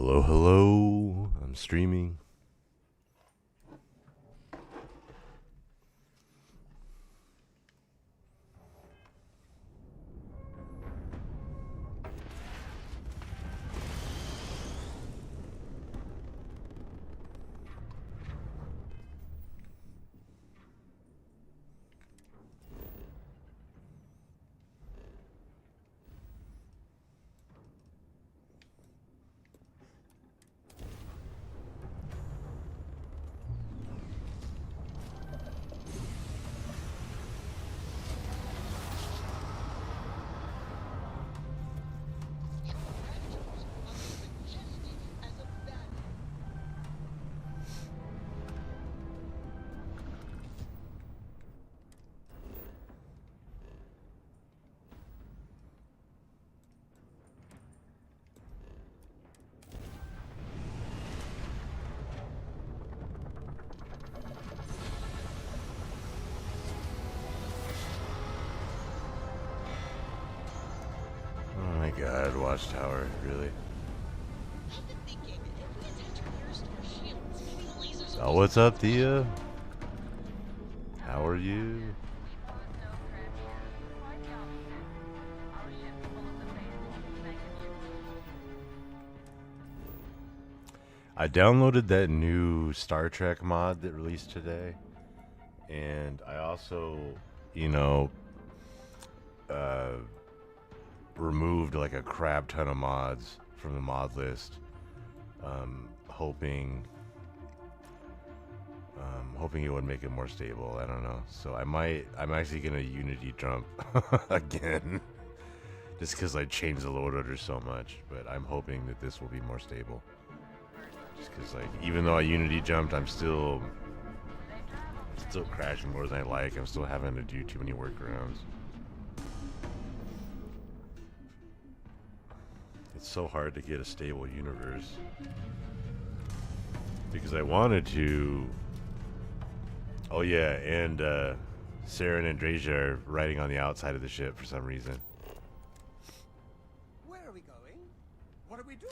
Hello, hello. I'm streaming. Oh my god, Watchtower, really? Oh, what's up, Thea? How are you? I downloaded that new Star Trek mod that released today, and I also, you know, uh, removed like a crap ton of mods from the mod list, hoping it would make it more stable. I don't know. So I'm actually gonna Unity jump again, just because I changed the load order so much. But I'm hoping that this will be more stable. Just because, like, even though I Unity jumped, I'm still crashing more than I like. I'm still having to do too many workarounds. It's so hard to get a stable universe. Because I wanted to... Oh yeah, and Sarah and Andrasia are riding on the outside of the ship for some reason. Where are we going? What are we doing?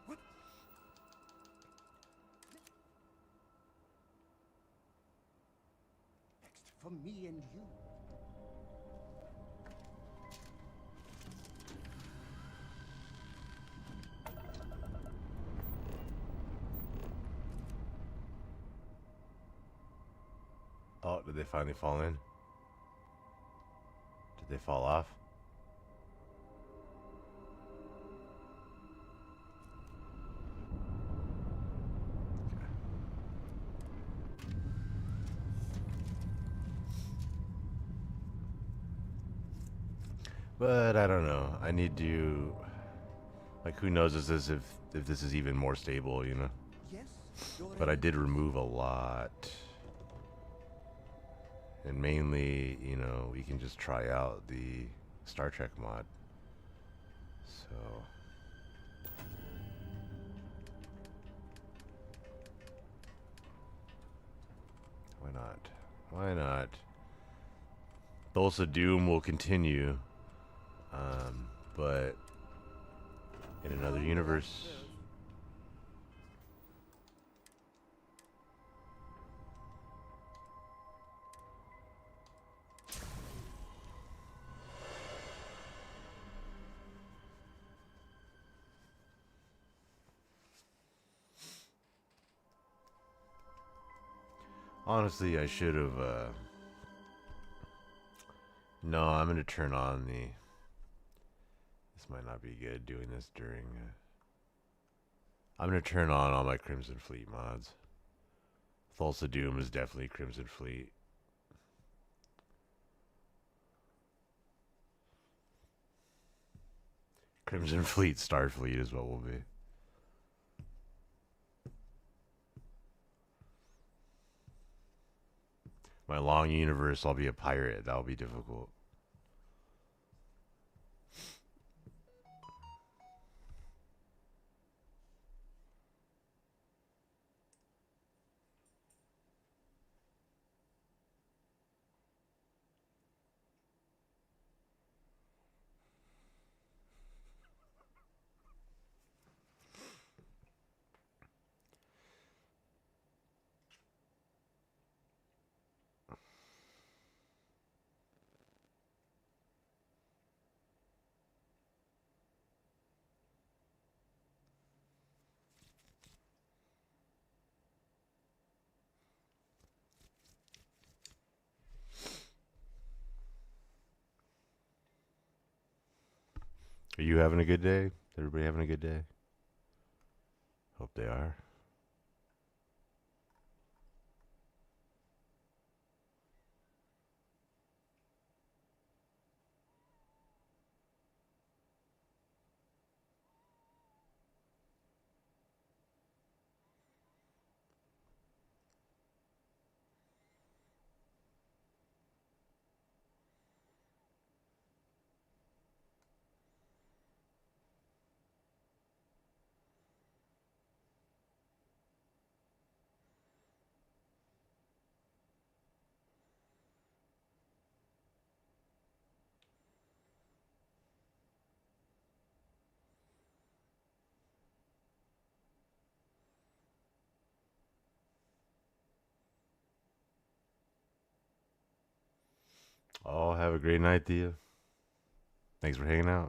What? Next for me and you. Oh, did they finally fall in? Did they fall off? But I don't know. I need to, like, who knows if this is even more stable, you know? Yes. But I did remove a lot. And mainly, you know, we can just try out the Star Trek mod. So why not? Why not? Thulsa Doom will continue, but in another universe. Honestly, I should have. No, I'm gonna turn on the. This might not be good doing this during. I'm gonna turn on all my Crimson Fleet mods. Thulsa Doom is definitely Crimson Fleet. Crimson Fleet, Starfleet is what will be. My long universe, I'll be a pirate. That'll be difficult. Are you having a good day? Everybody having a good day? Hope they are. Oh, have a great night, Thea. Thanks for hanging out.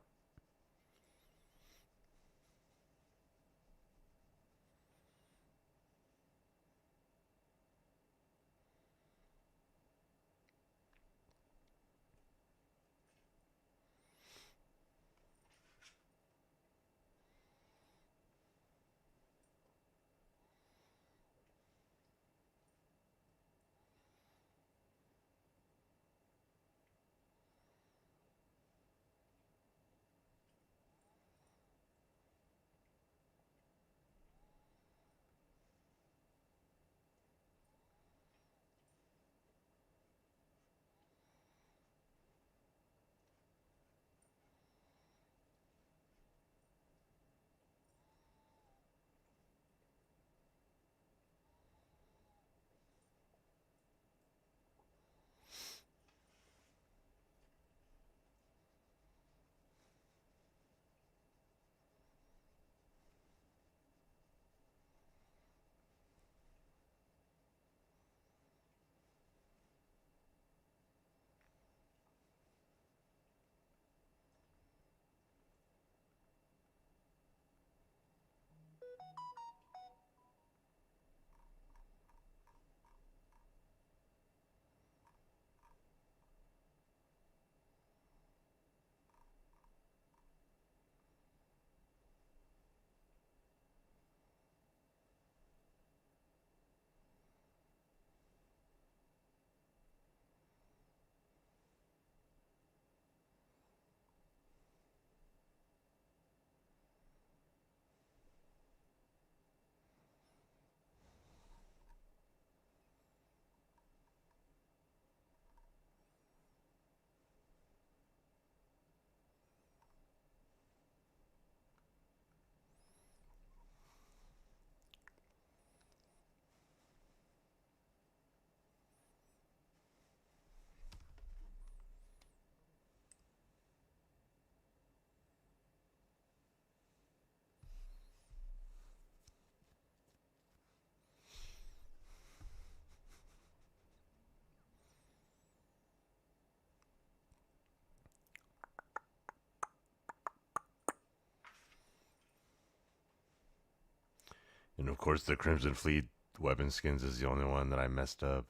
And of course, the Crimson Fleet weapon skins is the only one that I messed up.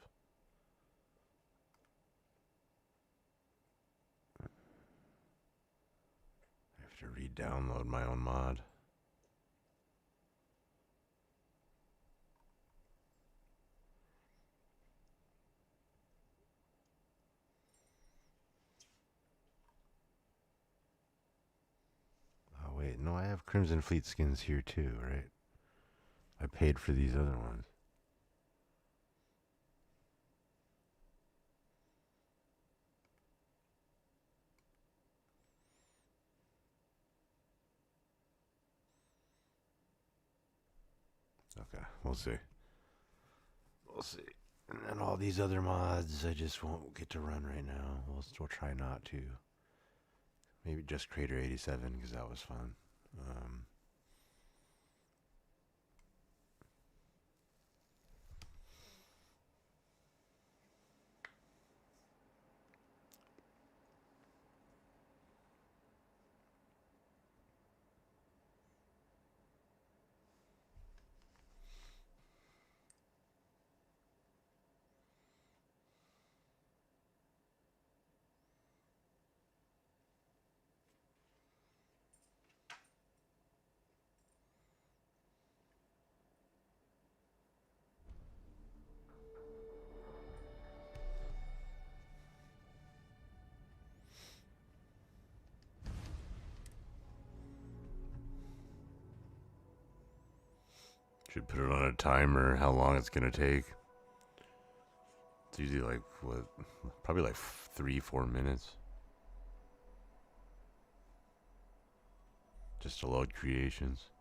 I have to re-download my own mod. Oh wait, no, I have Crimson Fleet skins here too, right? I paid for these other ones. Okay, we'll see. We'll see. And then all these other mods I just won't get to run right now. We'll try not to. Maybe just Crater 87 because that was fun. Um, Should put it on a timer, how long it's gonna take. It's usually like, what, probably like 3-4 minutes. Just to load creations.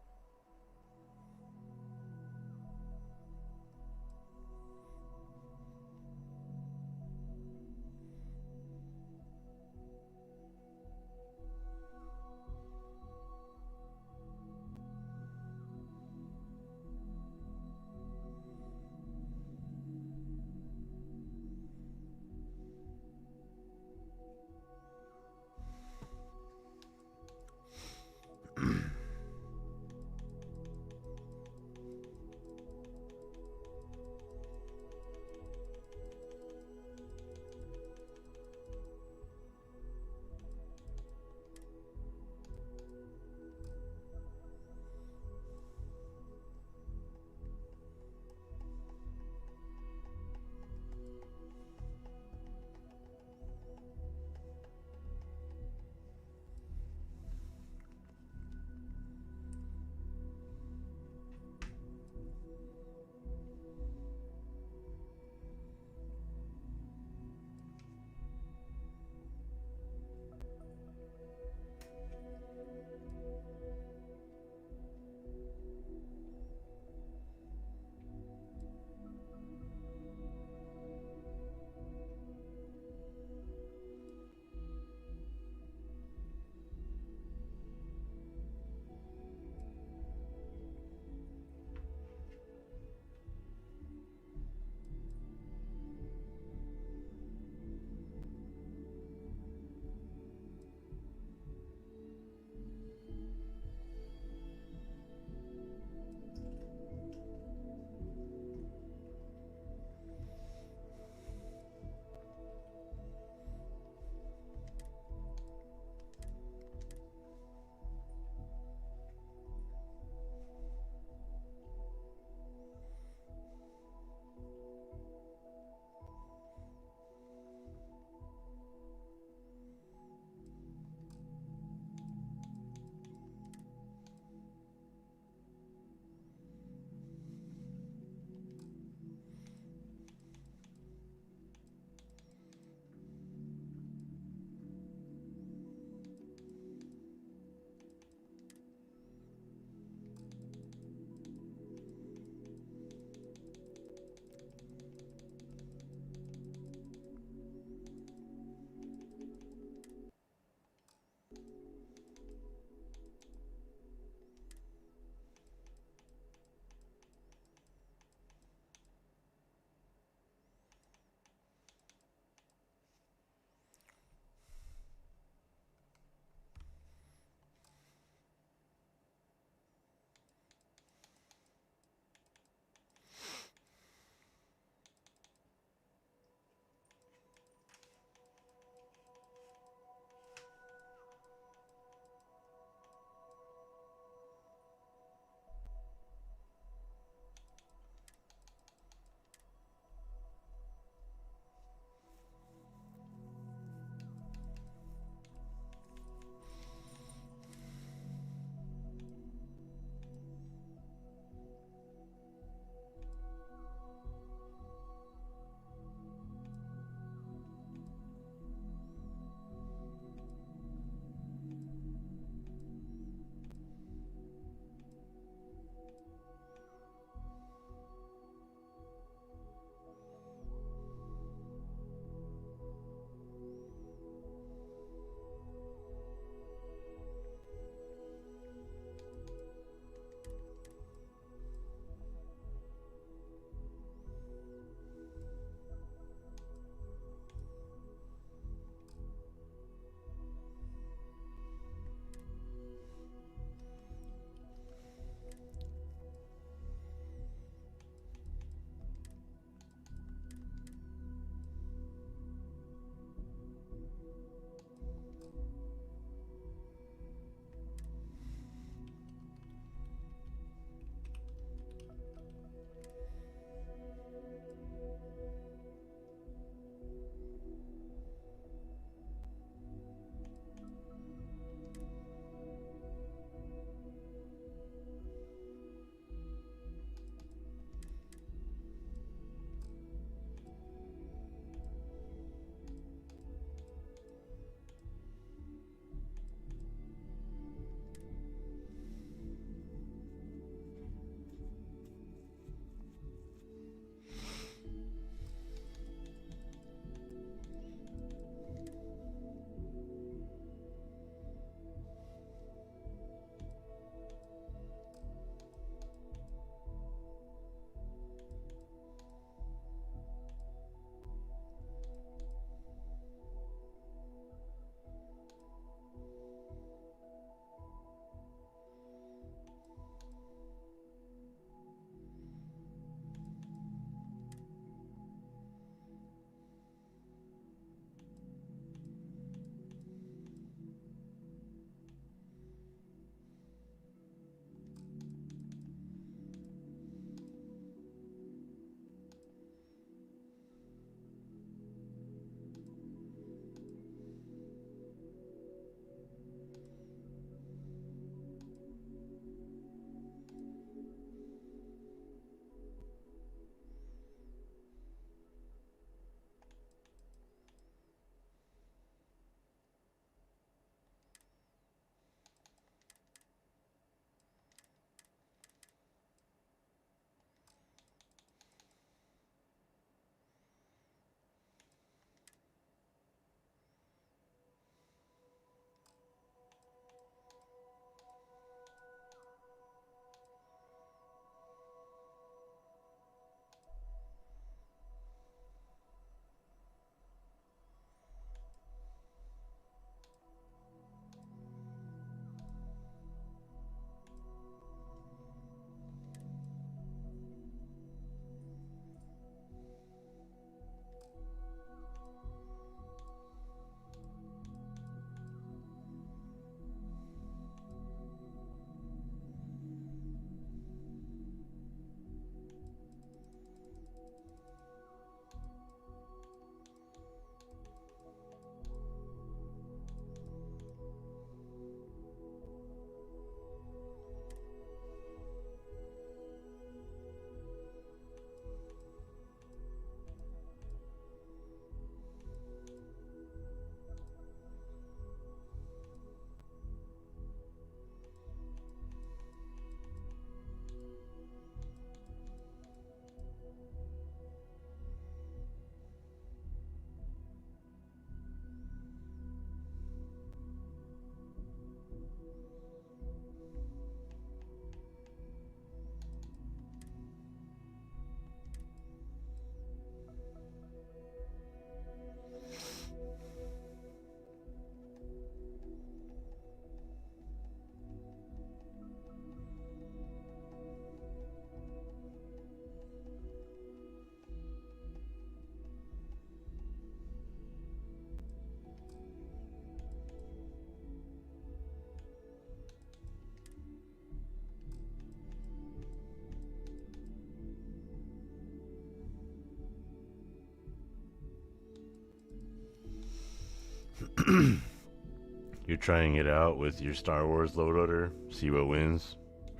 You're trying it out with your Star Wars load loader. See what wins,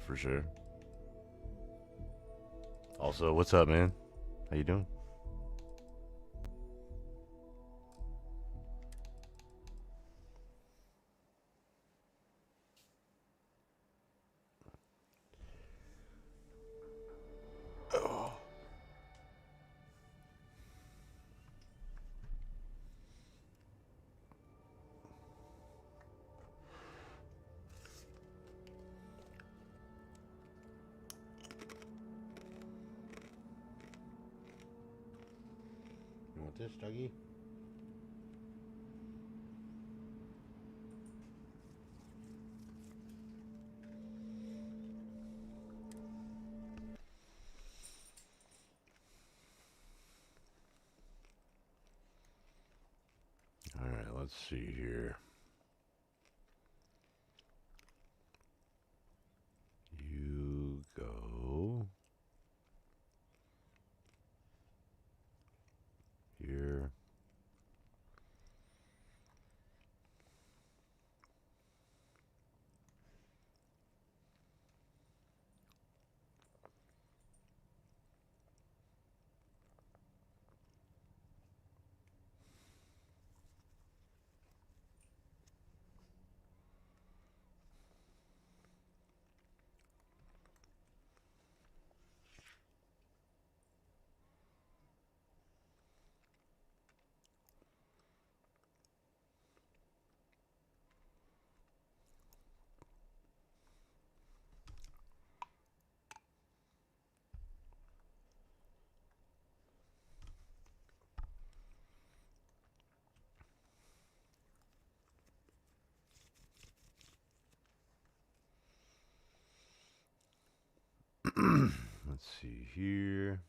for sure. Also, what's up, man? How you doing? Oh. You want this, Dougie? Alright, let's see here. You go here. Let's see here.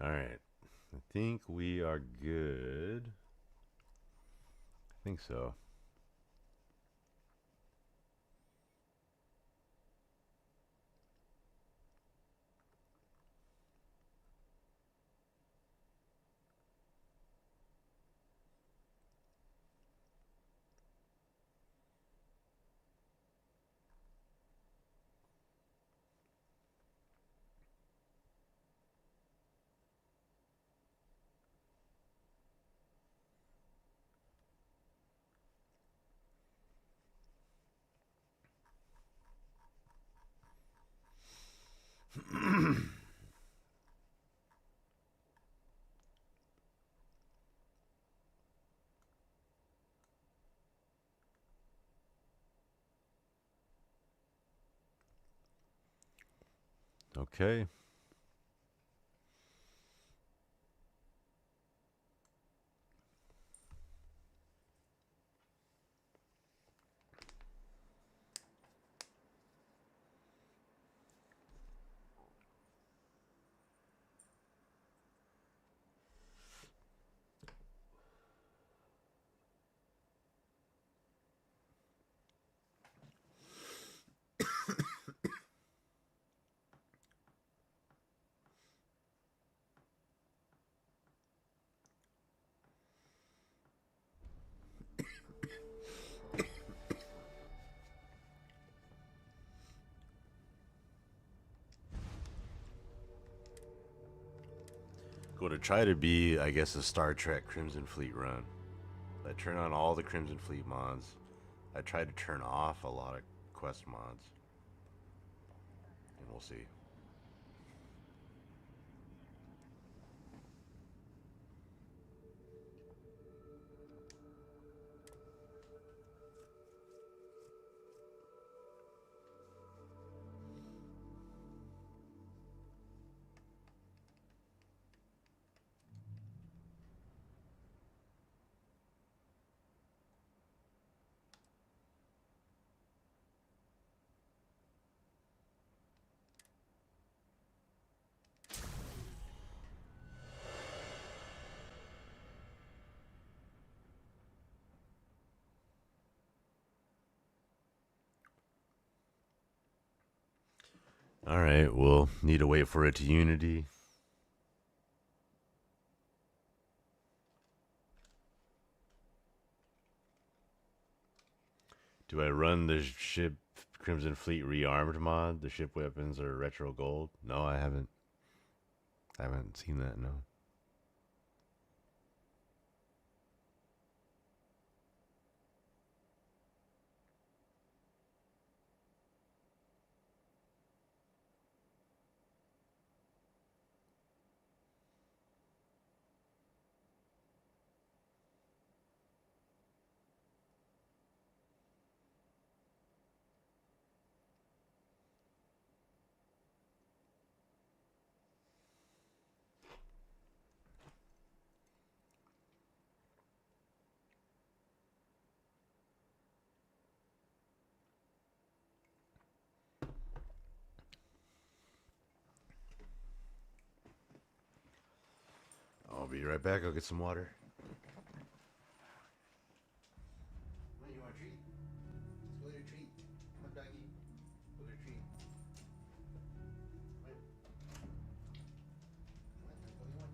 Alright. I think we are good. I think so. Okay. Go to try to be, I guess, a Star Trek Crimson Fleet run. I turn on all the Crimson Fleet mods. I try to turn off a lot of quest mods. And we'll see. All right, we'll need to wait for it to Unity. Do I run the ship Crimson Fleet rearmed mod? The ship weapons are retro gold? No, I haven't. I haven't seen that. No. I'll be right back. I'll get some water. You want a treat? Let's go get a treat. Come on, doggy. Go get a treat. Come on. Come on, let's go get one.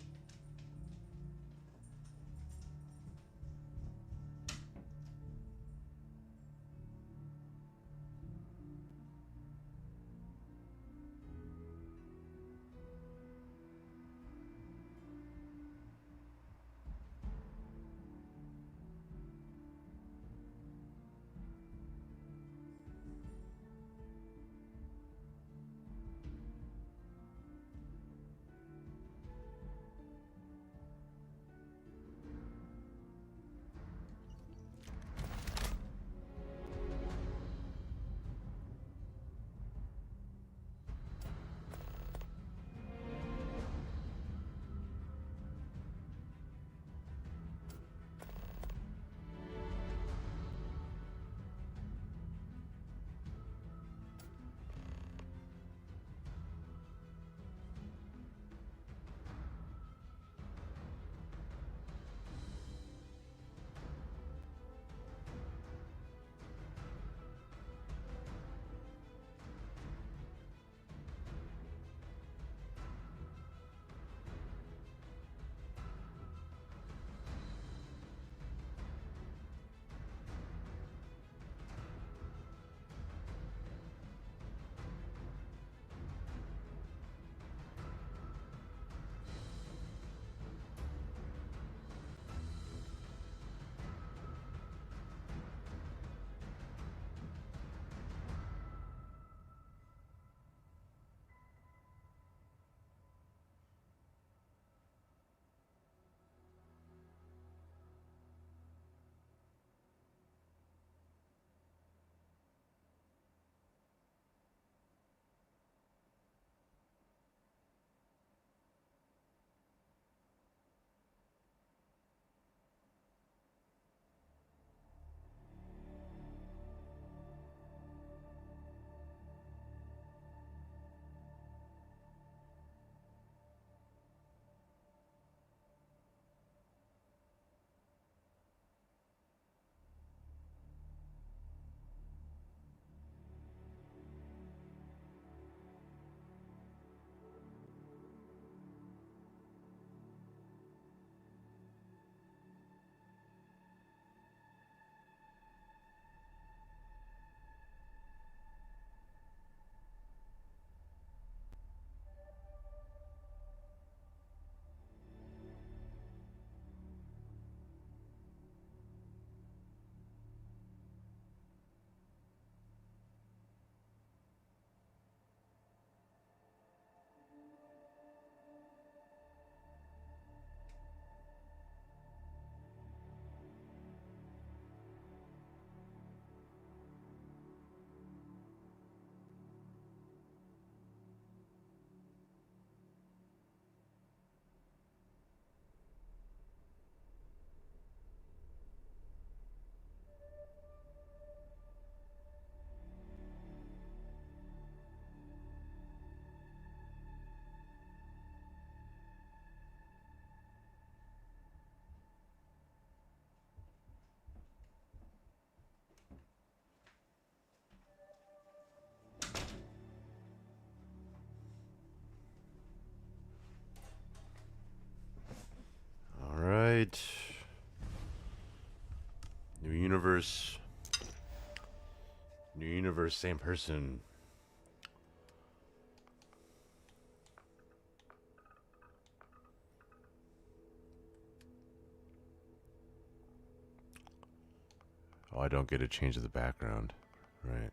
universe. New universe, same person. Oh, I don't get to change the background. Right.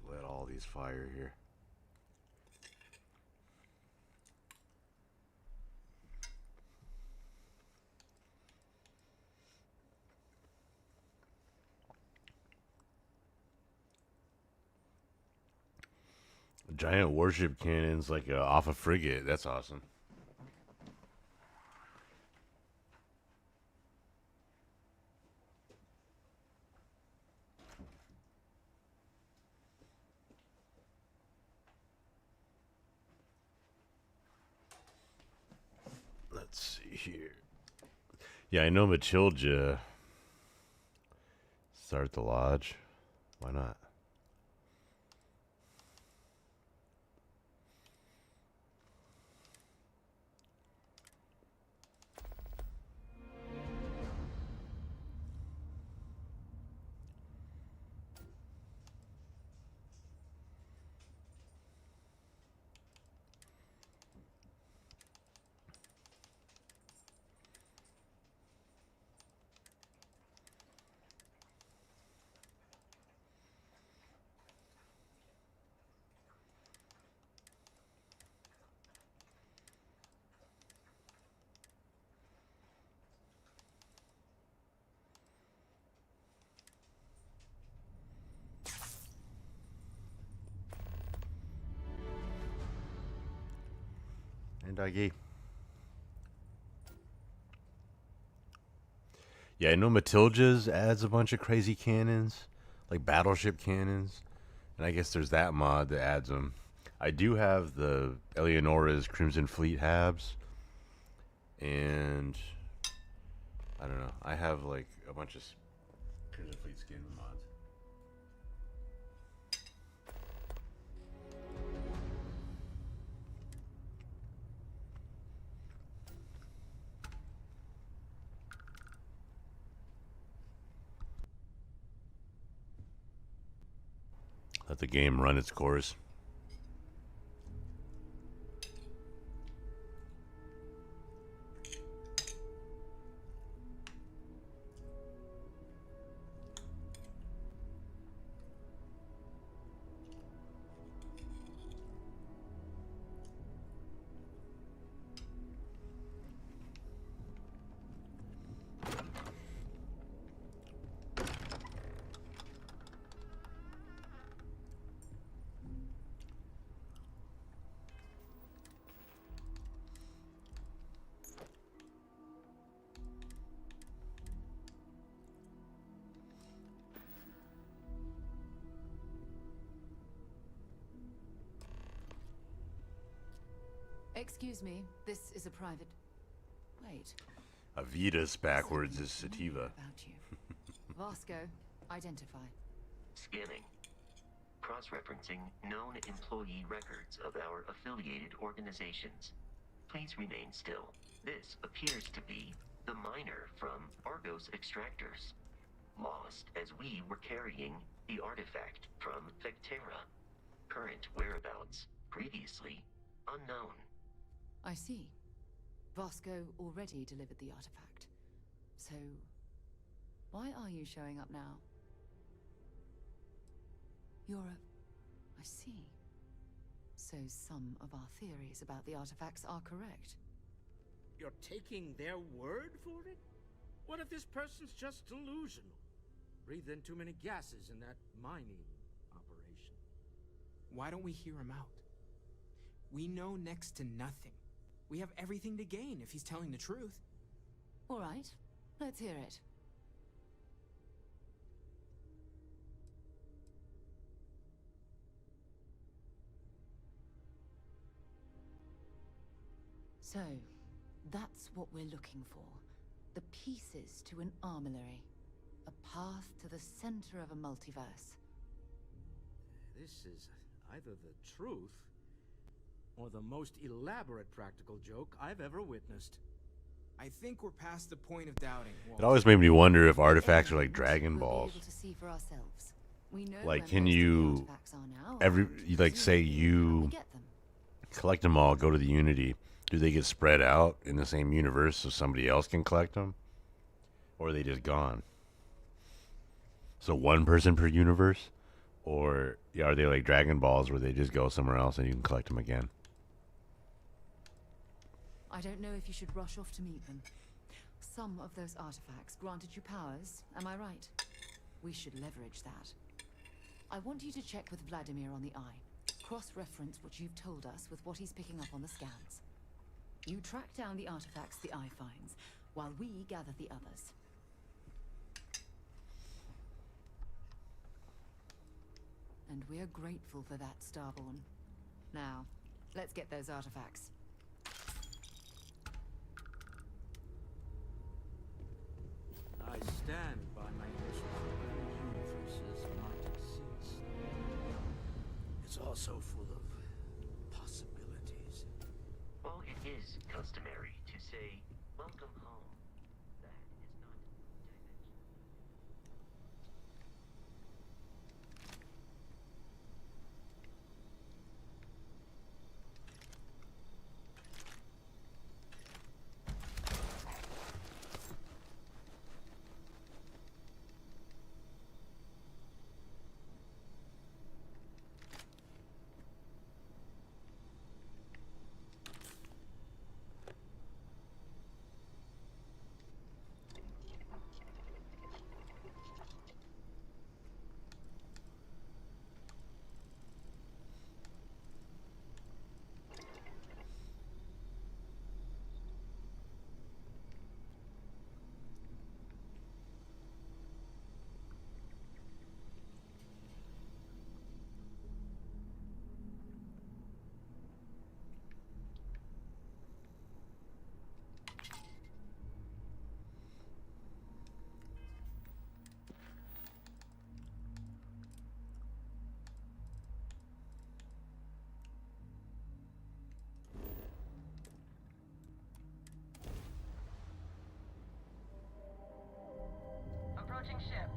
Let all these fire here. Giant warship cannons like off a frigate. That's awesome. Let's see here. Yeah, I know Matilda. Start the lodge. Why not? And Doggy. Yeah, I know Matilda's adds a bunch of crazy cannons, like battleship cannons. And I guess there's that mod that adds them. I do have the Eleonora's Crimson Fleet Habs. And I don't know. I have like a bunch of Crimson Fleet skin mods. Let the game run its course. Excuse me, this is a private... Wait. Avitas backwards is sativa. About you. Vasco, identify. Scanning. Cross-referencing known employee records of our affiliated organizations. Please remain still. This appears to be the miner from Argos Extractors. Lost as we were carrying the artifact from Vectera. Current whereabouts, previously unknown. I see. Vasco already delivered the artifact. So, why are you showing up now? You're a... I see. So some of our theories about the artifacts are correct. You're taking their word for it? What if this person's just delusional? Breathed in too many gases in that mining operation. Why don't we hear him out? We know next to nothing. We have everything to gain if he's telling the truth. All right, let's hear it. So, that's what we're looking for. The pieces to an armillary. A path to the center of a multiverse. This is either the truth or the most elaborate practical joke I've ever witnessed. I think we're past the point of doubting. It always made me wonder if artifacts are like Dragon Balls. We'll be able to see for ourselves. We know Like, where can most of the you artifacts are now, like say presumably how we you get them. collect them all, go to the Unity. Do they get spread out in the same universe so somebody else can collect them? Or are they just gone? So one person per universe? Or are they like Dragon Balls where they just go somewhere else and you can collect them again? I don't know if you should rush off to meet them. Some of those artifacts granted you powers, am I right? We should leverage that. I want you to check with Vladimir on the Eye. Cross-reference what you've told us with what he's picking up on the scans. You track down the artifacts the Eye finds, while we gather the others. And we're grateful for that, Starborn. Now, let's get those artifacts. I stand by my initial universes might exist. It's also full of possibilities. While it is customary to say, welcome home, that is not dimensional. Approaching ship.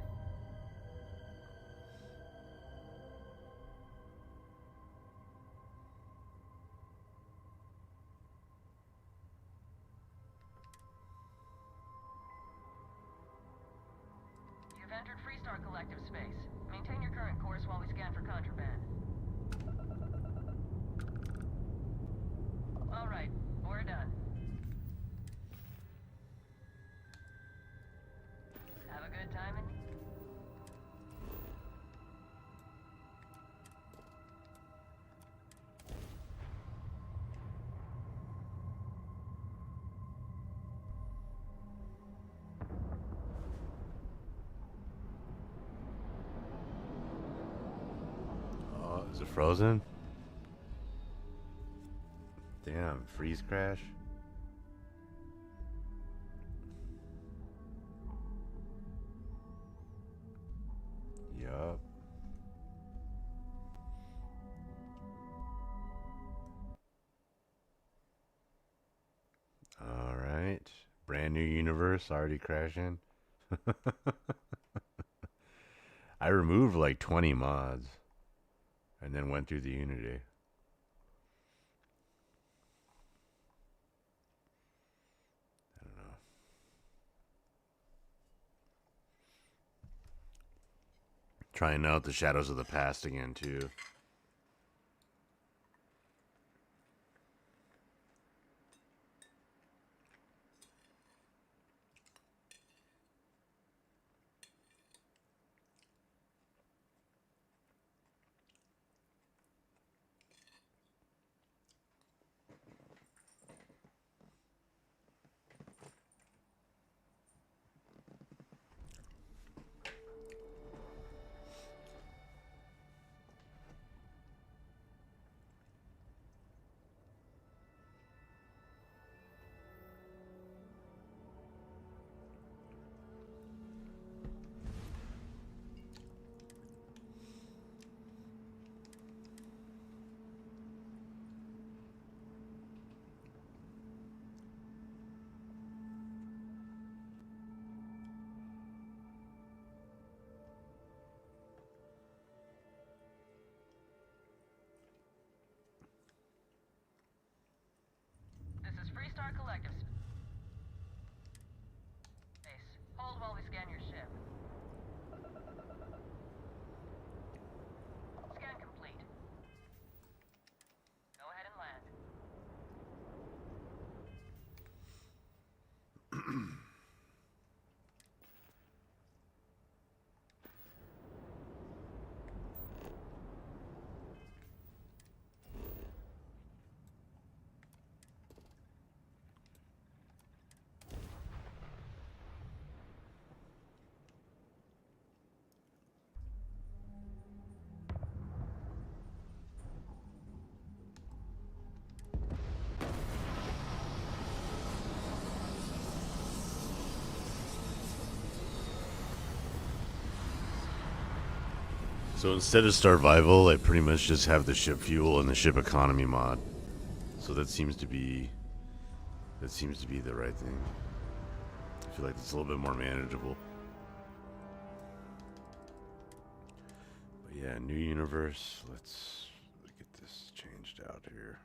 You've entered Freestar Collective space. Maintain your current course while we scan for contraband. All right, we're done. Have a good time and... Oh, is it frozen? Damn, freeze crash. Yup. All right. Brand new universe already crashing. I removed like 20 mods and then went through the Unity. I don't know. Trying out the Shadows of the Past again too. So instead of Starvival, I pretty much just have the ship fuel and the ship economy mod. So that seems to be the right thing. I feel like it's a little bit more manageable. But yeah, new universe. Let's get this changed out here.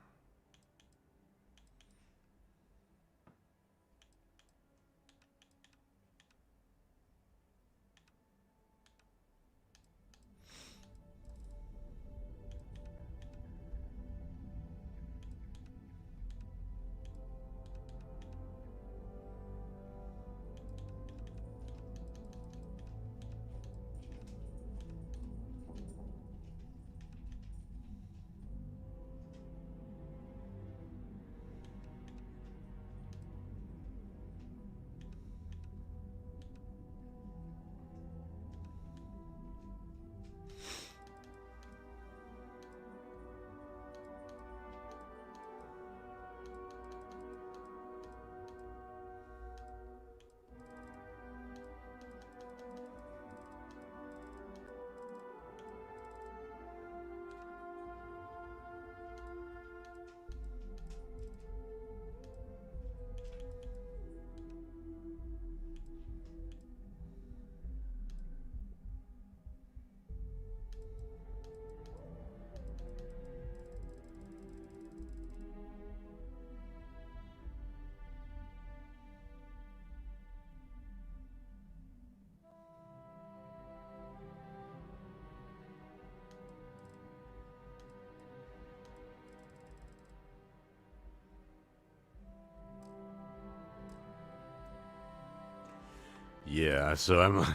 Yeah, so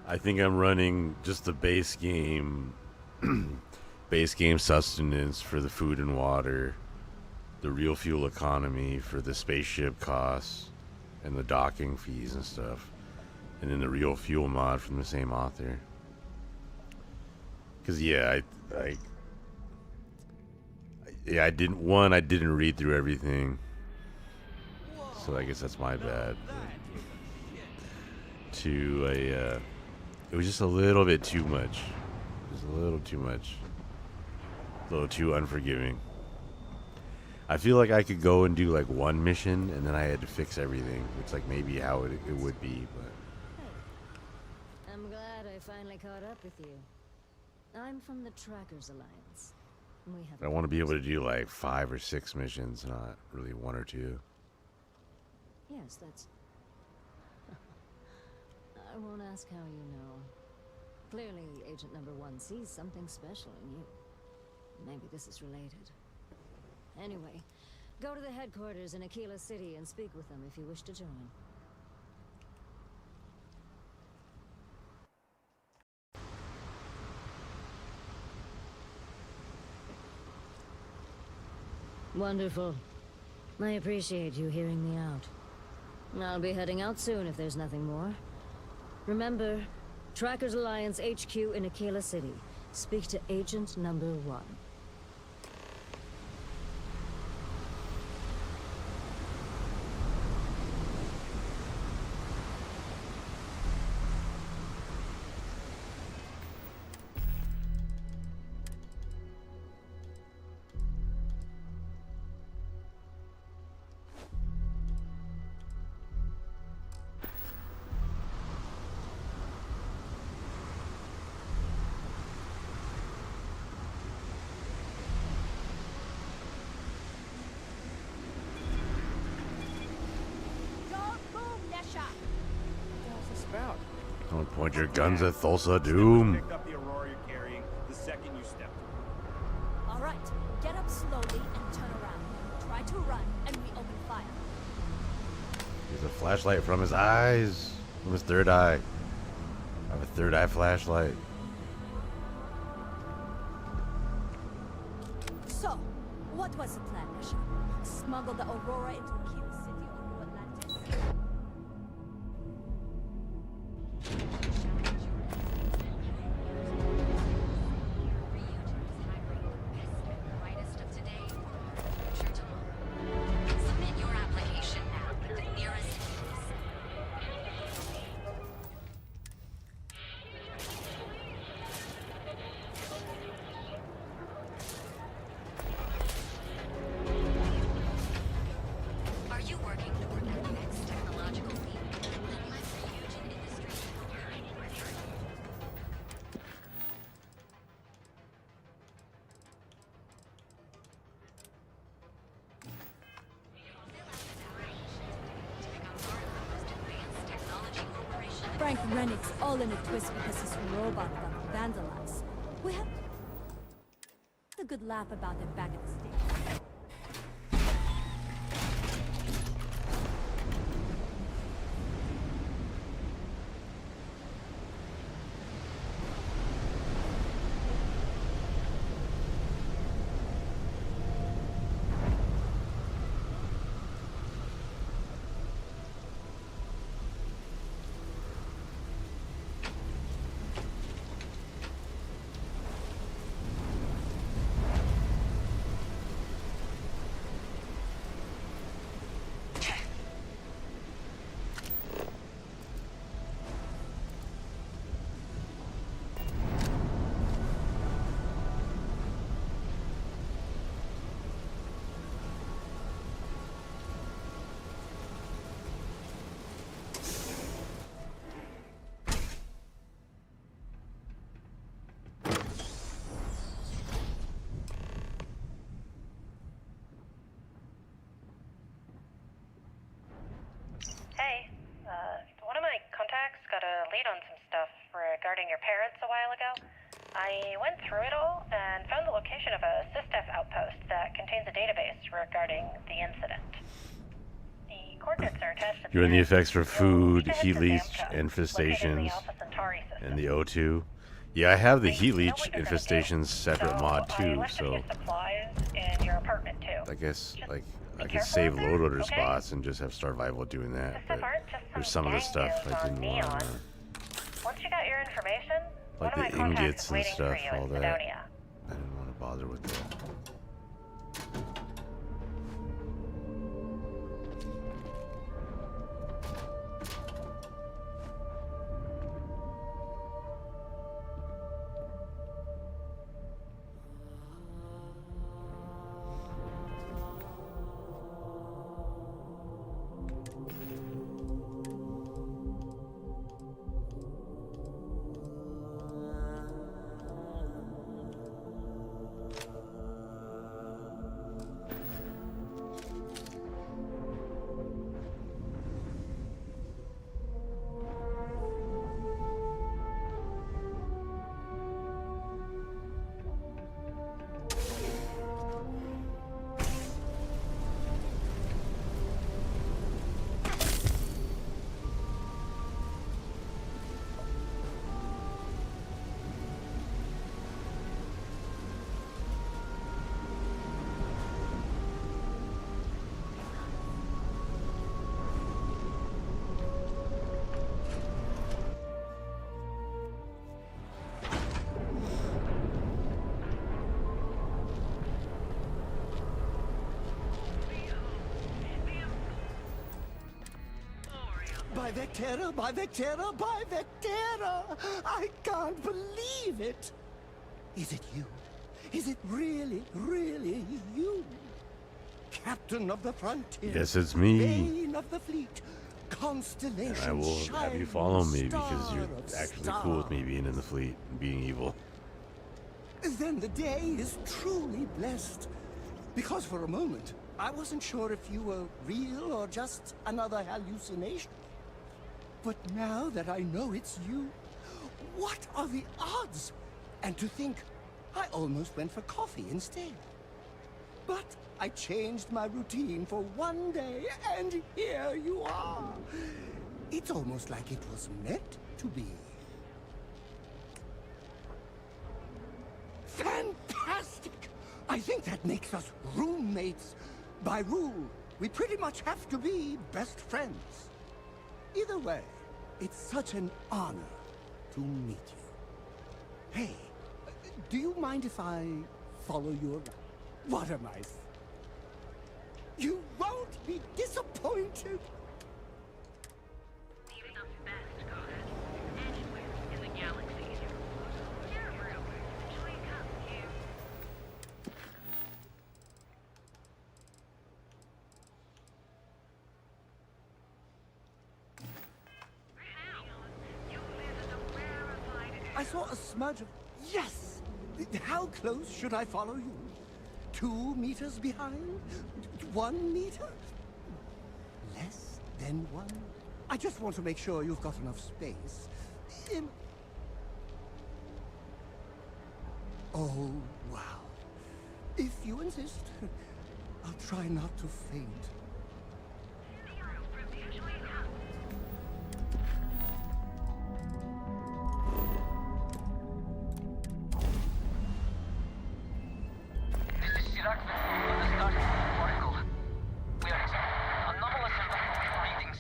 I think I'm running just the base game, base game sustenance for the food and water, the real fuel economy for the spaceship costs, and the docking fees and stuff, and then the real fuel mod from the same author. Cause yeah, I didn't read through everything, so I guess that's my bad. It was just a little bit too much. Just a little too much. A little too unforgiving. I feel like I could go and do like one mission and then I had to fix everything. It's like maybe how it would be, but... Hey, I'm glad I finally caught up with you. I'm from the Trackers Alliance. We have I want to be able to do like 5 or 6 missions, not really 1 or 2. Yes, that's... I won't ask how you know. Clearly, Agent Number 1 sees something special in you. Maybe this is related. Anyway, go to the headquarters in Aquila City and speak with them if you wish to join. Wonderful. I appreciate you hearing me out. I'll be heading out soon if there's nothing more. Remember, Trackers Alliance HQ in Aquila City. Speak to Agent Number 1. Don't point your guns at Thulsa Doom. Pick up the Aurora you're carrying the second you step. All right, get up slowly and turn around. Try to run, and we open fire. There's a flashlight from his eyes, from his third eye. I have a third eye flashlight. So, what was the plan, Nisha? Smuggle the Aurora into Aquila City or New Atlantis? Rennick's all in a twist because his robot got vandalized. We had a good laugh about it back at the station. Hey, one of my contacts got a lead on some stuff regarding your parents a while ago. I went through it all and found the location of a SysDef outpost that contains a database regarding the incident. The coordinates are attached to You're in the end, effects for so food, you can heat head to leech, Zamco, located in infestations, the Alpha Centauri system. and the O2. Yeah, I have the We heat know leech what you're gonna do, infestations separate mod I too, left a few so supplies in your apartment too. I guess Just like be I could careful save out there, load order okay? spots and just have Starfield doing that. The stuff But aren't just there's some some of the gang stuff deals I on didn't Neon. want. Once you got your information, one Like of my the contacts ingots is and waiting stuff, for you all in that. Sidonia. I didn't want to bother with that. By Vectera, by Vectera, by Vectera! I can't believe it! Is it you? Is it really, really you? Captain of the frontier. Yes, it's me. Bane of the fleet. Constellation. And I will have you follow me because you're actually cool with me being in the fleet and being evil. Then the day is truly blessed. Because for a moment, I wasn't sure if you were real or just another hallucination. But now that I know it's you, what are the odds? And to think, I almost went for coffee instead. But I changed my routine for one day, and here you are. It's almost like it was meant to be. Fantastic! I think that makes us roommates. By rule, we pretty much have to be best friends. Either way, it's such an honor to meet you. Hey, do you mind if I follow you around? What am I? You won't be disappointed. Even the best goddess, anywhere in the galaxy. Your room. Shall we come here? I saw a smudge of... Yes! How close should I follow you? 2 meters behind? 1 meter? Less than 1? I just want to make sure you've got enough space Oh, wow. If you insist, I'll try not to faint. This is Chirac from the Starfield Oracle. We are experiencing anomalous environmental readings.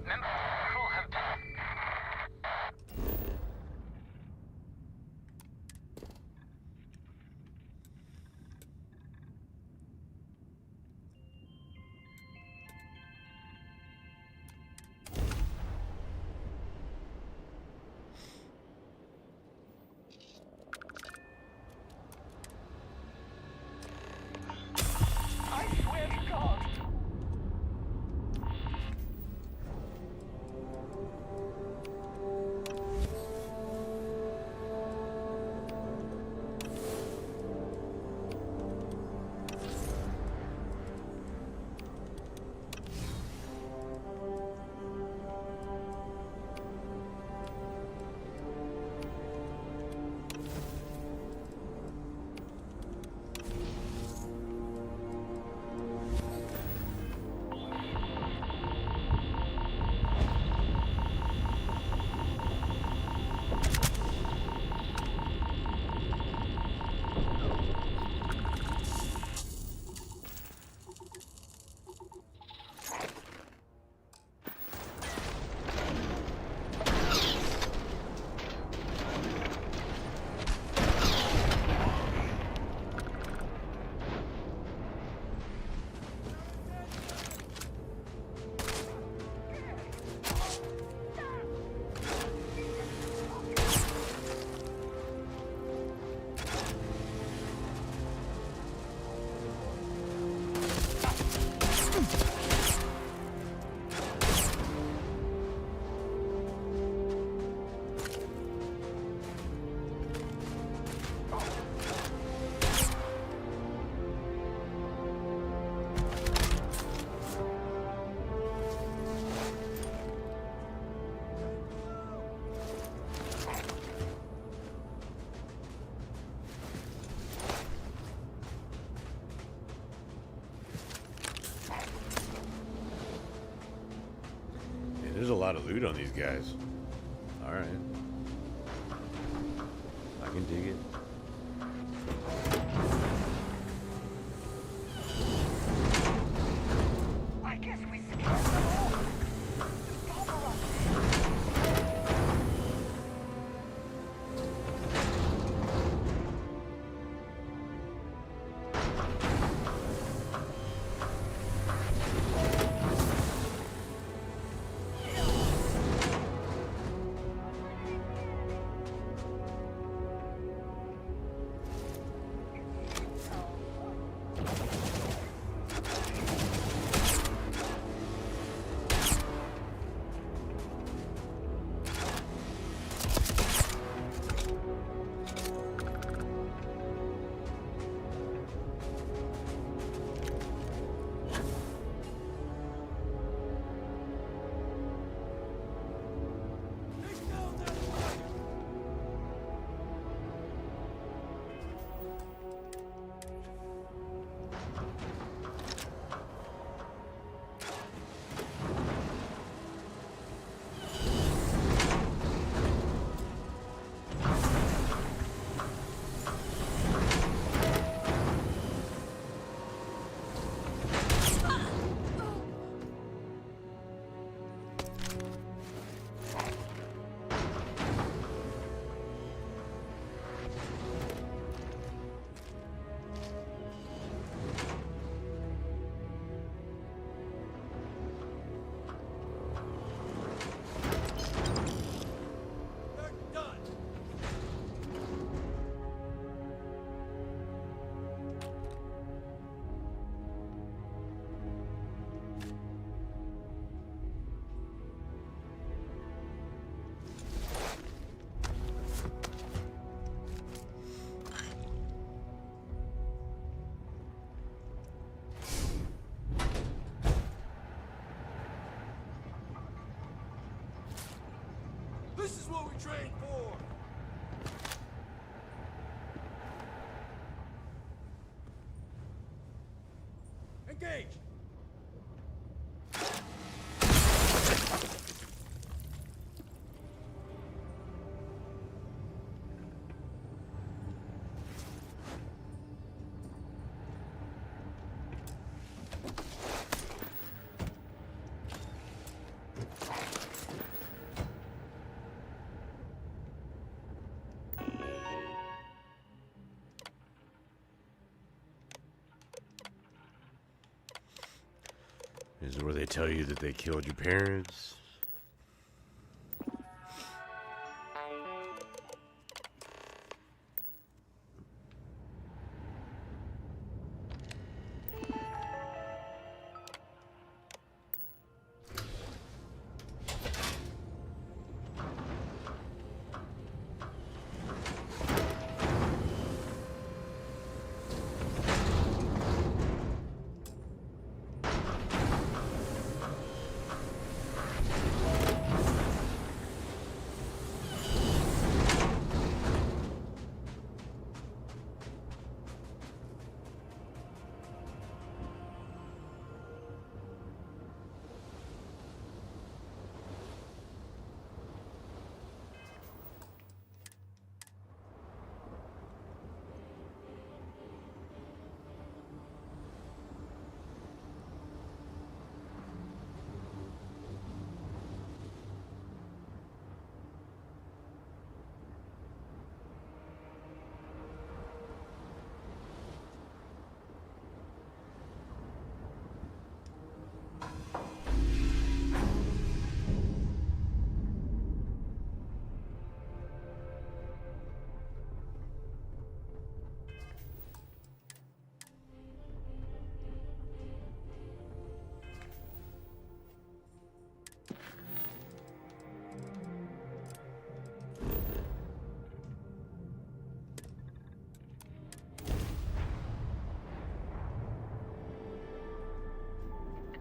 Members of the crew have been... I swear to God! There's a lot of loot on these guys. Alright. I can dig it. I guess we scared them all. Follow us. what we trained for! Engage! This is where they tell you that they killed your parents.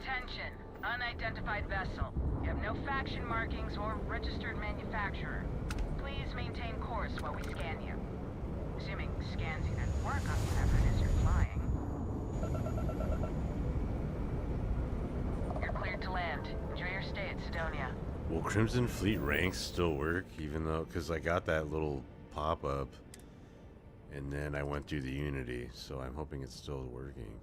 Attention, unidentified vessel. You have no faction markings or registered manufacturer. Please maintain course while we scan you. Assuming scans even work on whatever it is you're flying. You're cleared to land. Enjoy your stay at Sidonia. Will Crimson Fleet ranks still work, even though, because I got that little pop-up, and then I went through the Unity, so I'm hoping it's still working.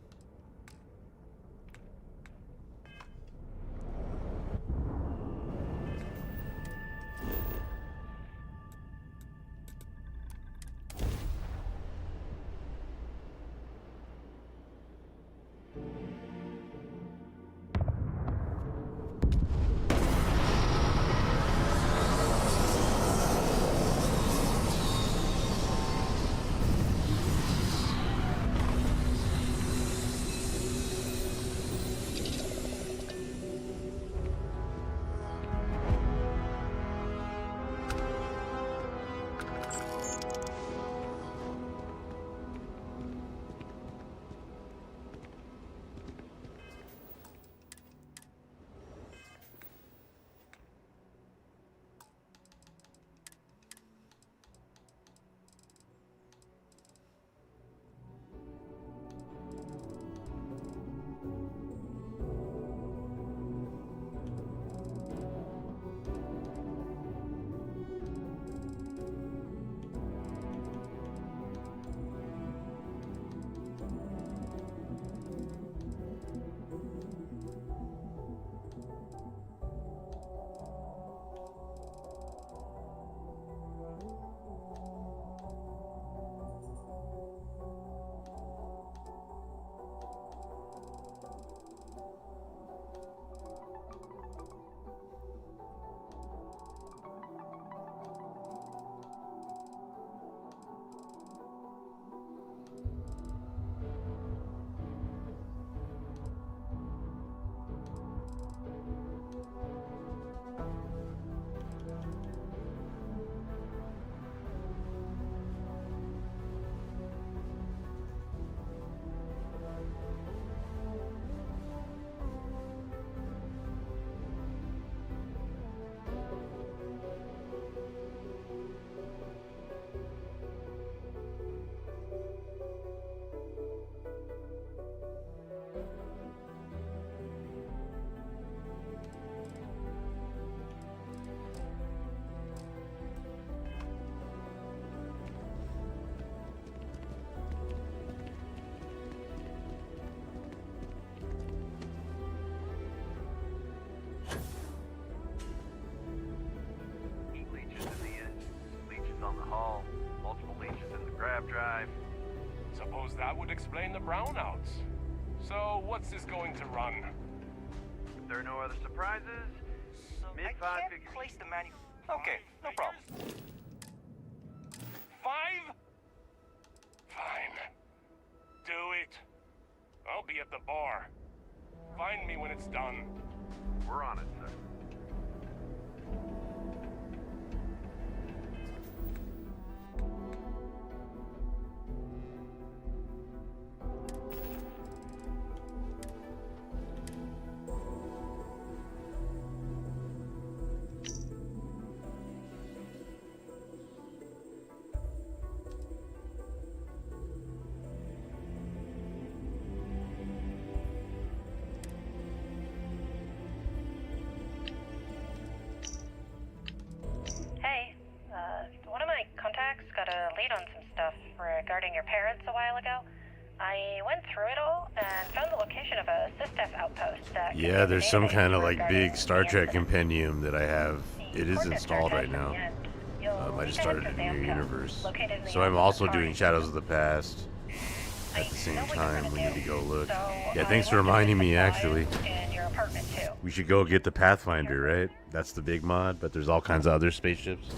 drive. Suppose that would explain the brownouts. So, what's this going to run? If there are no other surprises, mid-five figures. Place the Okay, no problem. 5? Fine. Do it. I'll be at the bar. Find me when it's done. We're on it, sir. One of my contacts got a lead on some stuff regarding your parents a while ago. I went through it all and found the location of a SysDef outpost that... Yeah, there's some kind of like big Star Trek compendium that I have. It is installed right now. I just started a new universe. So I'm also doing Shadows of the Past at the same time. We need to go look. Yeah, thanks for reminding me, actually. We should go get the Pathfinder, right? That's the big mod, but there's all kinds of other spaceships.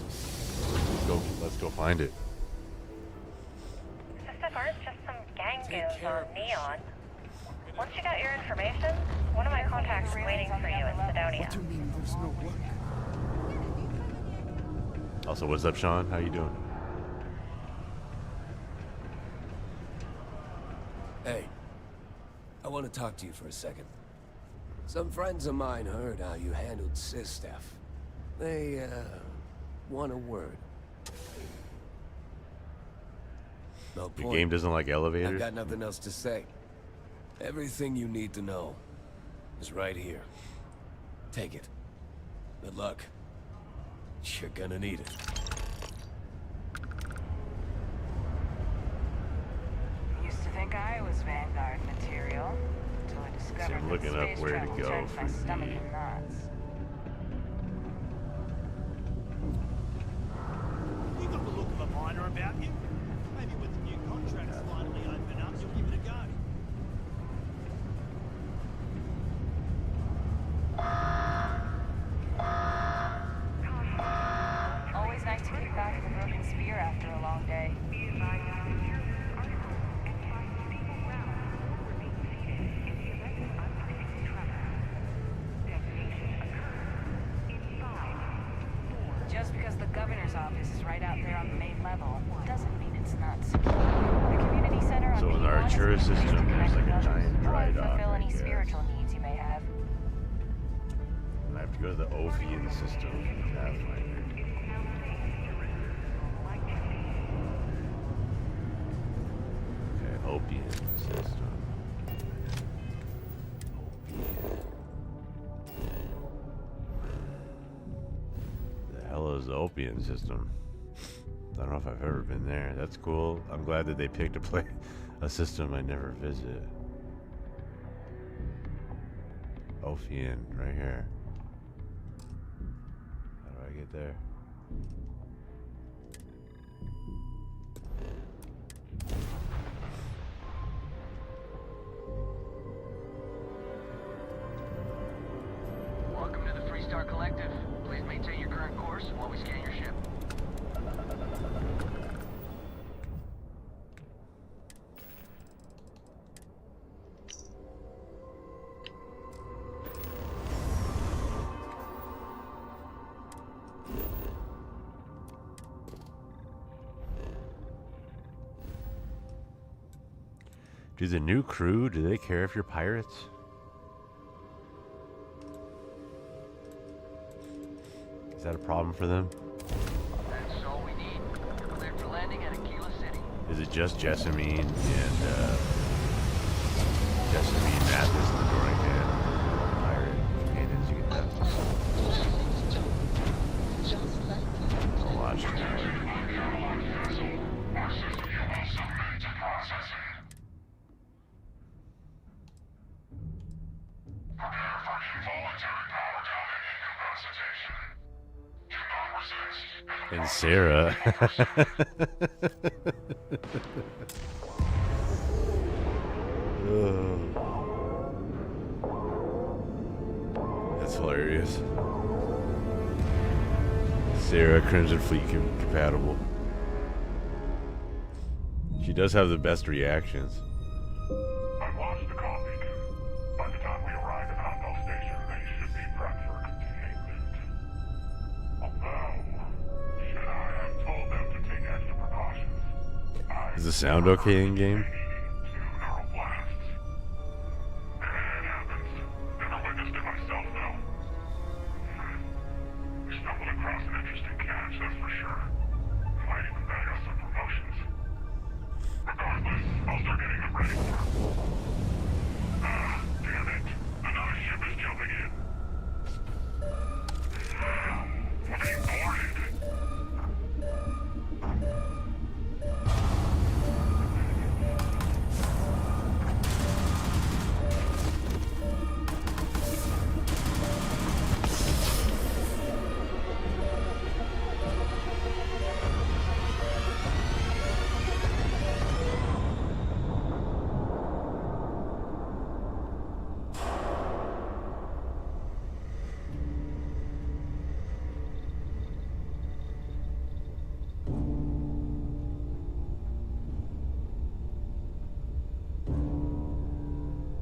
Let's go find it. SysDef aren't just some gang goons on Neon. Once you got your information, one of my contacts is waiting for you in Sidonia. What do you mean there's no work? Also, what's up, Sean? How you doing? Hey, I want to talk to you for a second. Some friends of mine heard how you handled SysDef. They, want a word. No point. Your game doesn't like elevators? I've got nothing else to say. Everything you need to know is right here. Take it. Good luck. You're gonna need it. Used to think I was Vanguard material until I discovered I'm that looking up space where to travel go turned my for stomach the- in knots. You got the look of a miner about you. Maybe when the new contracts finally open up, you'll give it a go. Always nice to kick back with a broken spear after a long day. Just because the governor's office is right out there on the main level doesn't mean it's not secure. The community center on So in Main our One is Artura a place to system, there's connect like a with giant others, dry or dock, fulfill I any guess. spiritual needs you may have. And I have to go to the Ophian system for Pathfinder. Okay, Opian system. The hell is the Opian system? I don't know if I've ever been there. That's cool. I'm glad that they picked a system I never visit. Ophian, right here. How do I get there? Welcome to the Freestar Collective. Please maintain your current course while we scan your ship. Do the new crew, do they care if you're pirates? Is that a problem for them? That's all we need. Cleared for landing at Aquila City. Is it just Jessamine and Jessamine, Mathis, and the Dorian Man? Pirate companions you can have. I'll watch that. And Sarah. That's hilarious. Sarah, Crimson Fleet compatible. She does have the best reactions. I've watched the call beacon. By the time we arrive at Hondo Station, they should be prepped for containment. Although, should I have told them to take extra precautions? Is the sound okay in game?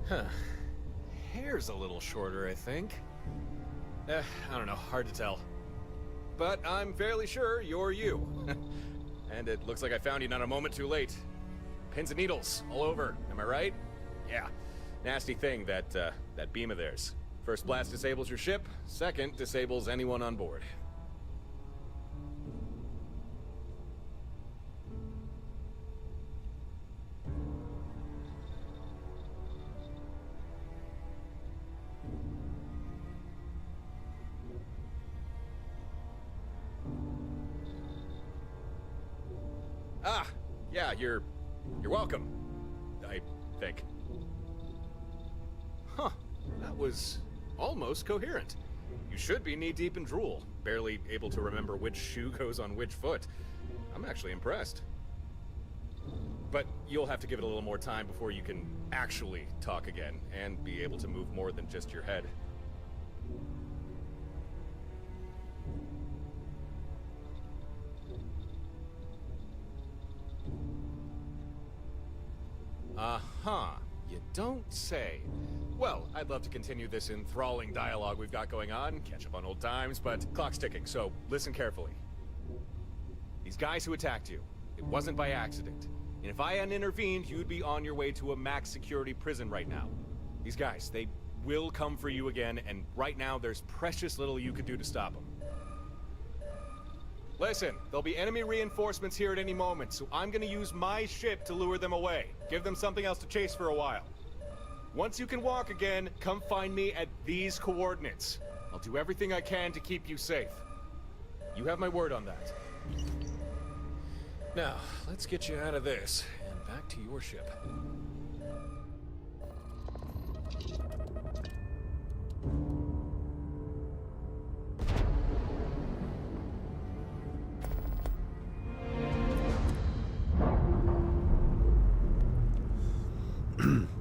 Huh. Hair's a little shorter, I think. I don't know, hard to tell. But I'm fairly sure you're you. And it looks like I found you not a moment too late. Pins and needles all over, am I right? Yeah. Nasty thing, that beam of theirs. First blast disables your ship, second disables anyone on board. Ah, yeah, you're welcome, I think. Huh, that was almost coherent. You should be knee-deep in drool, barely able to remember which shoe goes on which foot. I'm actually impressed. But you'll have to give it a little more time before you can actually talk again, and be able to move more than just your head. Uh-huh. You don't say. Well, I'd love to continue this enthralling dialogue we've got going on, catch up on old times, but clock's ticking, so listen carefully. These guys who attacked you, it wasn't by accident. And if I hadn't intervened, you'd be on your way to a max security prison right now. These guys, they will come for you again, and right now there's precious little you could do to stop them. Listen, there'll be enemy reinforcements here at any moment, so I'm gonna use my ship to lure them away. Give them something else to chase for a while. Once you can walk again, come find me at these coordinates. I'll do everything I can to keep you safe. You have my word on that. Now, let's get you out of this, and back to your ship.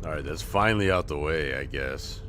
Alright, that's finally out the way, I guess.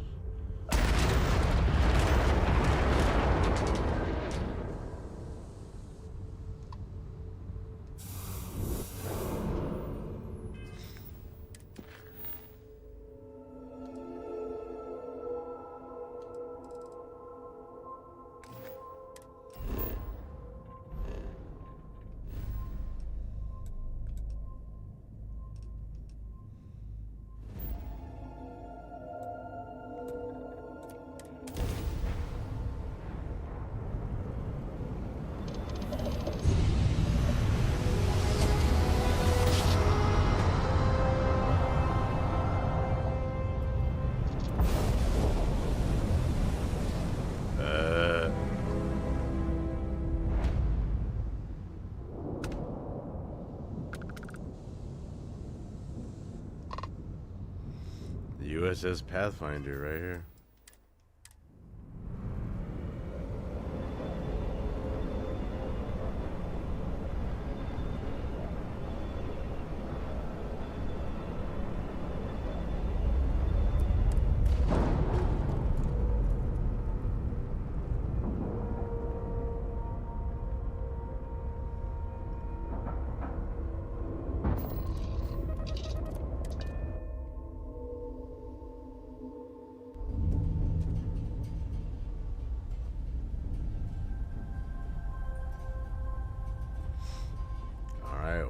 USS Pathfinder right here.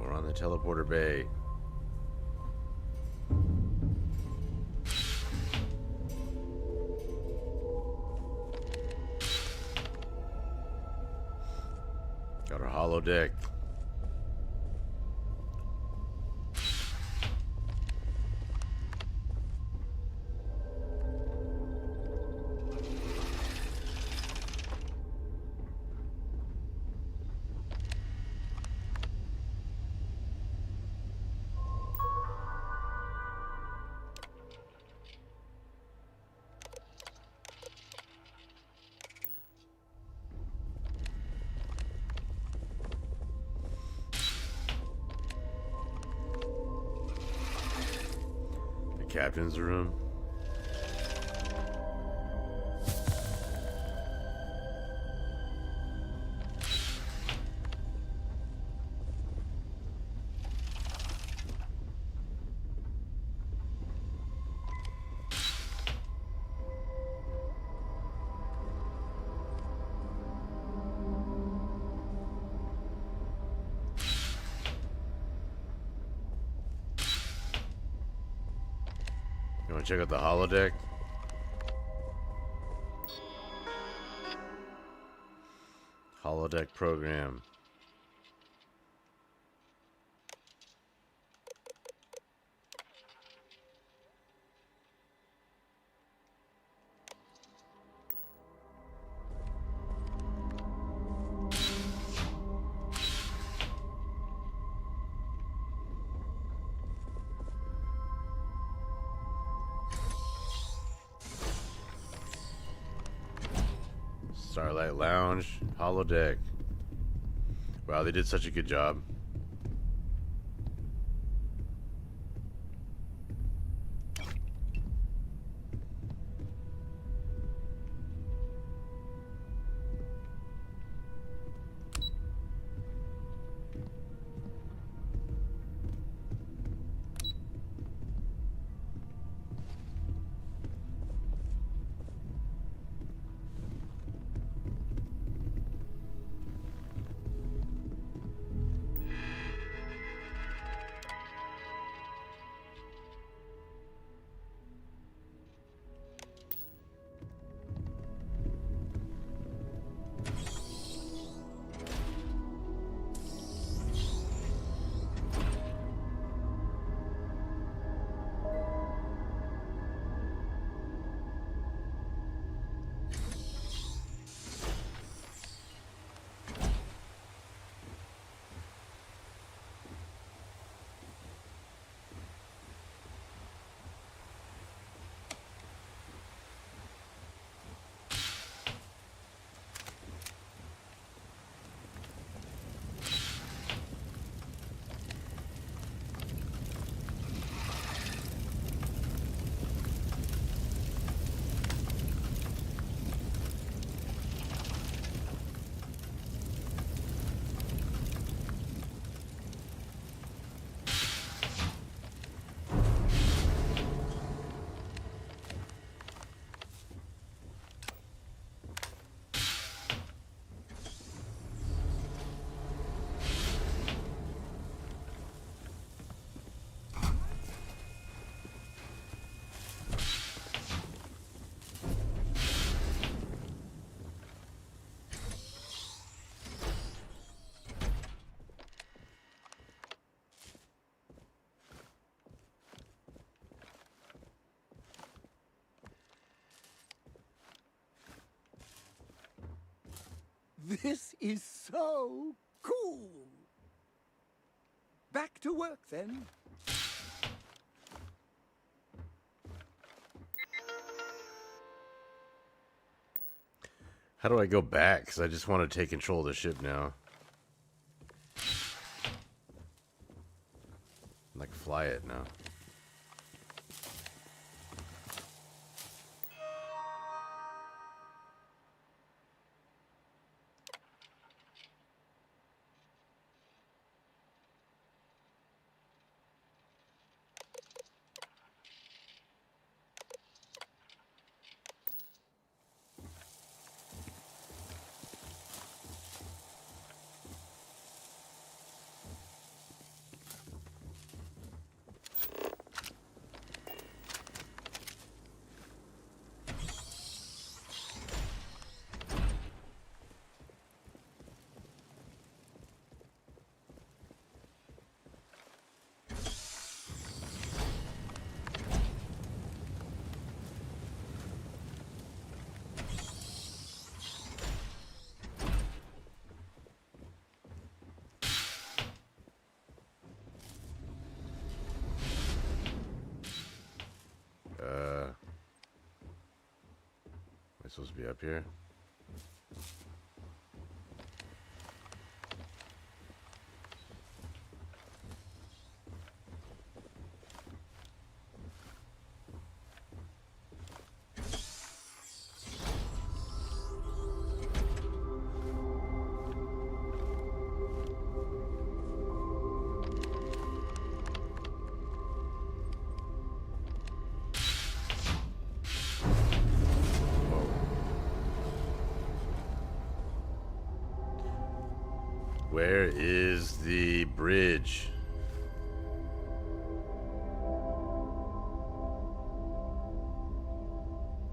we're on the teleporter bay. Got our holodeck. Captain's room. You want to check out the holodeck? Holodeck program. Starlight Lounge, holodeck. Wow, they did such a good job. This is so cool. Back to work then. How do I go back? Because I just want to take control of the ship now. Like fly it now. This supposed to be up here. Where is the bridge?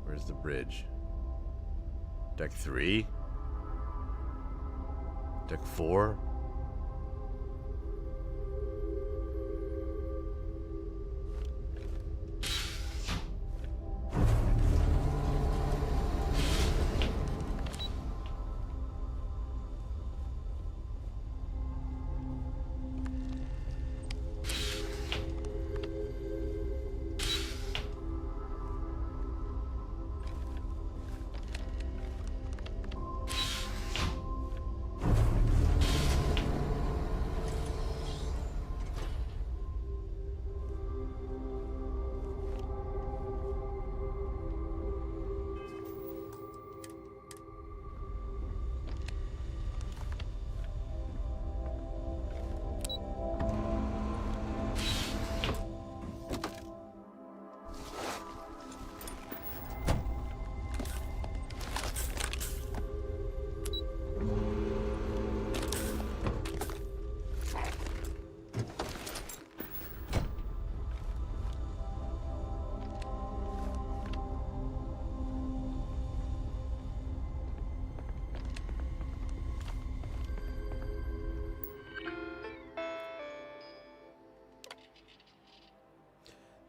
Where's the bridge? Deck 3? Deck 4?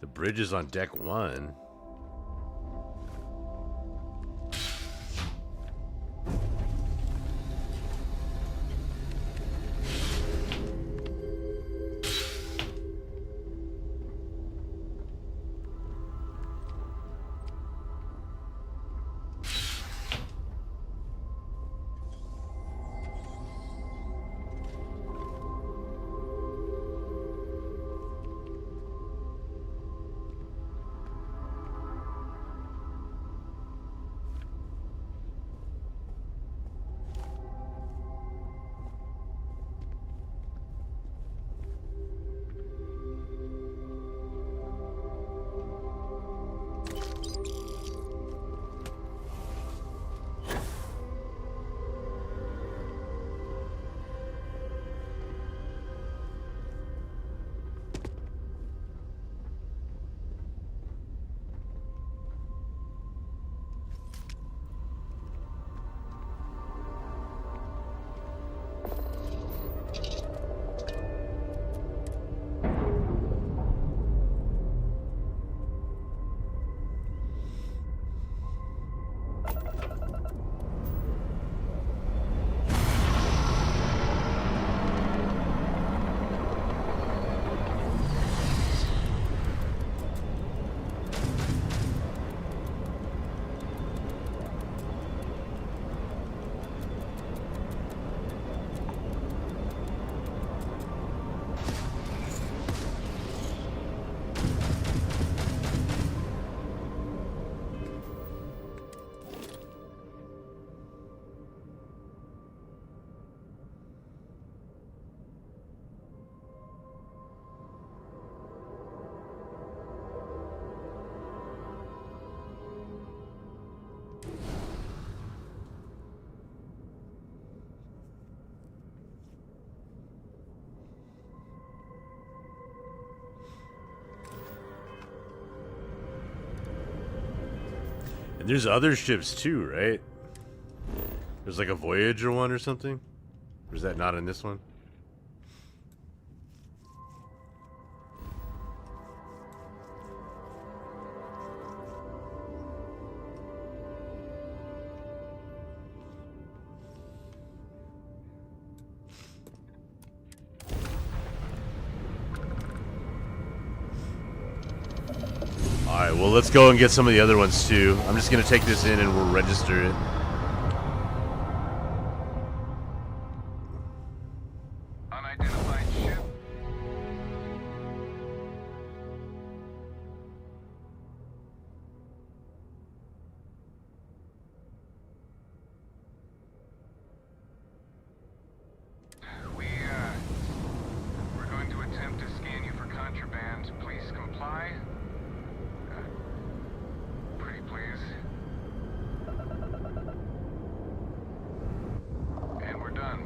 The bridge is on deck 1. And there's other ships too, right? There's like a Voyager one or something? Or is that not in this one? Alright, well, let's go and get some of the other ones, too. I'm just going to take this in and we'll register it. Unidentified ship. We're going to attempt to scan you for contraband. Please comply. Pretty please. And we're done.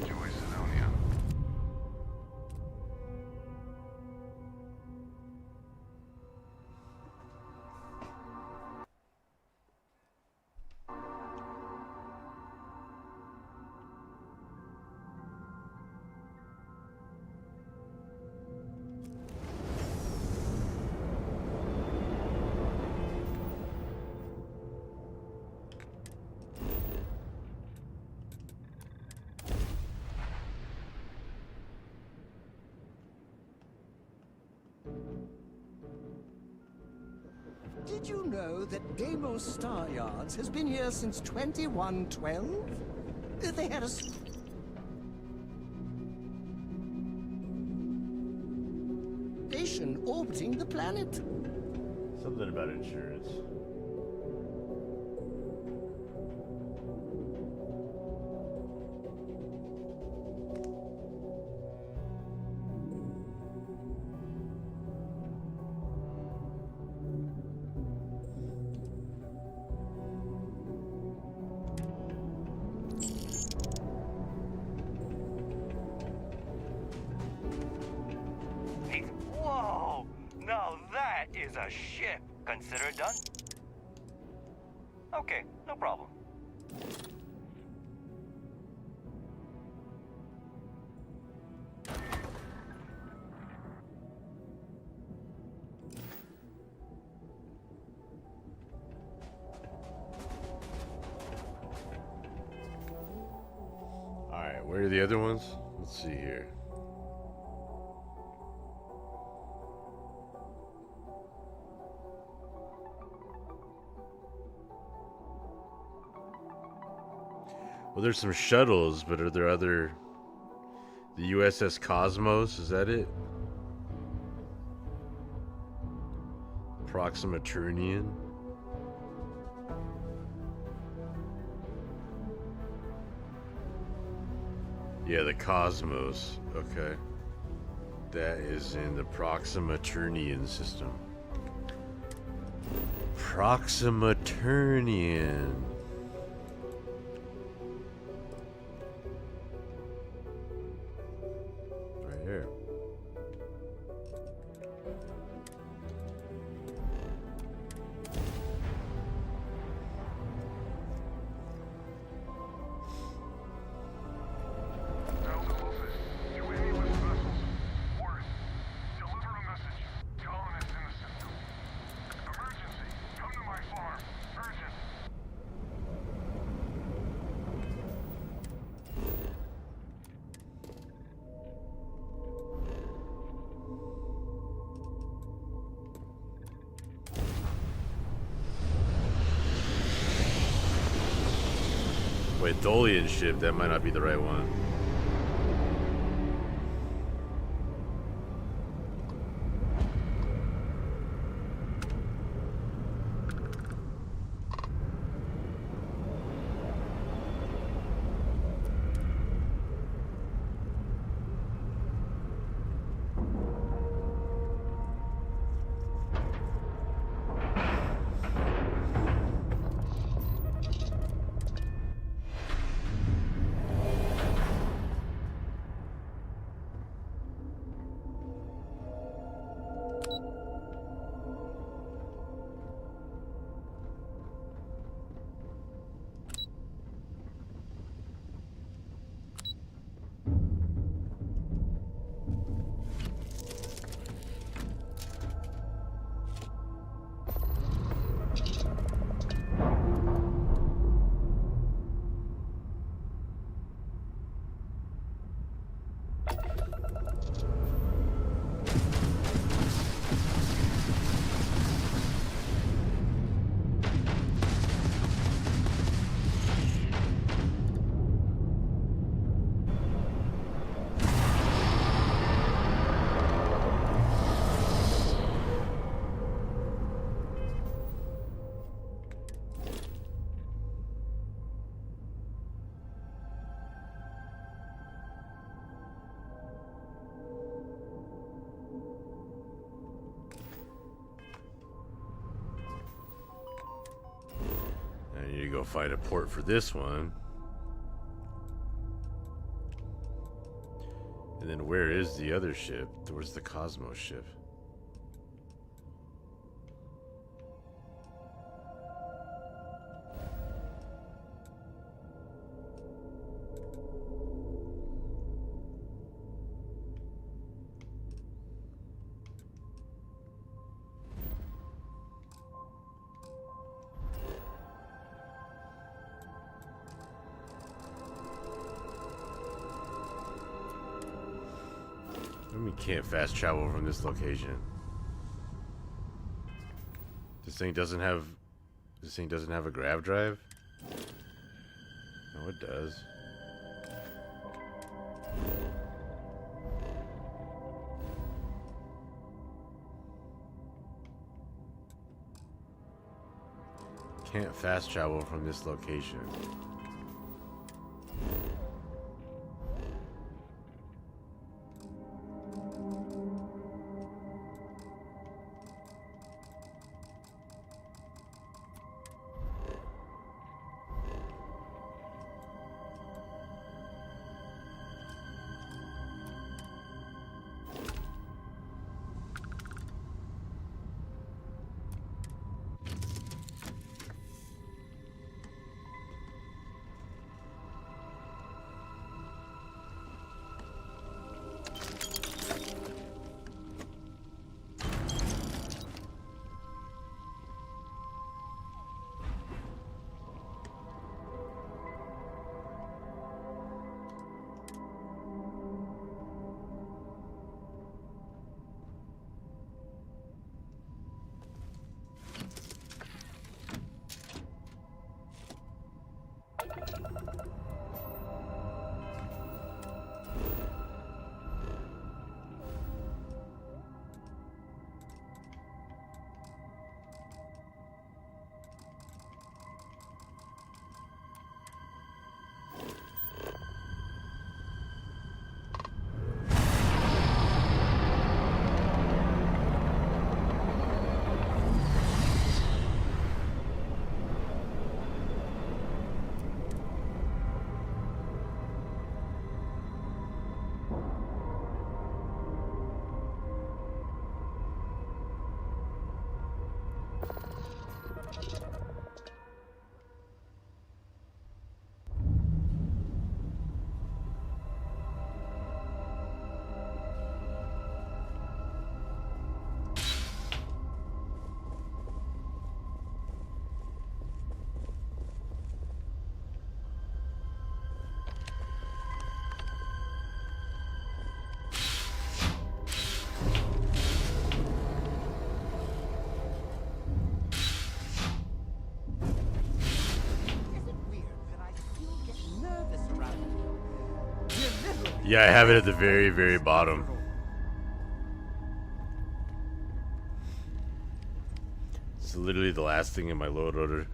Enjoy Sidonia. Did you know that Deimos Star Yards has been here since 2112? They had a station orbiting the planet. Something about insurance. Whoa! Now that is a ship. Consider it done. Okay, no problem. Alright, where are the other ones? Let's see here. Well, there's some shuttles, but are there other... The USS Cosmos, is that it? Proxima Turnian? Yeah, the Cosmos. Okay. That is in the Proxima Turnian system. Proxima Turnian. Right here. Wait, Dolian ship, that might not be the right one. find a port for this one. And then where is the other ship? Where's the Cosmos ship? We can't fast travel from this location. This thing doesn't have a grav drive? No, it does. Can't fast travel from this location. Yeah, I have it at the very, very bottom. It's literally the last thing in my load order.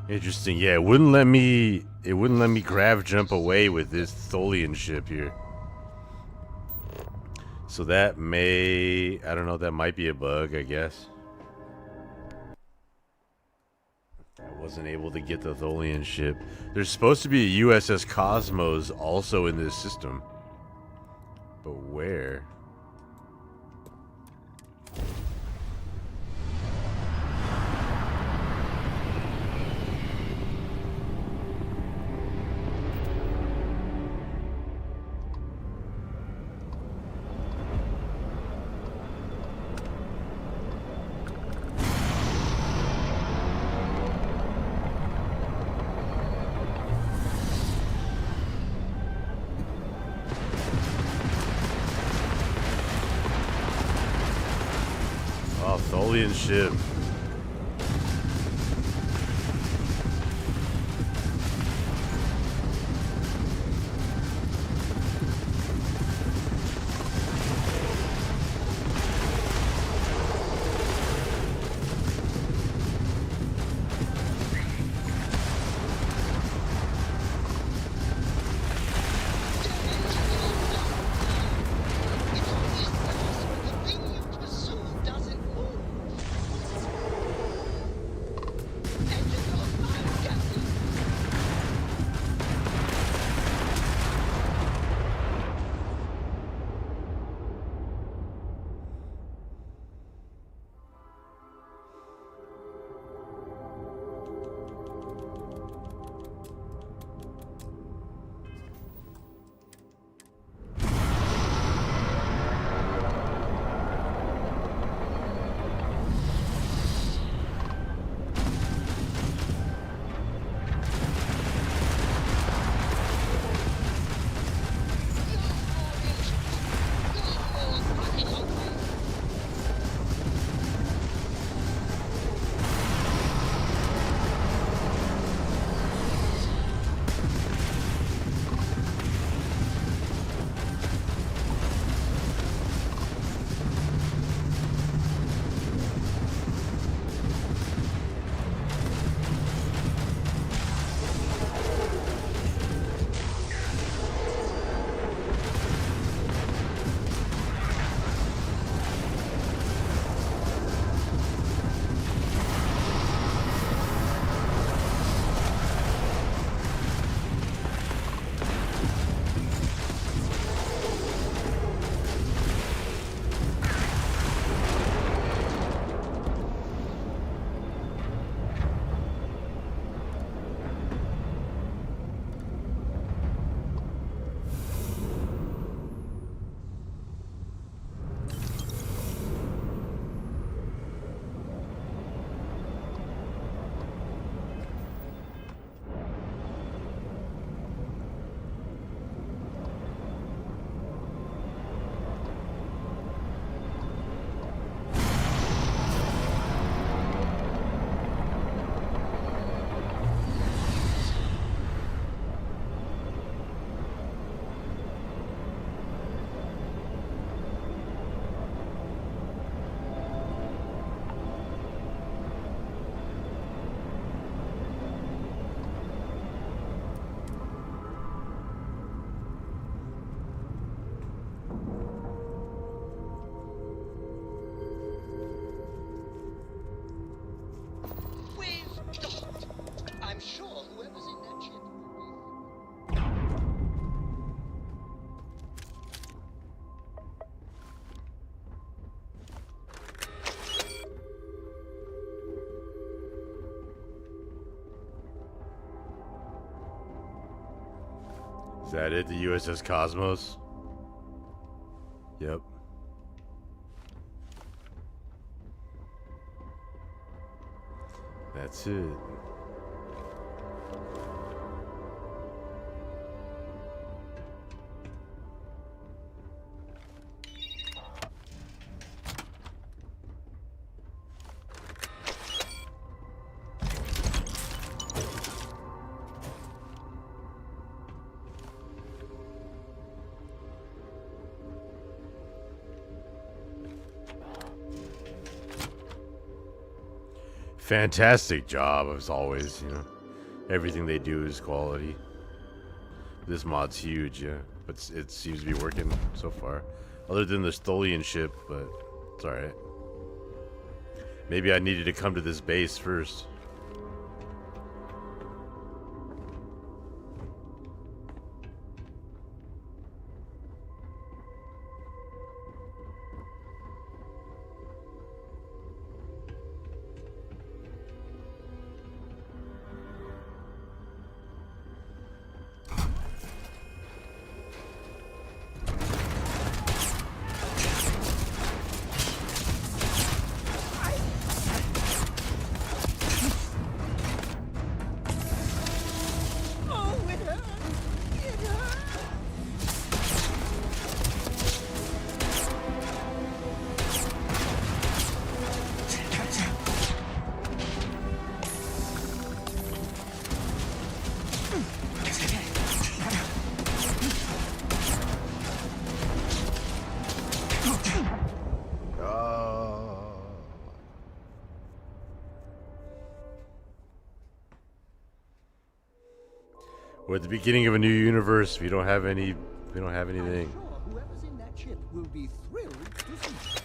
Interesting. Yeah, it wouldn't let me grav jump away with this Tholian ship here. So that may, I don't know, that might be a bug, I guess. I wasn't able to get the Tholian ship. There's supposed to be a USS Cosmos also in this system. But where? Tholian ship. Is that it? The USS Cosmos? Yep. That's it. Fantastic job as always, you know. Everything they do is quality. This mod's huge, yeah, but it seems to be working so far. Other than the Stolian ship, but it's alright. Maybe I needed to come to this base first. We're at the beginning of a new universe. We don't have anything. Sure, whoever's in that ship will be thrilled to see you.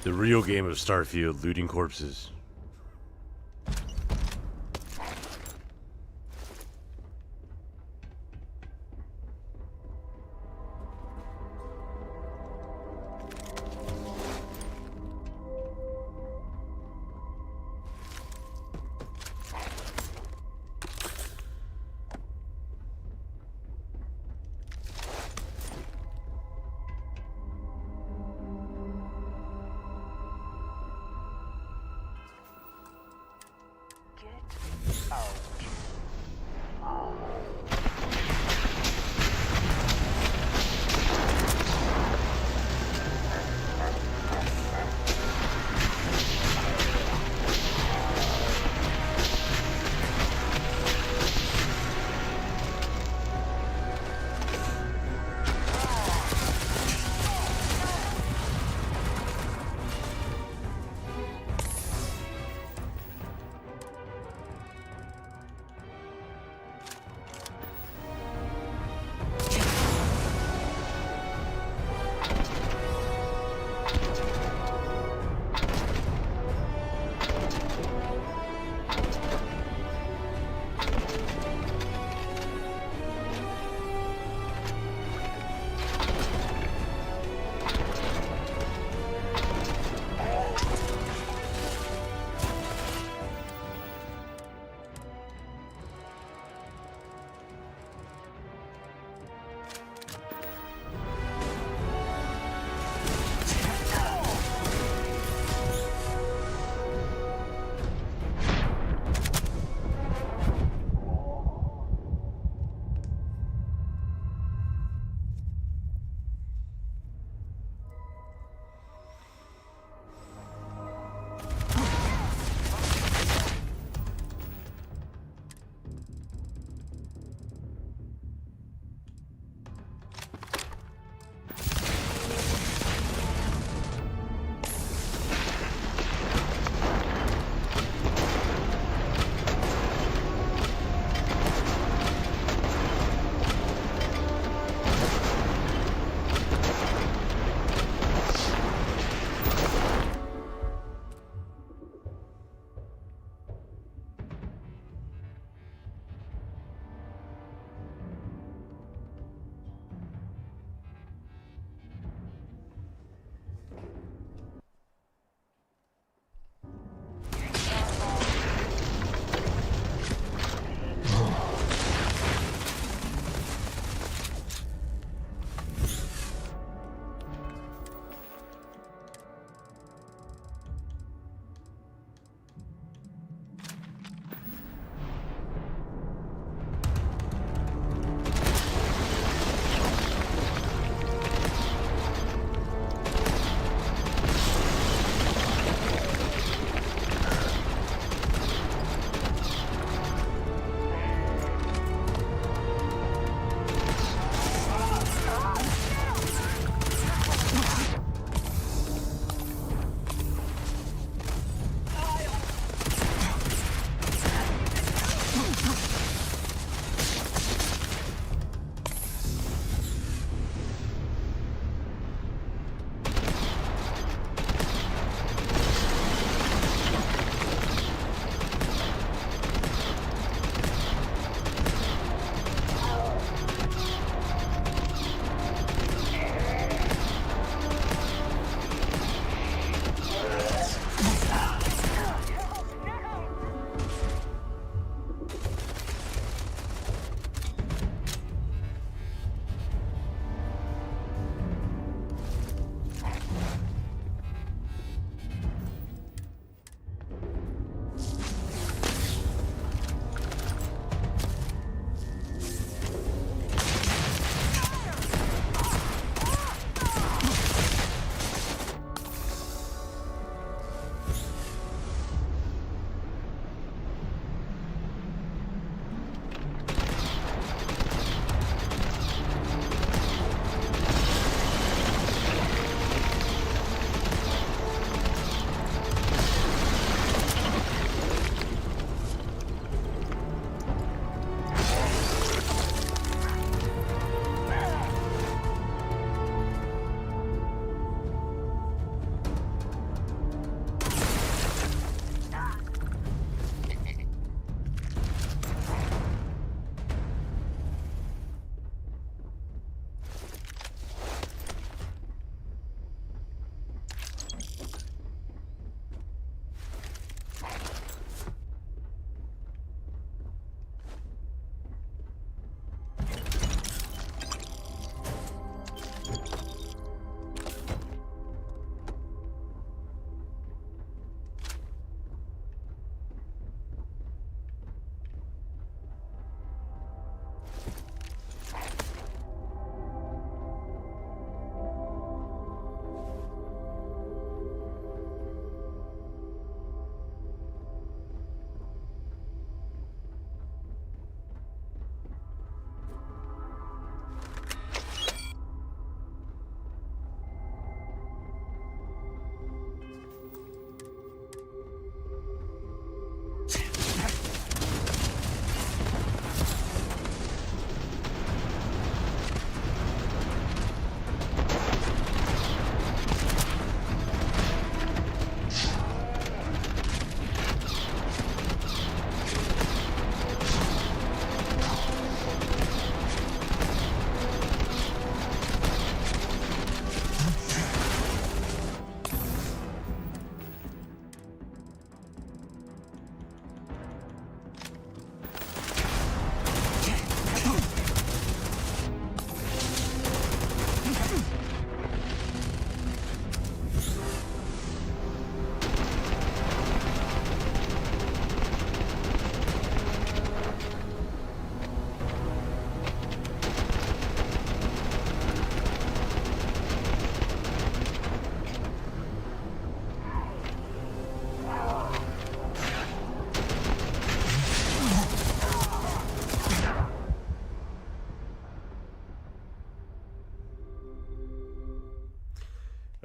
The real game of Starfield, looting corpses.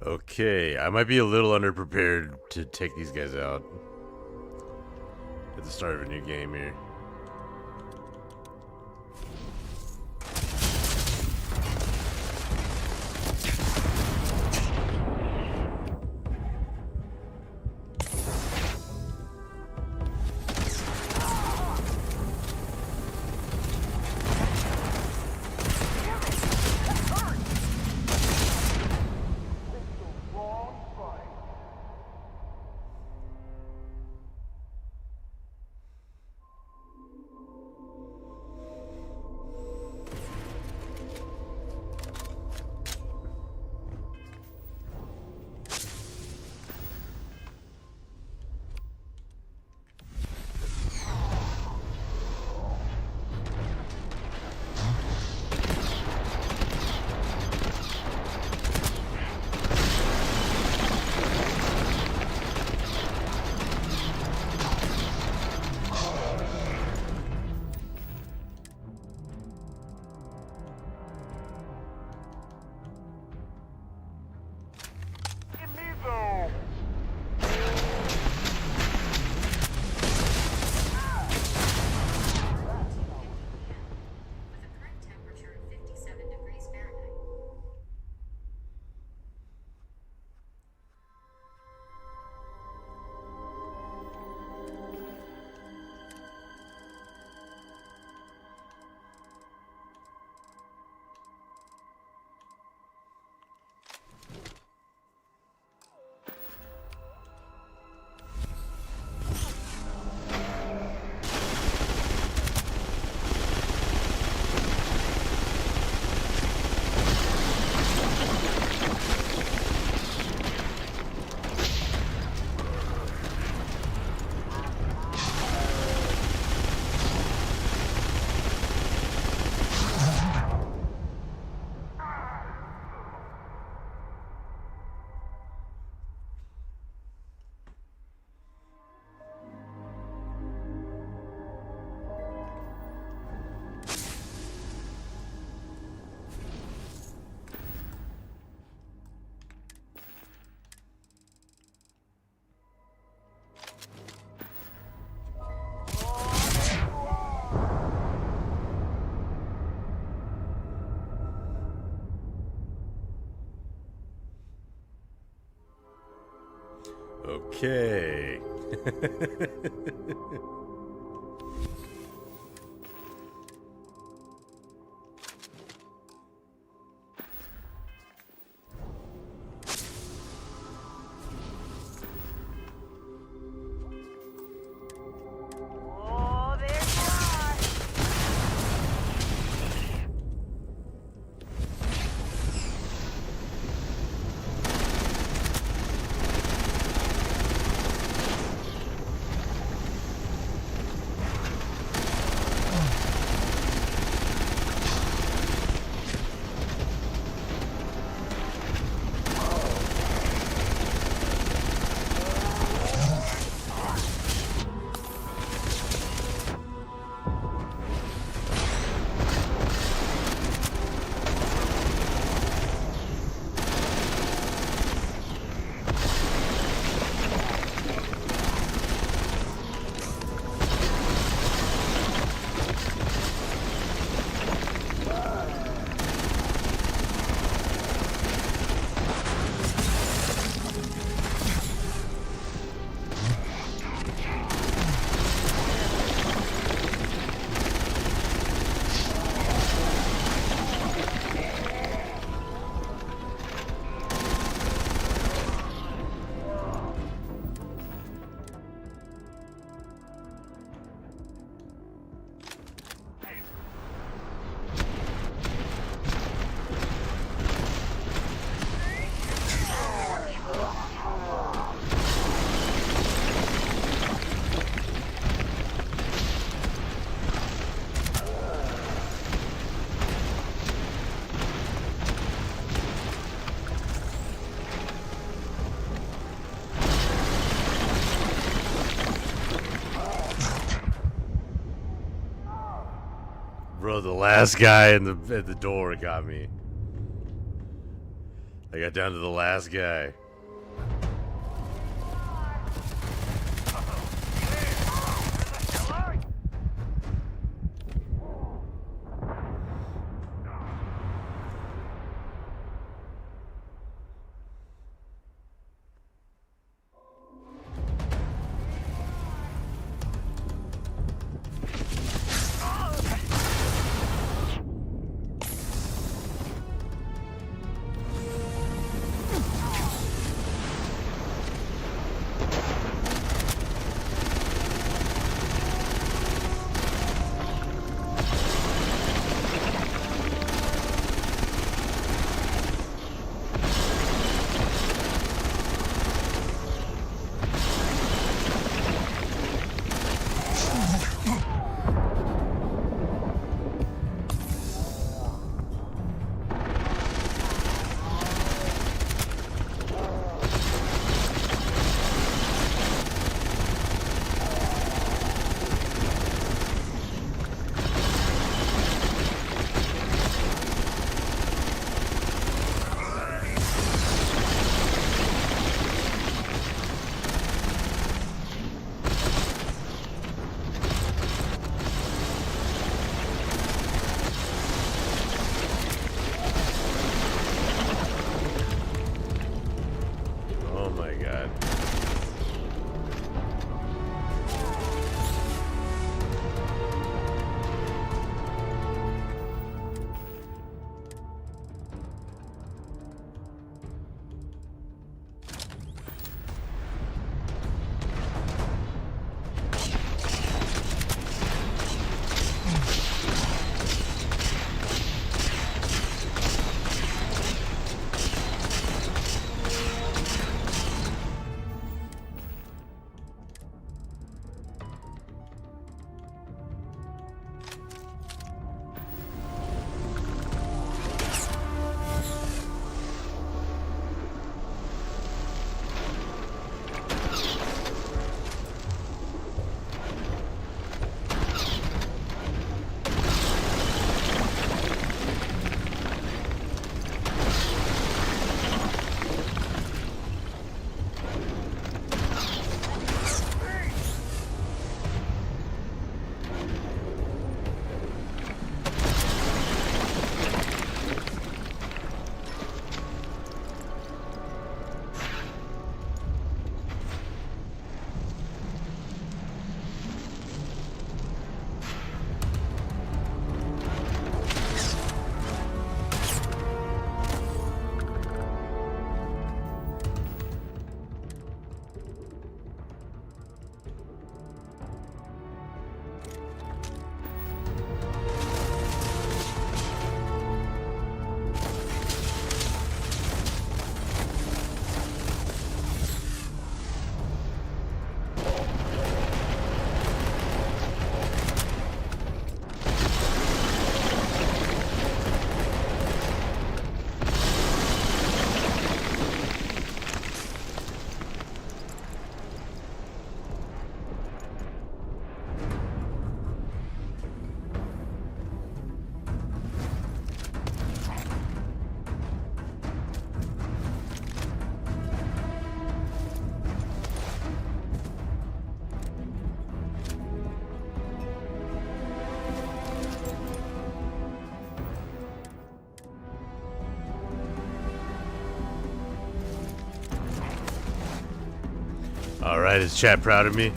Okay, I might be a little underprepared to take these guys out at the start of a new game here. Okay. Oh, there you are. Bro, the last guy at the door got me. I got down to the last guy. Alright, is chat proud of me?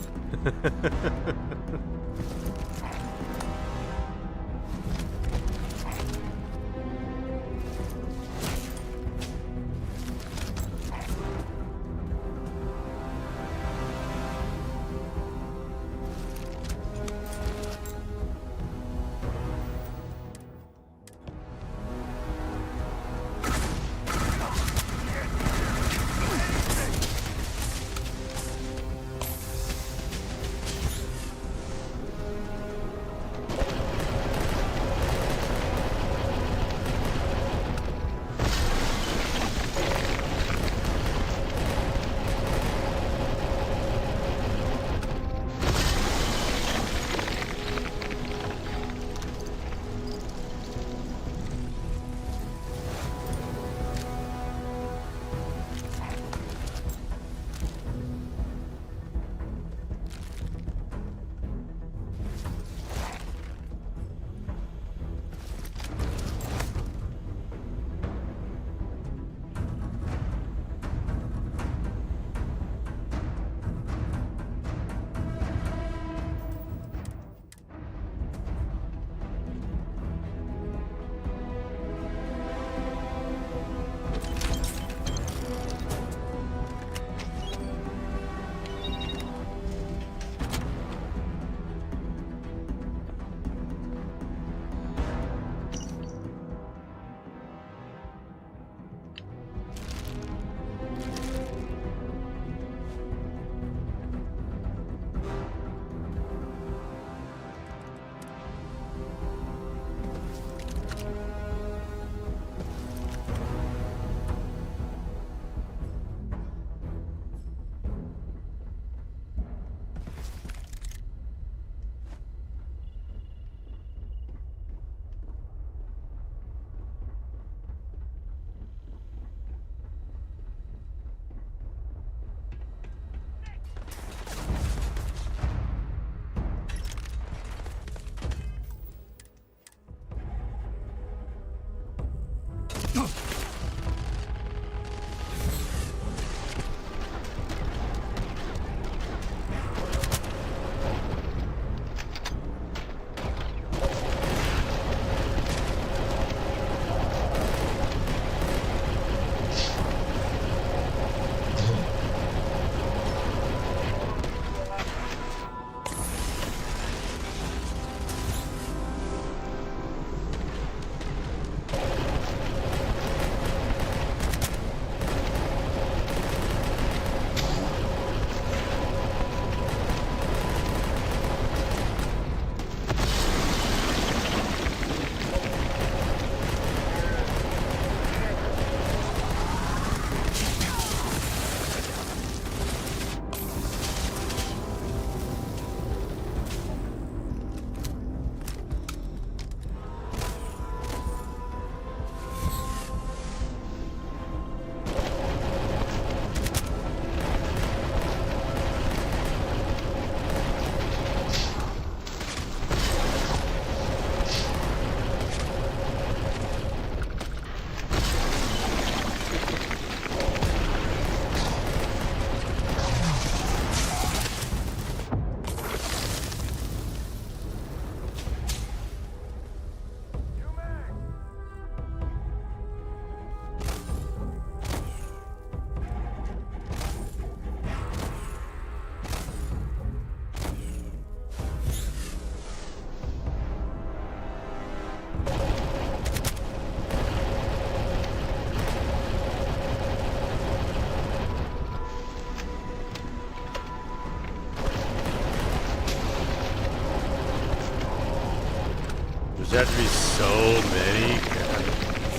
Does there have to be so many? God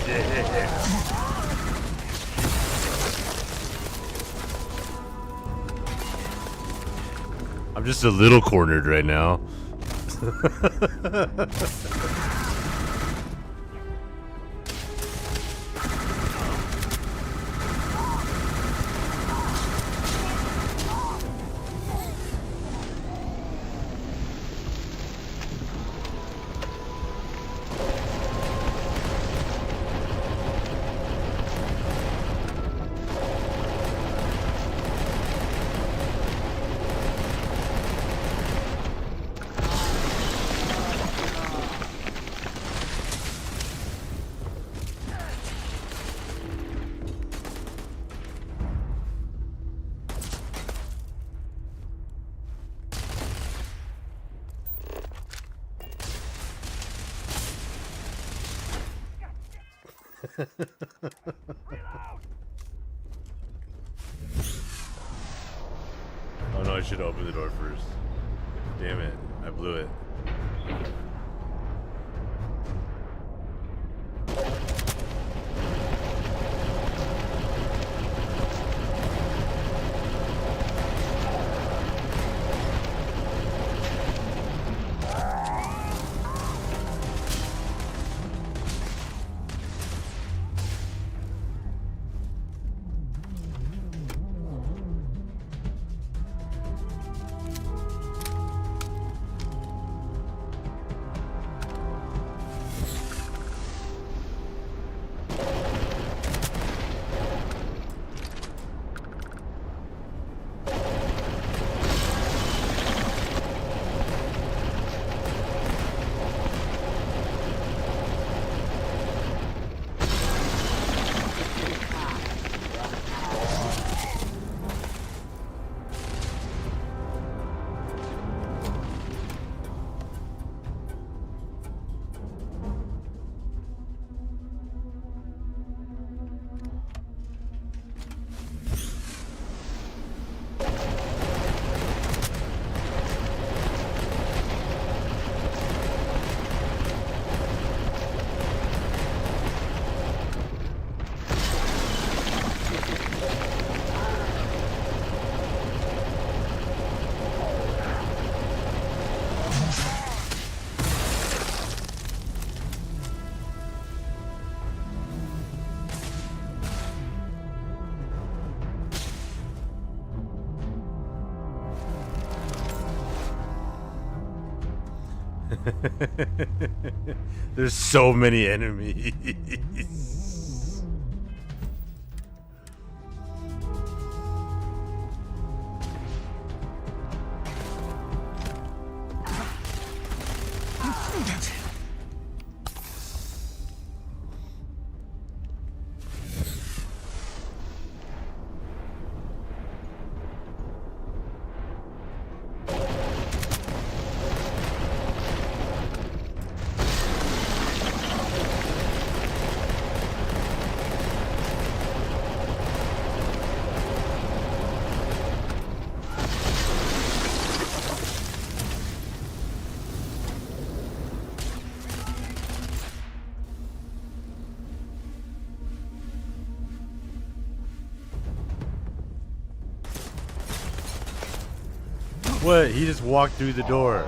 damn. I'm just a little cornered right now. Oh no, I should open the door first. Damn it, I blew it. There's so many enemies. What? He just walked through the door.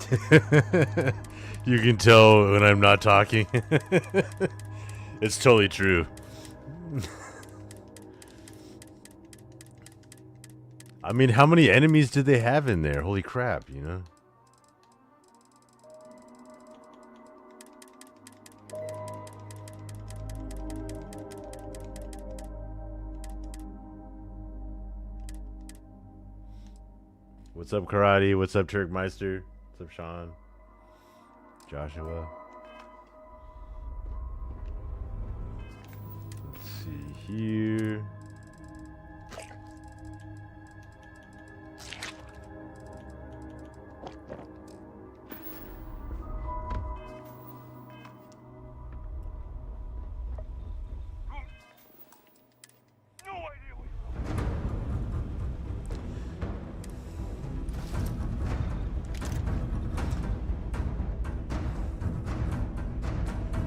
You can tell when I'm not talking. It's totally true. I mean, how many enemies did they have in there? Holy crap, you know? What's up, Karate? What's up, Turkmeister? What's up, Sean? Joshua? Let's see here.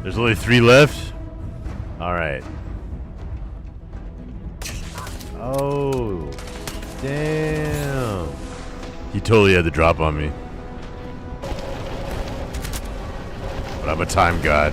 There's only 3 left? Alright. Oh, damn. He totally had the drop on me. But I'm a time god.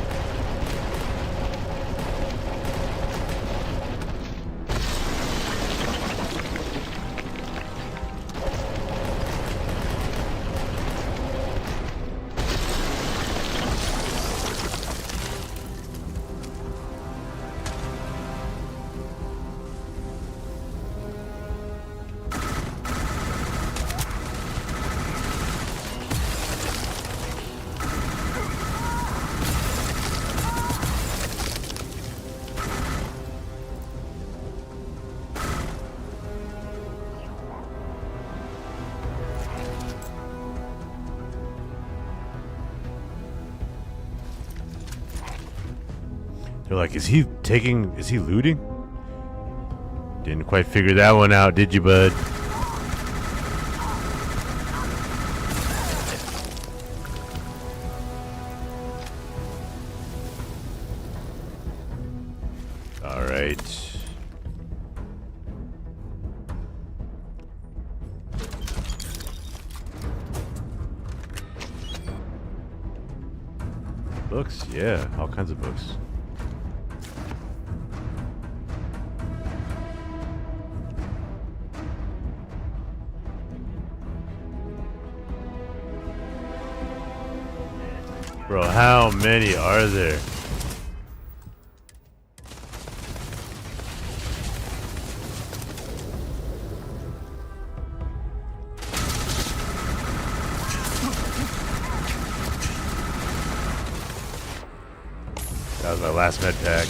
They're like, is he looting? Didn't quite figure that one out, did you, bud? Alright. Books? Yeah, all kinds of books. Bro, how many are there? That was my last med pack.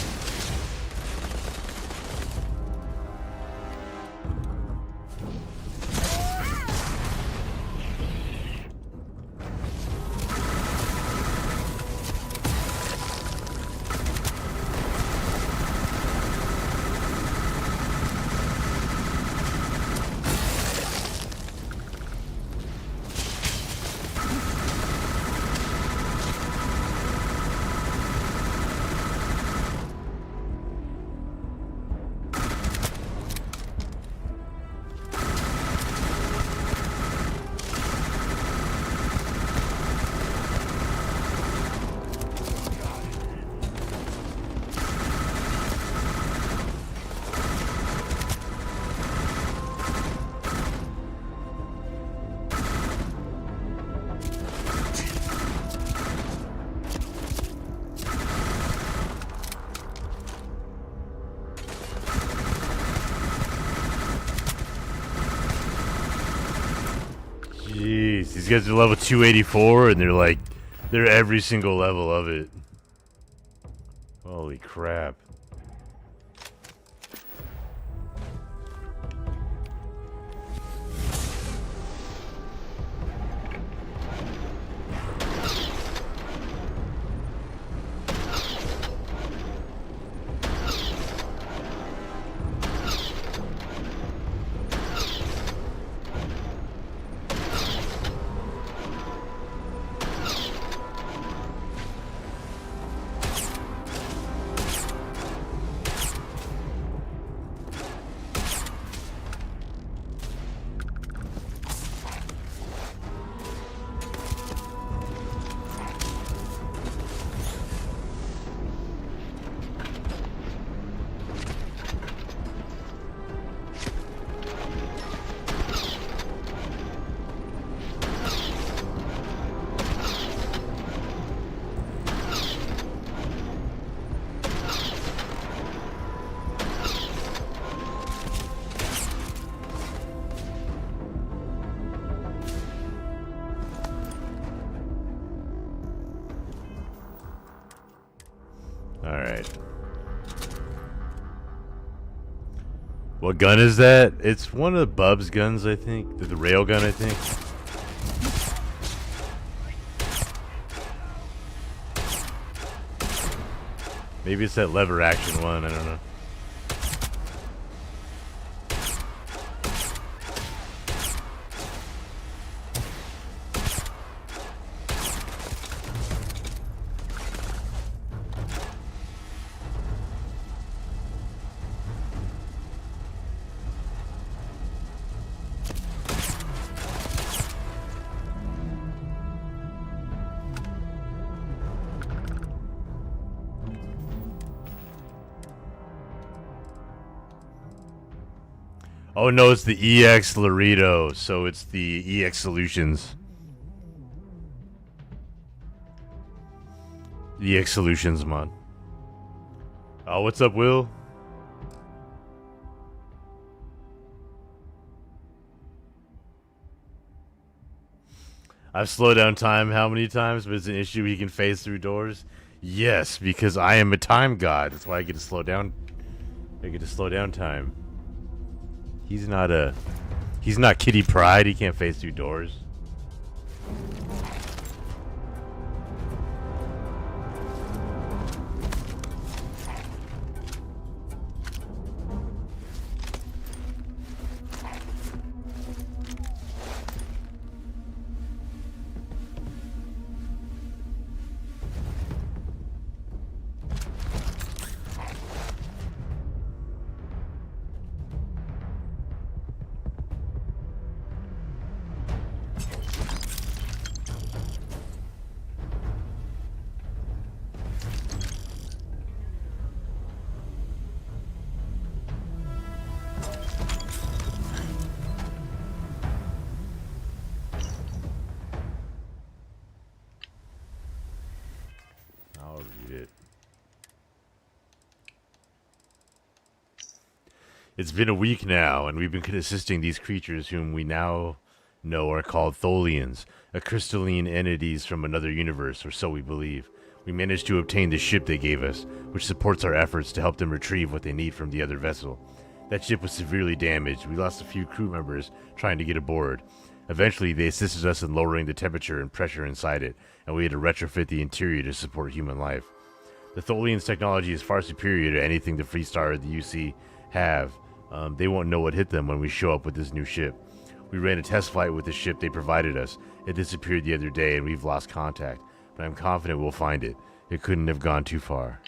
Jeez, these guys are level 284 and they're every single level of it. Holy crap. What gun is that? It's one of Bub's guns, I think. The rail gun, I think. Maybe it's that lever action one, I don't know. Oh no, it's the EX Laredo, so it's the EX Solutions. EX Solutions mod. Oh, what's up, Will? I've slowed down time how many times, but it's an issue he can phase through doors. Yes, because I am a time god. That's why I get to slow down. I get to slow down time. He's not Kitty Pryde. He can't phase through doors. I'll read it. It's been a week now, and we've been assisting these creatures whom we now know are called Tholians, a crystalline entities from another universe, or so we believe. We managed to obtain the ship they gave us, which supports our efforts to help them retrieve what they need from the other vessel. That ship was severely damaged. We lost a few crew members trying to get aboard. Eventually, they assisted us in lowering the temperature and pressure inside it, and we had to retrofit the interior to support human life. The Tholians' technology is far superior to anything the Freestar or the UC have. They won't know what hit them when we show up with this new ship. We ran a test flight with the ship they provided us. It disappeared the other day, and we've lost contact, but I'm confident we'll find it. It couldn't have gone too far.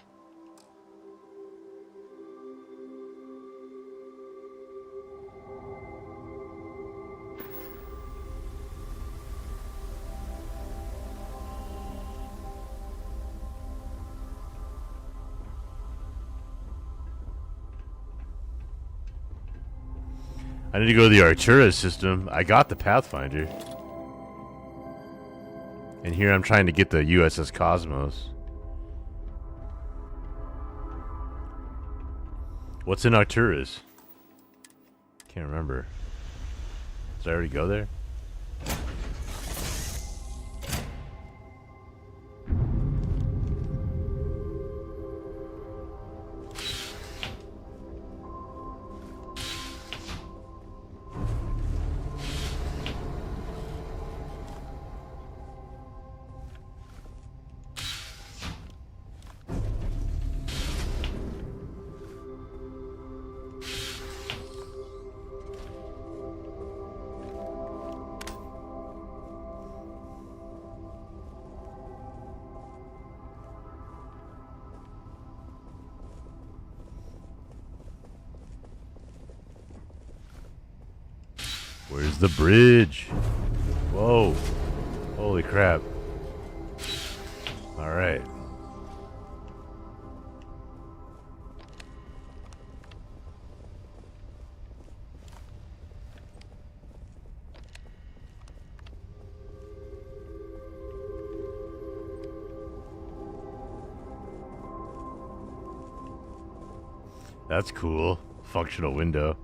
I need to go to the Arcturus system. I got the Pathfinder. And here I'm trying to get the USS Cosmos. What's in Arcturus? Can't remember. Did I already go there? Where's the bridge? Whoa. Holy crap. Alright. That's cool. Functional window.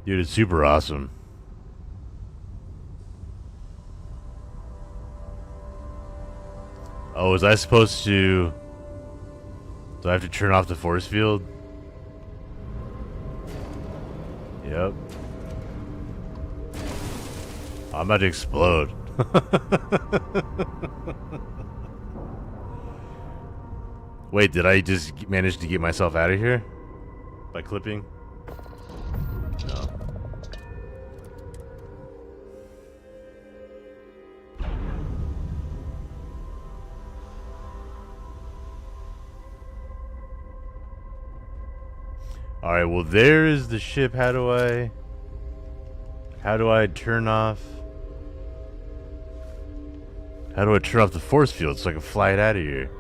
Dude, it's super awesome. Oh, was I supposed to... Do I have to turn off the force field? Yep. I'm about to explode. Wait, did I just manage to get myself out of here? By clipping? No. Alright, well there is the ship. How do I turn off? How do I turn off the force field so I can fly it out of here?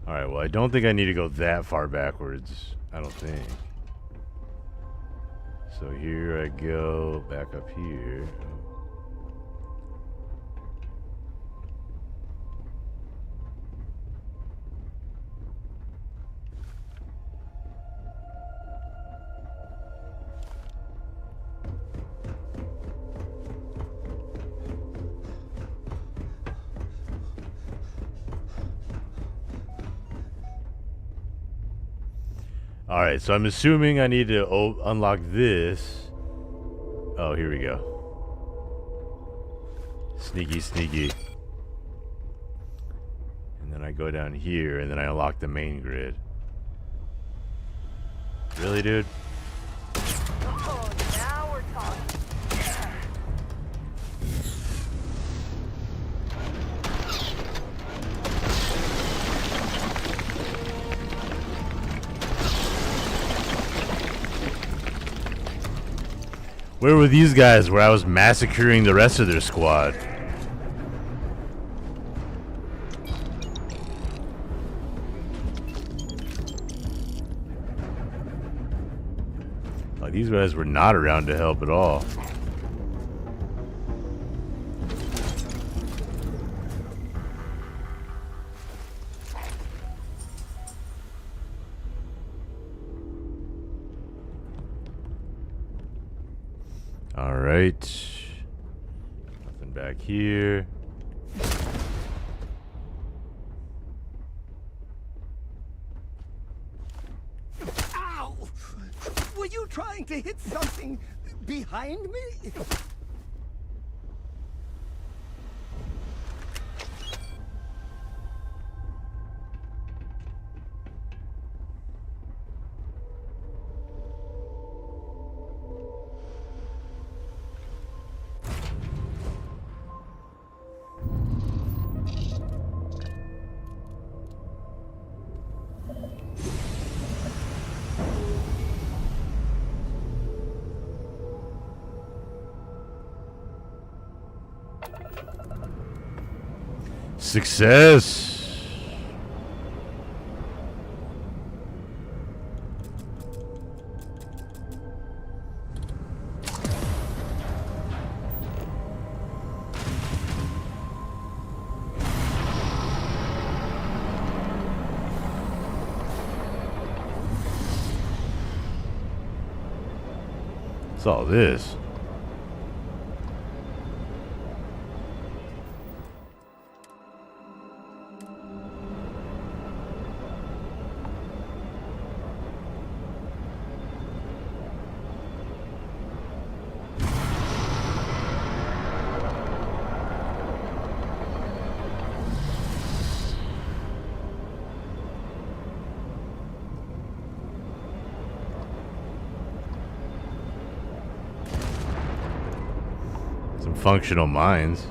Alright, well I don't think I need to go that far backwards. I don't think. So here I go, back up here. Alright, so I'm assuming I need to unlock this. Oh, here we go. Sneaky, sneaky. And then I go down here, and then I unlock the main grid. Really, dude? Oh, now we're talking. Where were these guys where I was massacring the rest of their squad? Like, these guys were not around to help at all. Alright. Nothing back here. Ow! Were you trying to hit something behind me? Success! What's all this? Some functional mines.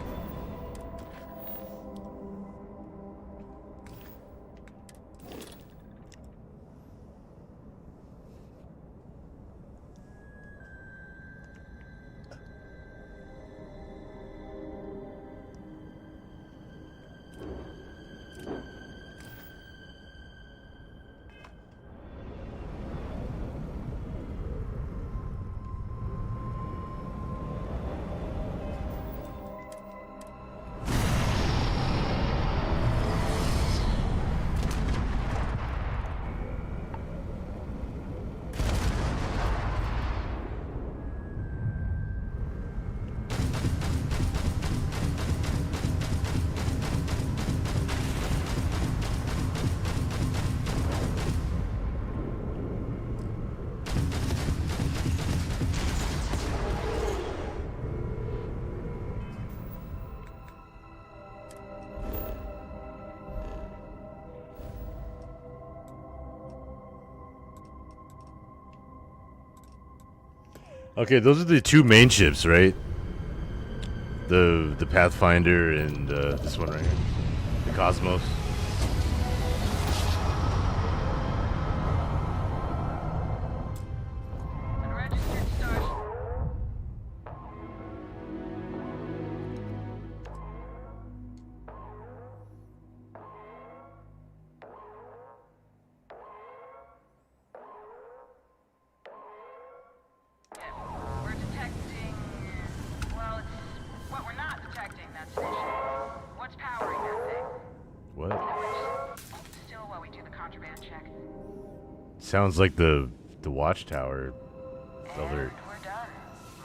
Okay, those are the two main ships, right? The Pathfinder and this one right here, the Cosmos. What? Still while we do the contraband check. Sounds like the watchtower alert. We're done.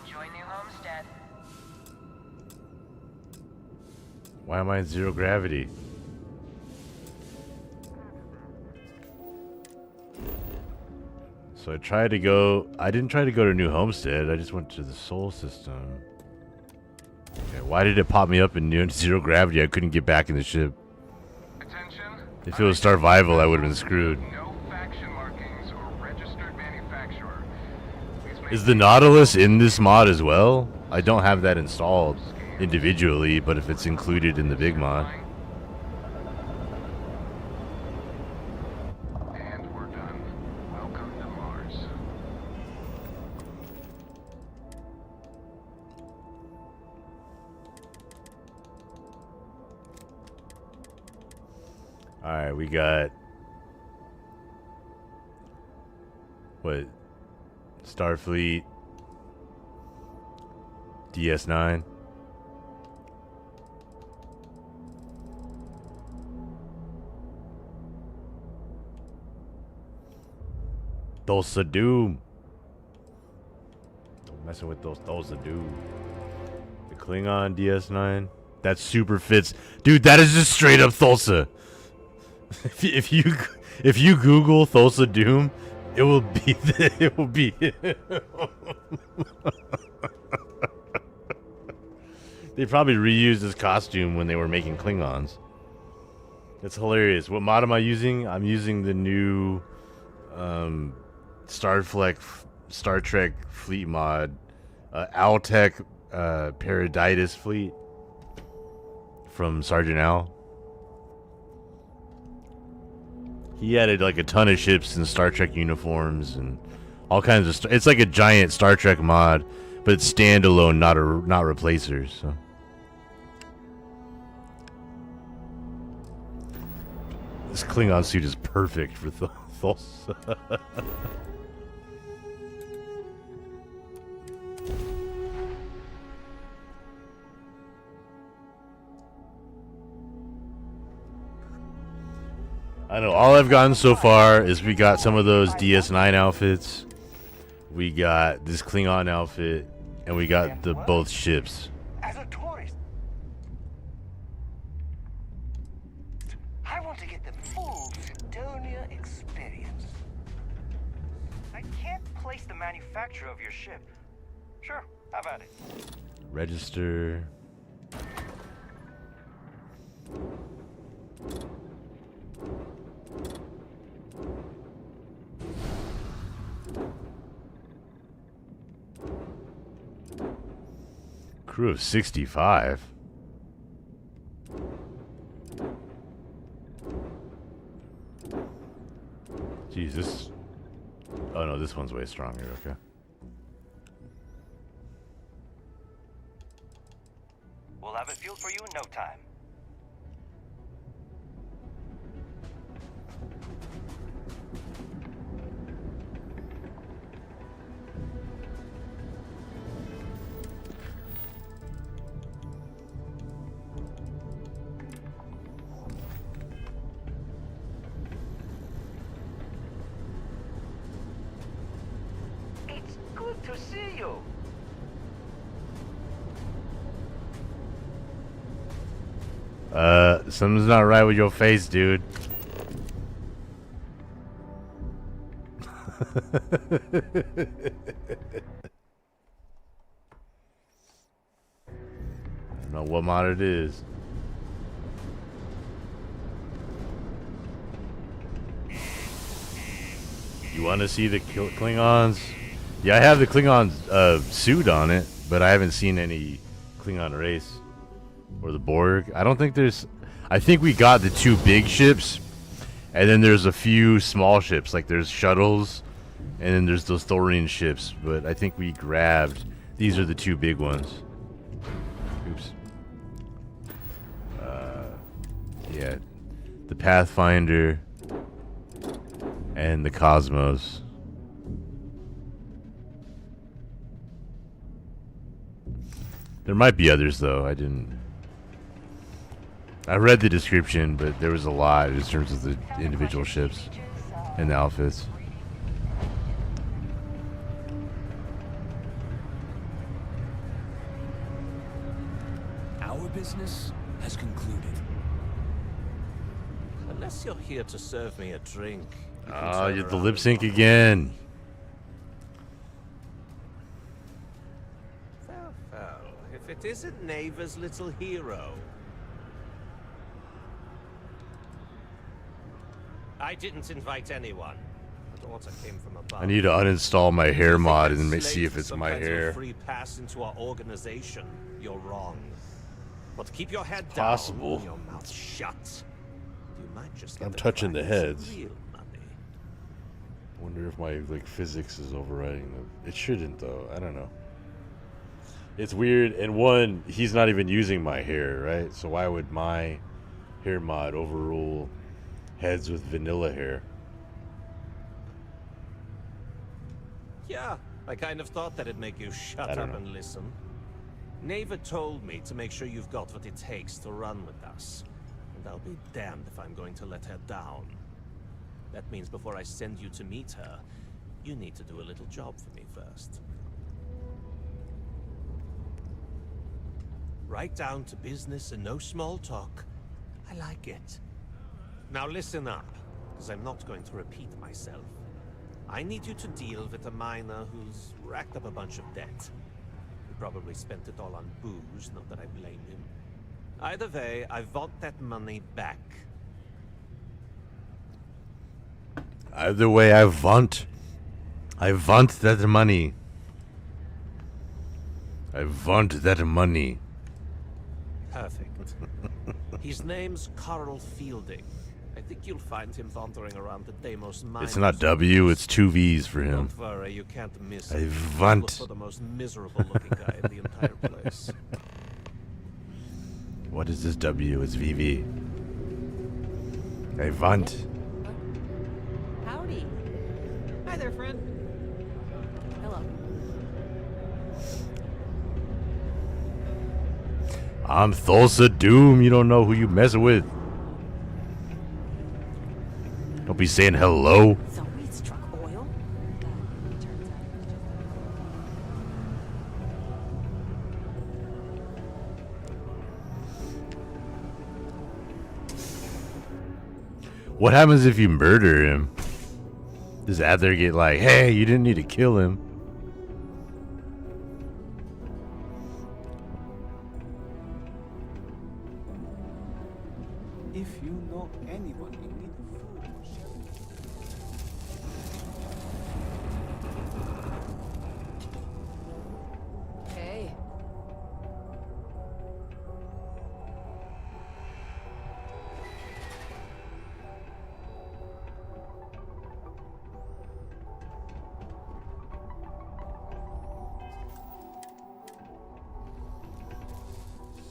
Enjoy New Homestead. Why am I in zero gravity? So I tried to go. I didn't try to go to New Homestead. I just went to the Sol system. Okay, why did it pop me up in zero gravity? I couldn't get back in the ship. If it was Starfield, I would have been screwed. Is the Nautilus in this mod as well? I don't have that installed individually, but if it's included in the big mod. And we're done. Welcome to Mars. Alright, we got... What? Starfleet. DS9. Thulsa Doom. Don't messing with those Thulsa Doom. The Klingon DS9. That super fits. Dude, that is just straight up Thulsa. If you Google Thulsa Doom, it will be it will be. They probably reused his costume when they were making Klingons. That's hilarious. What mod am I using? I'm using the new Star Trek fleet mod, Altec Paradiddus fleet from Sergeant Al. He added like a ton of ships and Star Trek uniforms and all kinds of it's like a giant Star Trek mod, but it's standalone, not replacers. So this Klingon suit is perfect for Thulsa. I know all I've gotten so far is we got some of those DS9 outfits. we got this Klingon outfit, and we got the both ships. As a tourist, I want to get the full Sidonia experience. I can't place the manufacturer of your ship. Sure, how about it? Register. Crew of 65. Jeez, this... Oh no, this one's way stronger, okay. We'll have it fueled for you in no time. It's good to see you. Something's not right with your face, dude. I don't know what mod it is. You want to see the Klingons? Yeah, I have the Klingon suit on it, but I haven't seen any Klingon race. Or the Borg. I don't think there's... I think we got the two big ships, and then there's a few small ships. Like there's shuttles, and then there's those Thorian ships. But I think we grabbed... These are the two big ones. Oops. Yeah. The Pathfinder and the Cosmos. There might be others, though. I read the description, but there was a lot in terms of the individual ships and the outfits. Our business has concluded. Unless you're here to serve me a drink. Oh, you had the lip sync again. Well, if it isn't Neva's little hero. I didn't invite anyone. The daughter came from above. I need to uninstall my hair mod and Slave see if for it's some my kind of hair. Free pass into our organization. You're wrong. But keep your head down. Possible. Your mouth shut. You might just I'm get touching the prize heads. real money. Wonder if my physics is overriding them. It shouldn't though. I don't know. It's weird. And one, he's not even using my hair, right? So why would my hair mod overrule heads with vanilla hair? Yeah, I kind of thought that'd make you shut I don't up know. and listen. Neva told me to make sure you've got what it takes to run with us. And I'll be damned if I'm going to let her down. That means before I send you to meet her, you need to do a little job for me first. Right down to business and no small talk. I like it. Now listen up, because I'm not going to repeat myself. I need you to deal with a miner who's racked up a bunch of debt. He probably spent it all on booze, not that I blame him. Either way, I want that money back. Either way, I want that money. I want that money. Perfect. His name's Carl Fielding. I think you'll find him wandering around the Deimos mine. It's not W, it's two V's for him. Don't worry, you can't miss I him. want. Look for the most miserable looking guy in the entire place. What is this W? It's VV. I want. Howdy. Hi there, friend. Hello. I'm Thulsa Doom. You don't know who you messing with. Don't be saying hello. So we struck oil? What happens if you murder him? Does Adler get like, hey, you didn't need to kill him? If you know anyone in need of food or shelter. Hey.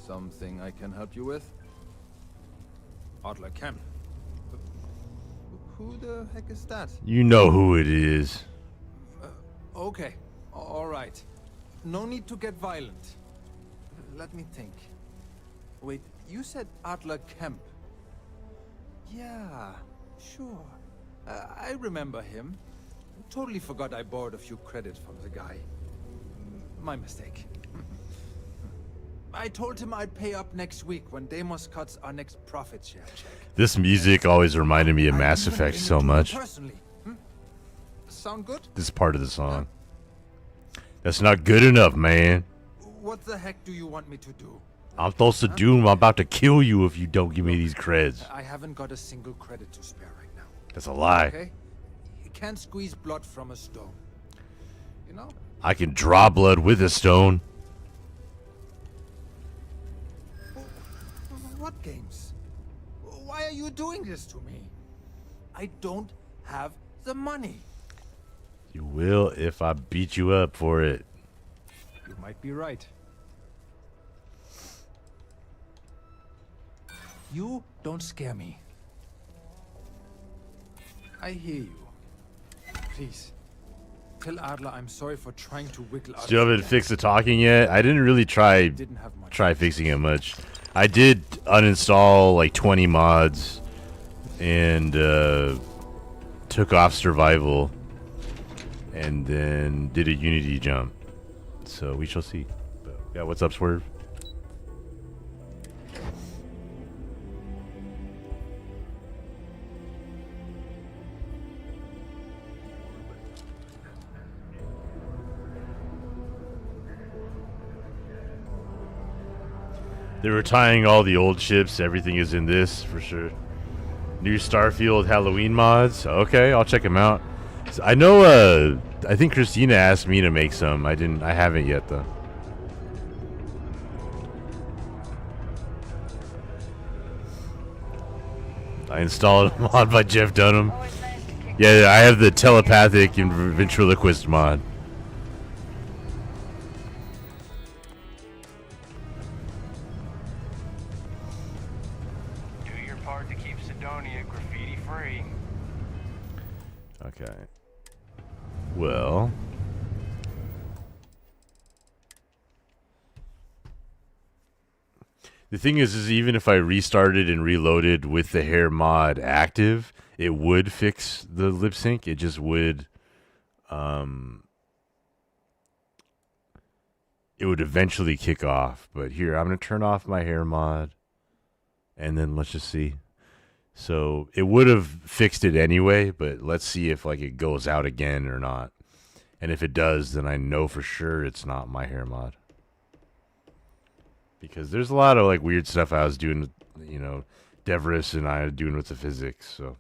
Something I can help you with? Adler Kemp. Who the heck is that? You know who it is. Okay, all right. No need to get violent. Let me think. Wait, you said Adler Kemp. Yeah, sure. I remember him. Totally forgot I borrowed a few credits from the guy. My mistake. I told him I'd pay up next week when Deimos cuts our next profit share check. This music always reminded me of Mass Effect so much. Personally, sound good? This part of the song. That's not good enough, man. What the heck do you want me to do? I'm supposed to do. I'm about to kill you if you don't give me these creds. I haven't got a single credit to spare right now. That's a lie. Okay? You can't squeeze blood from a stone. You know? I can draw blood with a stone. What games? Why are you doing this to me? I don't have the money. You will if I beat you up for it. You might be right. You don't scare me. I hear you. Please, tell Adler I'm sorry for trying to wiggle out. Still haven't fixed the talking yet. I didn't really try fixing it much. I did uninstall like 20 mods and took off survival and then did a Unity jump. So we shall see. But yeah, what's up, Swerve? They're retiring all the old ships. Everything is in this for sure. New Starfield Halloween mods. Okay, I'll check them out. I know. I think Christina asked me to make some. I didn't. I haven't yet though. I installed a mod by Jeff Dunham. Yeah, I have the telepathic and ventriloquist mod. Okay. Well. The thing is even if I restarted and reloaded with the hair mod active, it would fix the lip sync. It just would, it would eventually kick off. But here, I'm going to turn off my hair mod. And then let's just see. So it would have fixed it anyway, but let's see if like it goes out again or not. And if it does, then I know for sure it's not my hair mod. Because there's a lot of like weird stuff I was doing, you know, Devris and I are doing with the physics, so.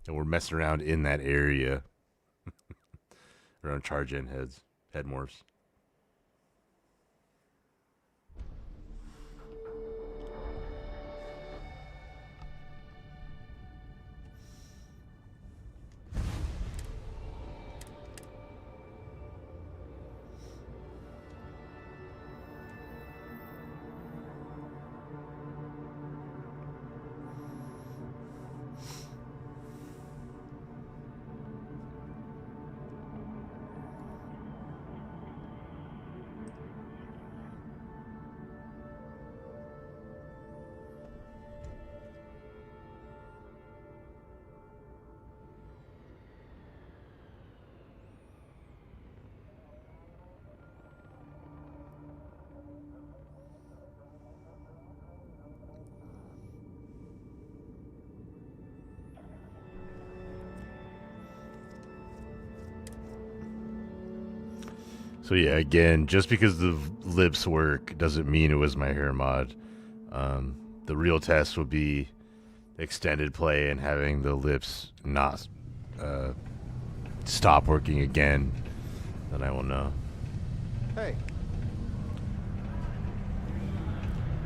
And we're messing around in that area. Around charge end heads, head morphs. So yeah, again, just because the lips work doesn't mean it was my hair mod. The real test would be extended play and having the lips not stop working again. Then I will know. Hey.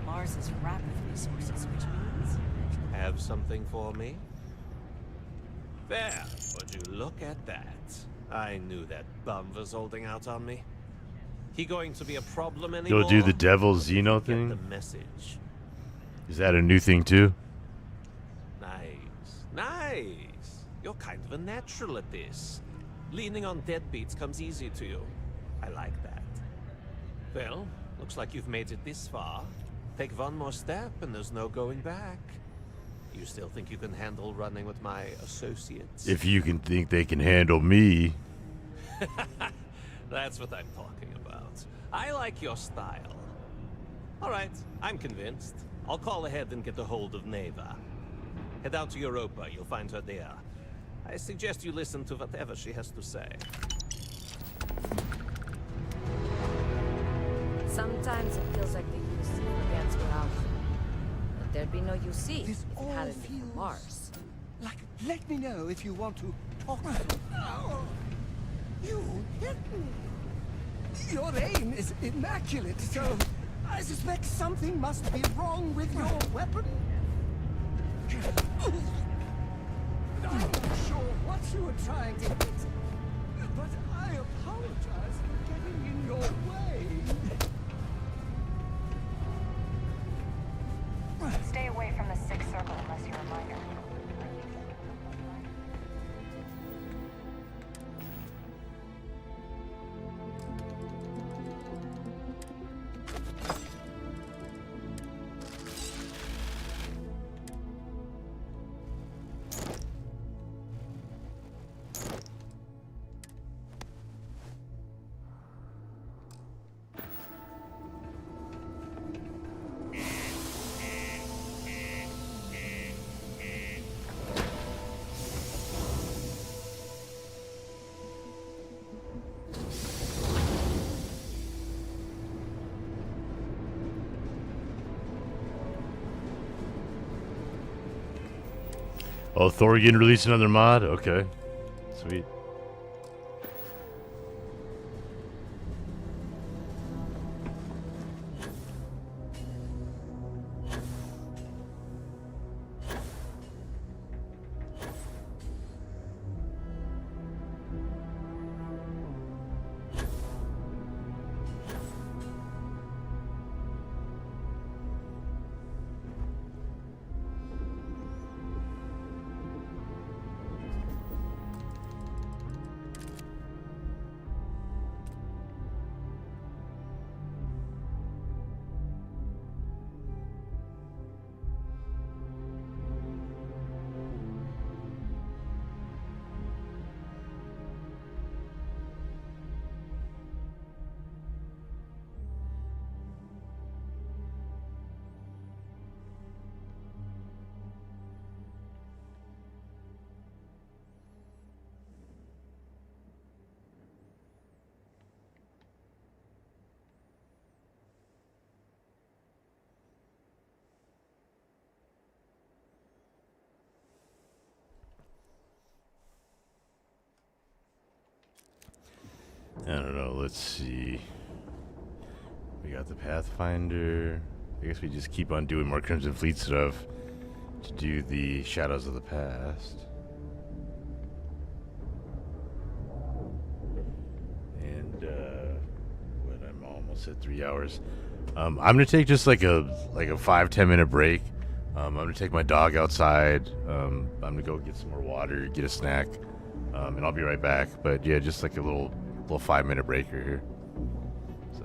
Mars is wrapped with resources, which means... Have something for me? There, would you look at that? I knew that bum was holding out on me. He going to be a problem anymore? You'll do the Devil Xeno Get thing? the message. Is that a new thing too? Nice. Nice. You're kind of a natural at this. Leaning on deadbeats comes easy to you. I like that. Well, looks like you've made it this far. Take one more step and there's no going back. You still think you can handle running with my associates? If you can think they can handle me. That's what I'm talking about. I like your style. Alright, I'm convinced. I'll call ahead and get a hold of Neva. Head out to Europa, you'll find her there. I suggest you listen to whatever she has to say. Sometimes it feels like the UC forgets we're out. But there'd be no UC if it hadn't been for Mars. Like, let me know if you want to talk. Oh, you hit me. Your aim is immaculate, so I suspect something must be wrong with your weapon. I'm not sure what you were trying to hit, but I apologize for getting in your way. Stay away from the sixth circle unless you're a minor. Oh, Thorgan released another mod? Okay. Sweet. I don't know, let's see. We got the Pathfinder. I guess we just keep on doing more Crimson Fleet stuff to do the Shadows of the Past. And, what, I'm almost at 3 hours. I'm gonna take just like a 5-10 minute break. I'm gonna take my dog outside. I'm gonna go get some more water, get a snack, and I'll be right back. But yeah, just like a little 5-minute breaker here. So.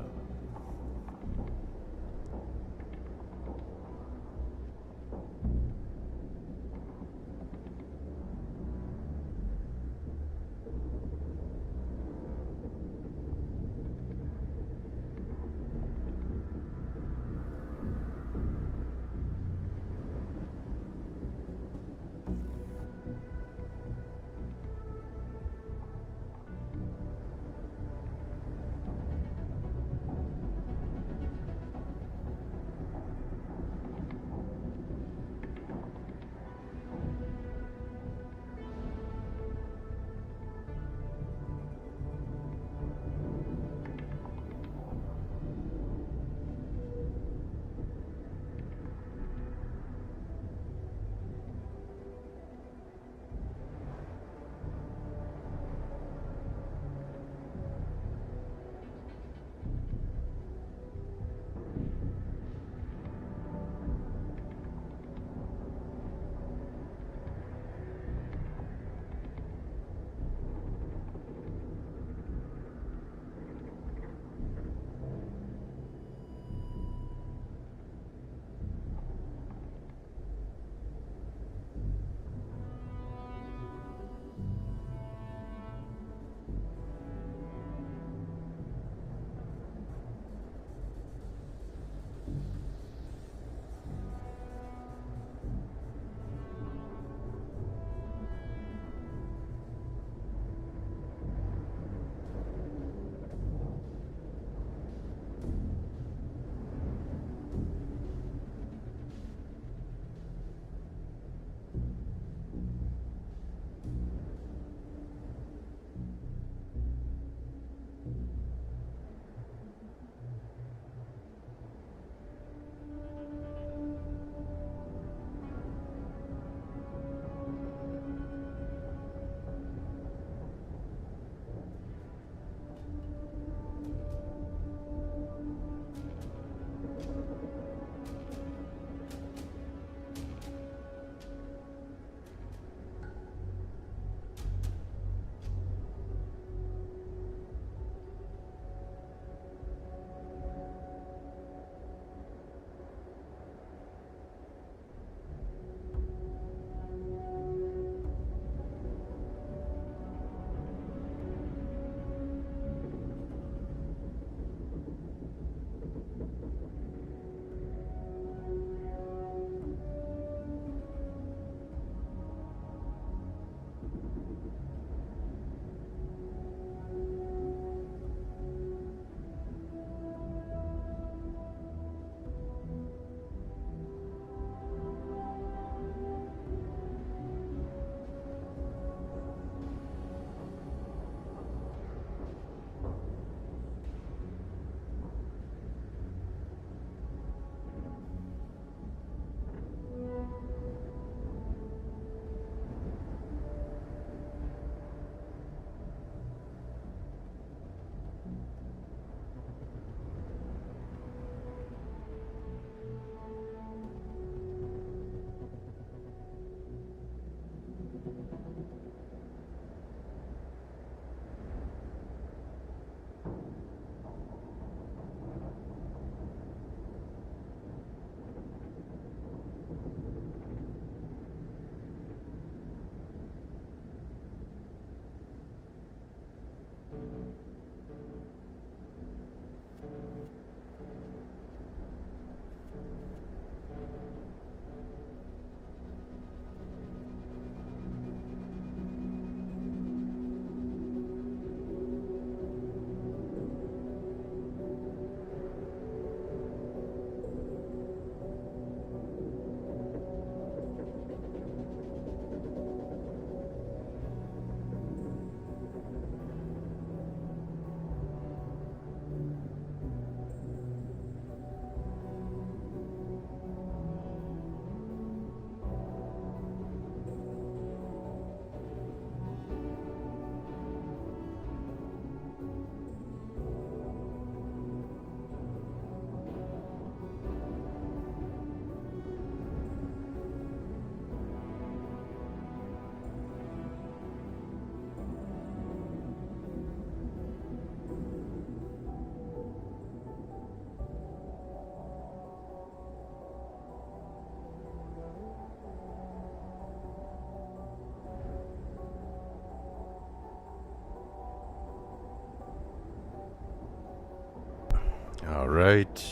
right.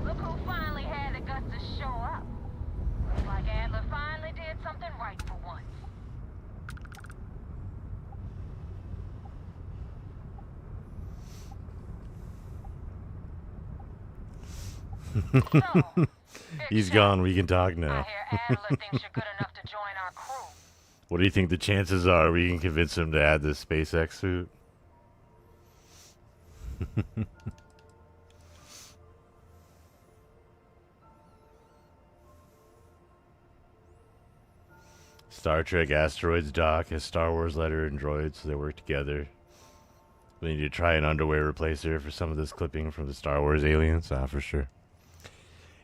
Look who finally had the guts to show up. Looks like Adler finally did something right for once. He's gone. We can talk now. What do you think the chances are we can convince him to add the SpaceX suit? Star Trek asteroids dock has Star Wars letter and droids, so they work together. We need to try an underwear replacer for some of this clipping from the Star Wars aliens. For sure.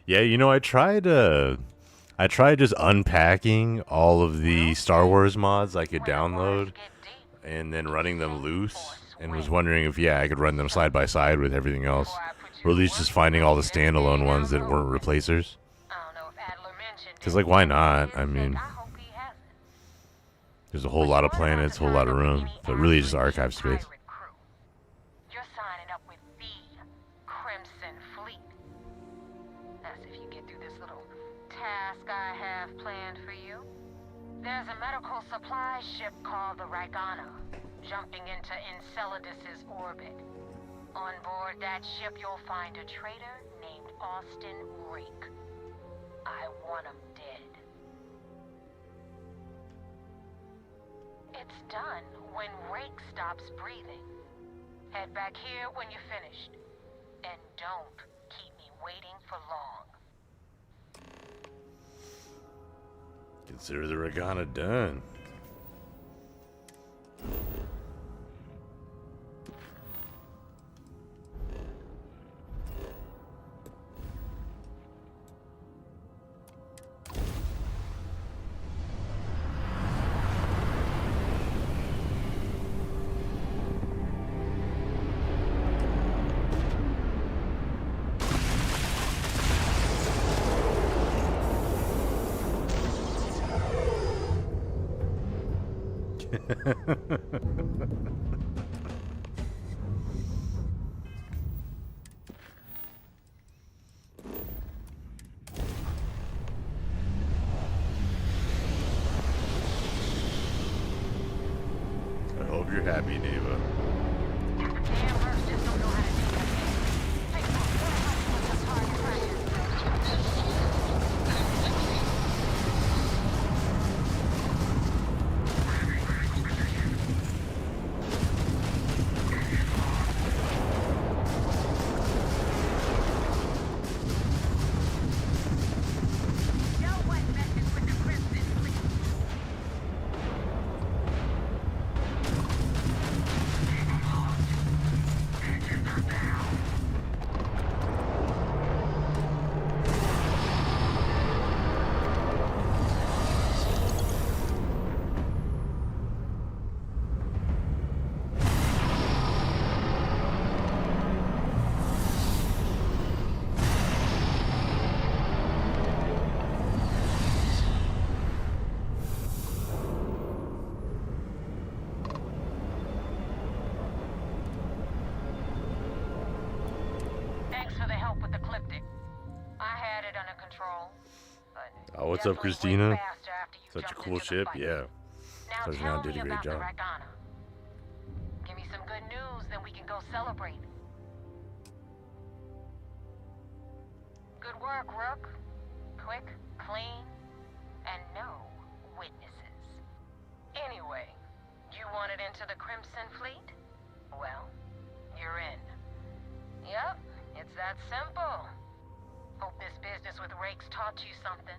Yeah, you know, I tried just unpacking all of the Star Wars mods I could download and then running them loose, and was wondering if, I could run them side by side with everything else, or at least just finding all the standalone ones that weren't replacers. Because, like, why not? I mean, there's a whole lot of planets, a whole lot of room, but really just archive space. I have planned for you. There's a medical supply ship called the Ragana, jumping into Enceladus's orbit. On board that ship, you'll find a traitor named Austin Rake. I want him dead. It's done when Rake stops breathing. Head back here when you're finished. And don't keep me waiting for long. Consider the Ragana done. I hope you're happy, Neva. Oh, what's up, Christina? Such a cool ship, yeah. Sargent did a great job. Give me some good news, then we can go celebrate. Good work, Rook. Quick, clean, and no witnesses. Anyway, you wanted into the Crimson Fleet? Well, you're in. Yep, it's that simple. Hope this business with Rakes taught you something.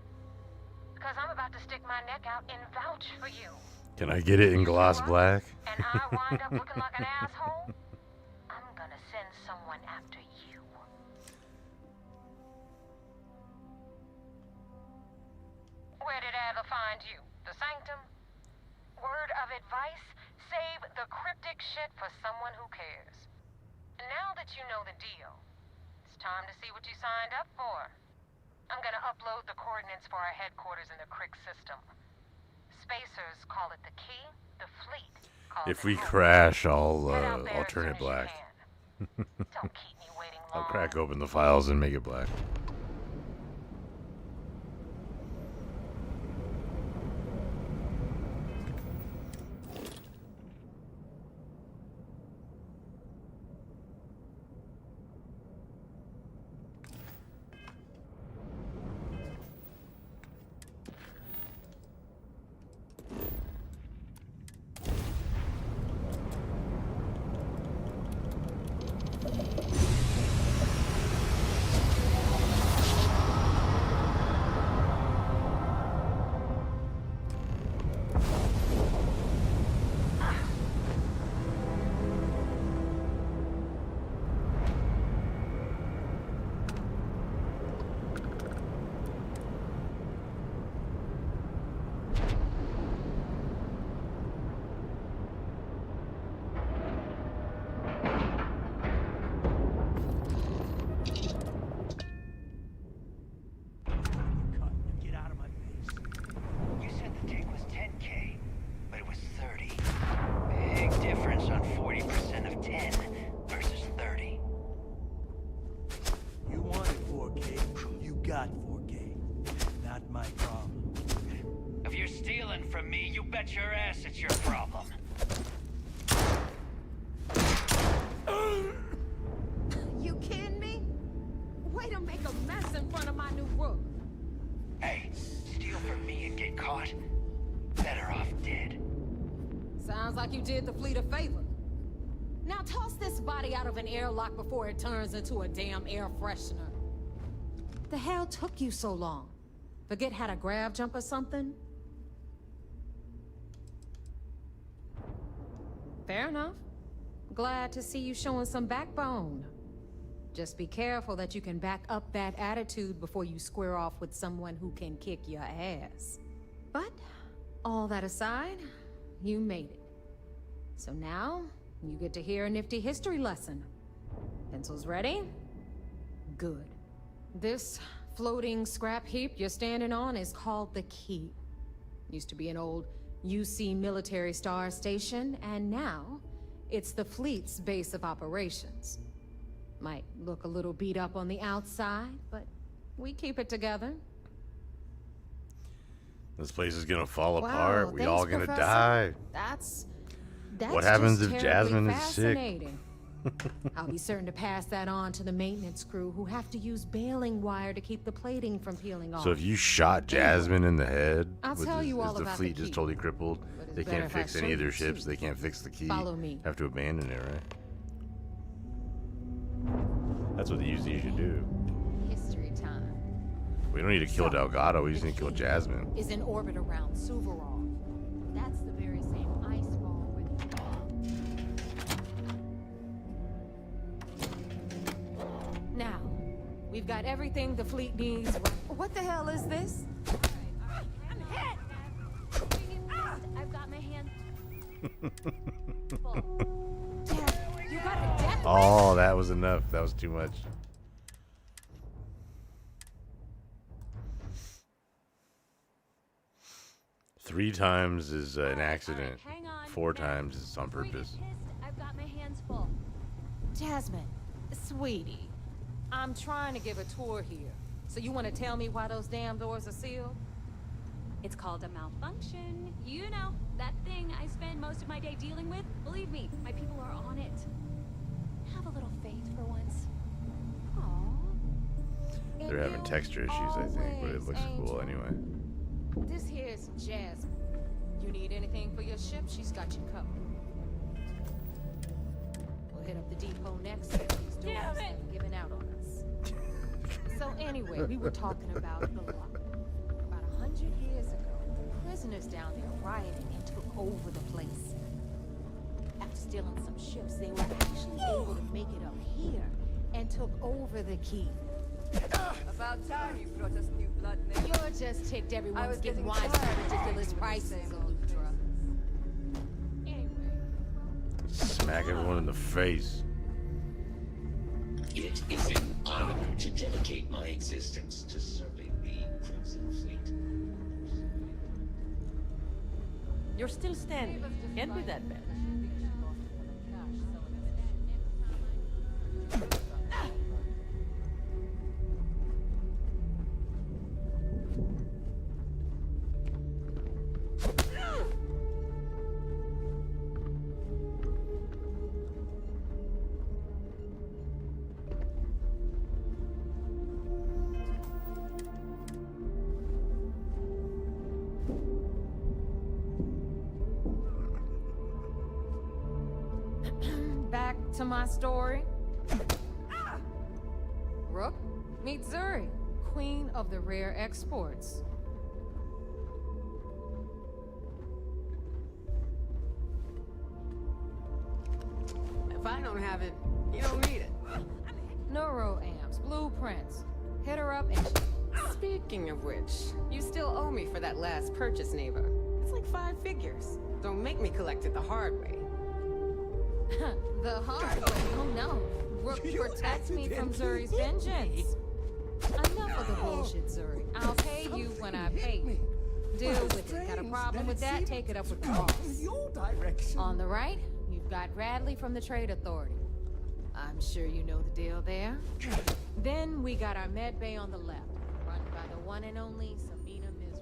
Because I'm about to stick my neck out and vouch for you. Can I get it in gloss black? And I wind up looking like an asshole? I'm gonna send someone after you. Where did Adler find you? The Sanctum? Word of advice? Save the cryptic shit for someone who cares. Now that you know the deal, it's time to see what you signed up for. I'm gonna upload the coordinates for our headquarters in the Crick system. Spacers call it the key, the fleet calls If it we home. crash, Head I'll out there as turn soon it as you black. can. Don't keep me waiting I'll long. crack open the files and make it black. Get out of my face. You said the take was 10K, but it was 30. Big difference on 40% of 10 versus 30. You wanted 4K, you got 4K. Not my problem. If you're stealing from me, you bet your ass it's your problem. You kidding me? Way to make a mess in front of my new roof. Hey, steal from me and get caught? Better off dead. Sounds like you did the fleet a favor. Now toss this body out of an airlock before it turns into a damn air freshener. The hell took you so long? Forget how to grab jump or something? Fair enough. Glad to see you showing some backbone. Just be careful that you can back up that attitude before you square off with someone who can kick your ass. But, all that aside, you made it. So now, you get to hear a nifty history lesson. Pencils ready? Good. This floating scrap heap you're standing on is called the Key. Used to be an old UC military star station, and now it's the fleet's base of operations. Might look a little beat up on the outside, but we keep it together. This place is gonna fall Wow, apart. We thanks, all gonna Professor. die. That's What happens just if terribly Jasmine is sick? fascinating. I'll be certain to pass that on to the maintenance crew who have to use baling wire to keep the plating from peeling off. So if you shot Jasmine in the head, I'll tell you all is the about fleet the just key. totally crippled? But it's They better can't if I fix show any of their you ships. too. They can't fix the key. Follow me. Have to abandon it, right? That's what they usually should do. History time. We don't need to kill Delgado. We just need to kill Jasmine. Is in orbit around Suvorov. That's the very same ice ball where Now, we've got everything the fleet needs. What the hell is this? I'm hit! I've got my hand. You got a death Oh, that was enough. That was too much. Three times is an accident. hang on. 4 times is on purpose. I've got my hands full. Jasmine, sweetie, I'm trying to give a tour here. So you want to tell me why those damn doors are sealed? It's called a malfunction. You know, that thing I spend most of my day dealing with. Believe me, my people are on it. Have a little faith for once. Aww. They're having texture issues, I think, but it looks cool anyway. This here's Jasmine. You need anything for your ship, she's got you covered. We'll hit up the depot next and these doors haven't given out on us. So anyway, we were talking about the lock. About 100 years ago, the prisoners down there rioted and took over the place. After stealing some ships, they were actually able to make it up here and took over the key. About time you brought us new blood, man. You're just ticked I everyone's was getting getting wise to tired of ridiculous arguing with prices, the same Elutra. Smack everyone in the face. It is an honor to dedicate my existence to serving the Crimson Fleet. You're still standing. Can't be that bad. Back to my story. Rook, meet Zuri, queen of the rare exports. If I don't have it, you don't need it. Neuroamps, blueprints. Hit her up and Speaking of which, you still owe me for that last purchase, Neva. It's like 5 figures. Don't make me collect it the hard way. The hard way? Oh no. Rook protects me from Zuri's vengeance. Enough of the bullshit, Zuri. I'll pay you when I pay you. Deal with it. Got a problem with that? Take it up with the boss. On the right, you've got Bradley from the Trade Authority. I'm sure you know the deal there. Then we got our med bay on the left, run by the one and only Sabina Misra.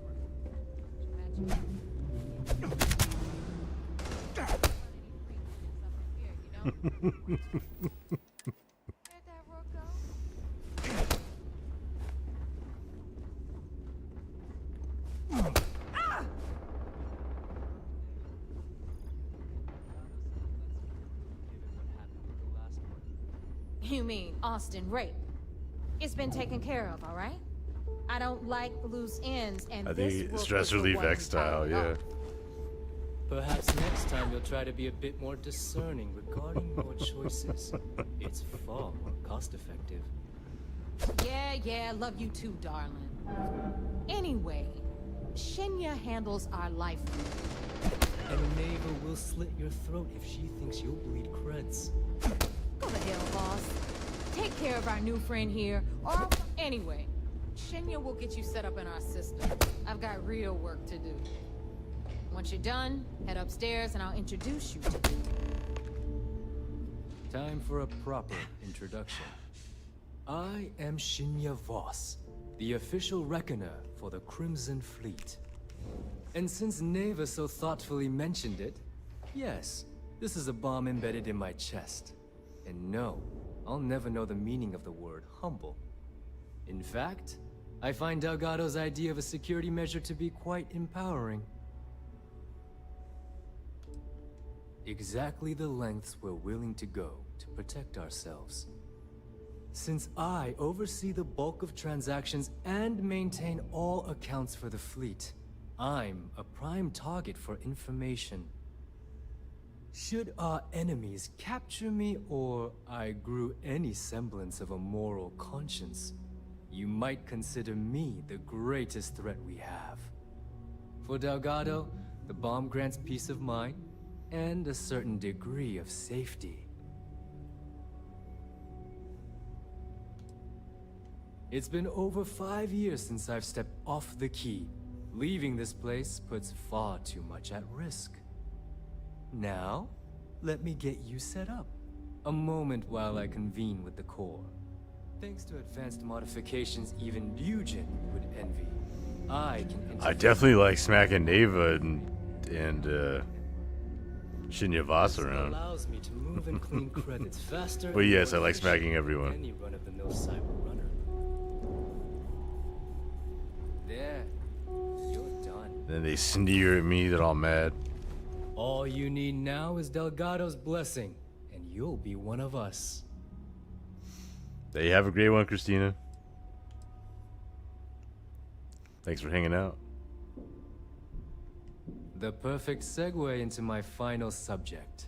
You mean Austin rape? It's been taken care of, all right? I don't like loose ends, and I this think Rook stress was the relief one who X style, tied it yeah. up. Perhaps next time you'll try to be a bit more discerning regarding your choices. It's far more cost-effective. Yeah, love you too, darling. Anyway, Shinya handles our life. And Neva will slit your throat if she thinks you'll bleed creds. Go to hell, boss. Take care of our new friend here, or anyway, Shinya will get you set up in our system. I've got real work to do. Once you're done, head upstairs and I'll introduce you to you. Time for a proper introduction. I am Shinya Voss, the official reckoner for the Crimson Fleet. And since Neva so thoughtfully mentioned it, yes, this is a bomb embedded in my chest. And no, I'll never know the meaning of the word humble. In fact, I find Delgado's idea of a security measure to be quite empowering. Exactly the lengths we're willing to go to protect ourselves. Since I oversee the bulk of transactions and maintain all accounts for the fleet, I'm a prime target for information. Should our enemies capture me, or I grew any semblance of a moral conscience, you might consider me the greatest threat we have. For Delgado, the bomb grants peace of mind and a certain degree of safety. It's been over 5 years since I've stepped off the key. Leaving this place puts far too much at risk. Now, let me get you set up. A moment while I convene with the core. Thanks to advanced modifications even Bujin would envy, I definitely like smacking Neva and Shinya Voss around. Allows me to move and clean credits faster. But yes, I like smacking everyone. Any run-of-the-mill cyber runner. There, you're done. Then they sneer at me, they're all mad. All you need now is Delgado's blessing, and you'll be one of us. There you have a great one, Christina. Thanks for hanging out. The perfect segue into my final subject.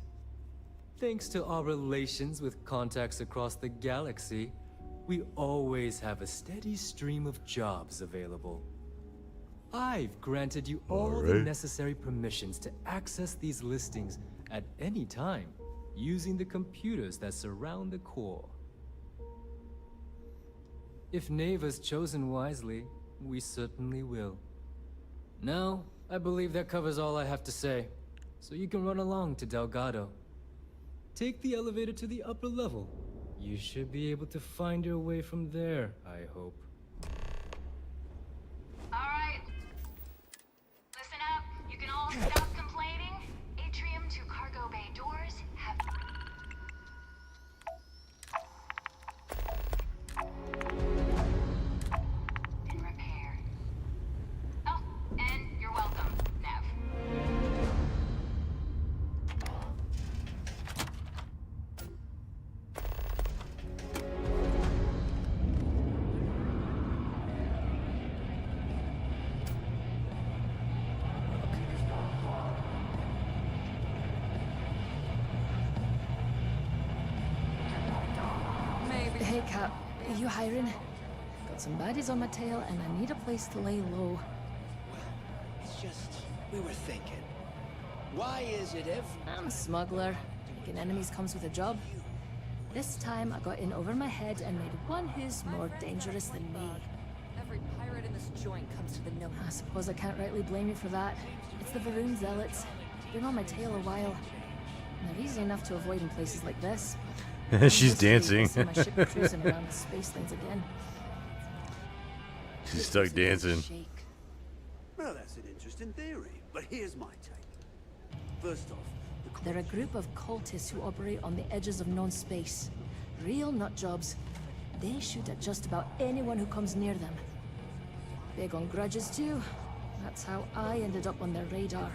Thanks to our relations with contacts across the galaxy, we always have a steady stream of jobs available. I've granted you all the necessary permissions to access these listings at any time, using the computers that surround the core. If Neva's chosen wisely, we certainly will. Now, I believe that covers all I have to say, so you can run along to Delgado. Take the elevator to the upper level. You should be able to find your way from there, I hope. Alright. Listen up. You can all stop complaining. Atrium to cargo bay doors have... been repaired. Oh, and you're welcome, Nev. Maybe. Hey, Cap. Are you hiring? Got some baddies on my tail, and I need a place to lay low. It's just, we were thinking. Why is it I'm a smuggler. Taking enemies comes with a job. This time, I got in over my head and made one who's more dangerous than me. Every pirate in this joint comes to the mill. I suppose I can't rightly blame you for that. It's the Varoon Zealots. They've been on my tail a while. They're easy enough to avoid in places like this. She's dancing. See my ship cruising around the space lanes again. She's stuck dancing. Well, that's an interesting theory, but here's my take. First off, They're a group of cultists who operate on the edges of non-space. Real nut jobs. They shoot at just about anyone who comes near them. Big on grudges too. That's how I ended up on their radar.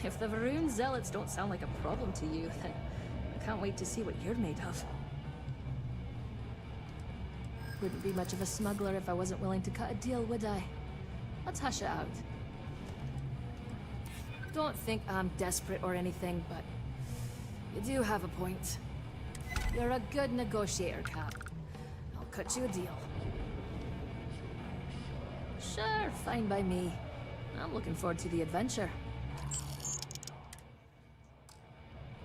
If the Varoon Zealots don't sound like a problem to you, then I can't wait to see what you're made of. Wouldn't be much of a smuggler if I wasn't willing to cut a deal, would I? Let's hash it out. Don't think I'm desperate or anything, but you do have a point. You're a good negotiator, Cap. I'll cut you a deal. Sure, fine by me. I'm looking forward to the adventure.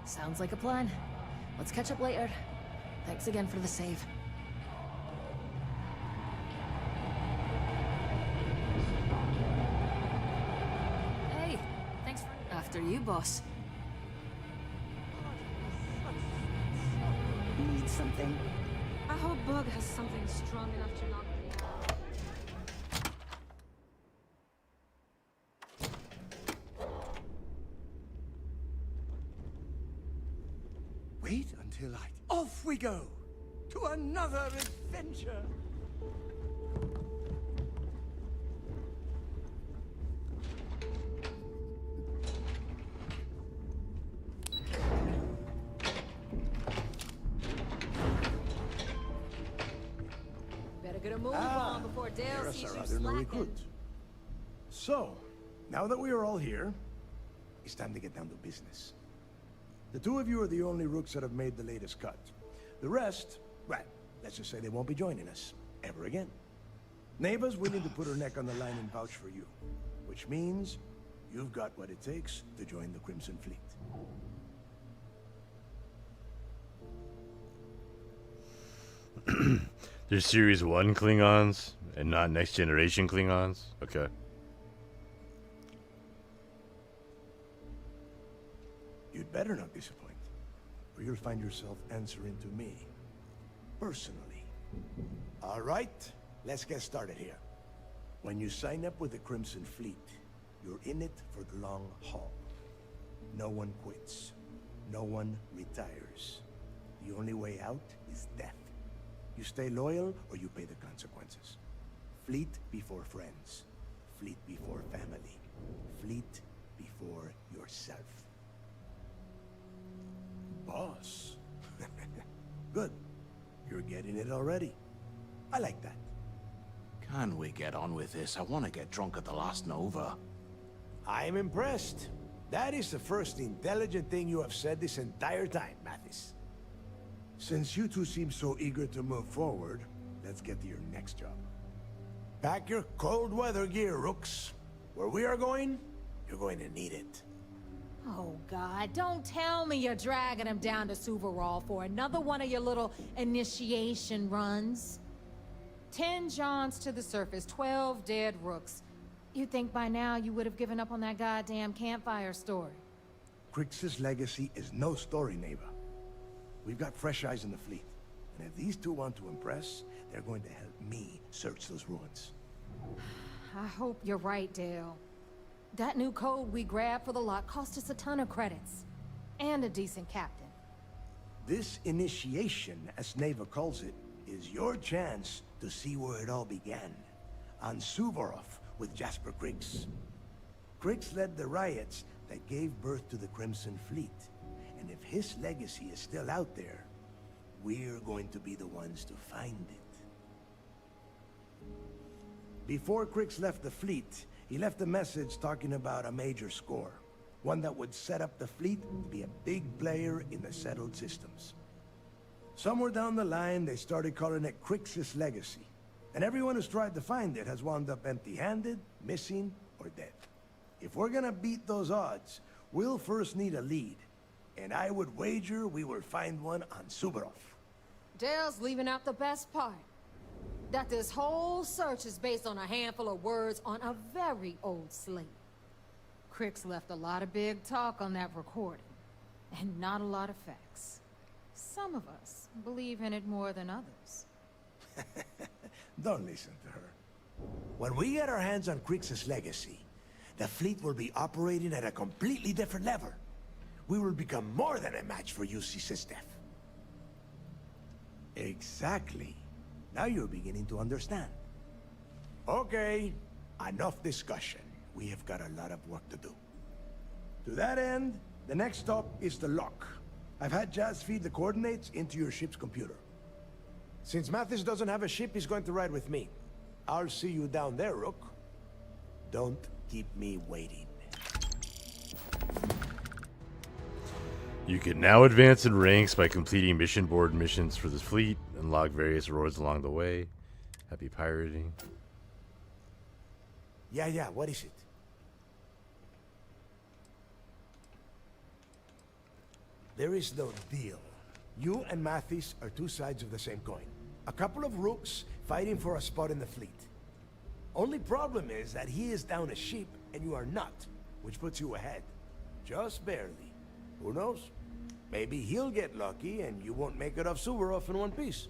Sounds like a plan. Let's catch up later. Thanks again for the save. Hey, thanks for... After you, boss. Need something? I hope Bug has something strong enough to knock me out. Wait until Off we go! To another adventure! Better get a move on before Dale sees you Other no slacking. recruit. So, now that we are all here, it's time to get down to business. The two of you are the only rooks that have made the latest cut. The rest, well, let's just say they won't be joining us ever again. Neva's willing to put her neck on the line and vouch for you, which means you've got what it takes to join the Crimson Fleet. There's Series 1 Klingons and not Next Generation Klingons? Okay. You'd better not disappoint, or you'll find yourself answering to me, personally. All right, let's get started here. When you sign up with the Crimson Fleet, you're in it for the long haul. No one quits. No one retires. The only way out is death. You stay loyal, or you pay the consequences. Fleet before friends. Fleet before family. Fleet before yourself. Boss. Good. You're getting it already. I like that. Can we get on with this? I want to get drunk at the last Nova. I'm impressed. That is the first intelligent thing you have said this entire time, Mathis. Since you two seem so eager to move forward, let's get to your next job. Pack your cold weather gear, Rooks. Where we are going, you're going to need it. Oh, God, don't tell me you're dragging him down to Suvarol for another one of your little initiation runs. 10 Johns to the surface, 12 dead rooks. You'd think by now you would have given up on that goddamn campfire story. Crix's legacy is no story, Neva. We've got fresh eyes in the fleet. And if these two want to impress, they're going to help me search those ruins. I hope you're right, Dale. That new code we grabbed for the lot cost us a ton of credits. And a decent captain. This initiation, as Neva calls it, is your chance to see where it all began. On Suvorov with Jasper Crix. Crix led the riots that gave birth to the Crimson Fleet. And if his legacy is still out there, we're going to be the ones to find it. Before Crix left the fleet, he left a message talking about a major score. One that would set up the fleet to be a big player in the settled systems. Somewhere down the line, they started calling it Crix's legacy. And everyone who's tried to find it has wound up empty-handed, missing, or dead. If we're gonna beat those odds, we'll first need a lead. And I would wager we will find one on Suvorov. Dale's leaving out the best part. That this whole search is based on a handful of words on a very old slate. Crix left a lot of big talk on that recording, and not a lot of facts. Some of us believe in it more than others. Don't listen to her. When we get our hands on Crix's legacy, the fleet will be operating at a completely different level. We will become more than a match for UC Sistef. Exactly. Now you're beginning to understand. Okay, enough discussion. We have got a lot of work to do. To that end, the next stop is the lock. I've had Jazz feed the coordinates into your ship's computer. Since Mathis doesn't have a ship, he's going to ride with me. I'll see you down there, Rook. Don't keep me waiting. You can now advance in ranks by completing mission board missions for this fleet and log various rewards along the way. Happy pirating. Yeah, what is it? There is no deal. You and Mathis are two sides of the same coin. A couple of rooks fighting for a spot in the fleet. Only problem is that he is down a ship and you are not, which puts you ahead. Just barely. Who knows? Maybe he'll get lucky and you won't make it off Suvorov in one piece.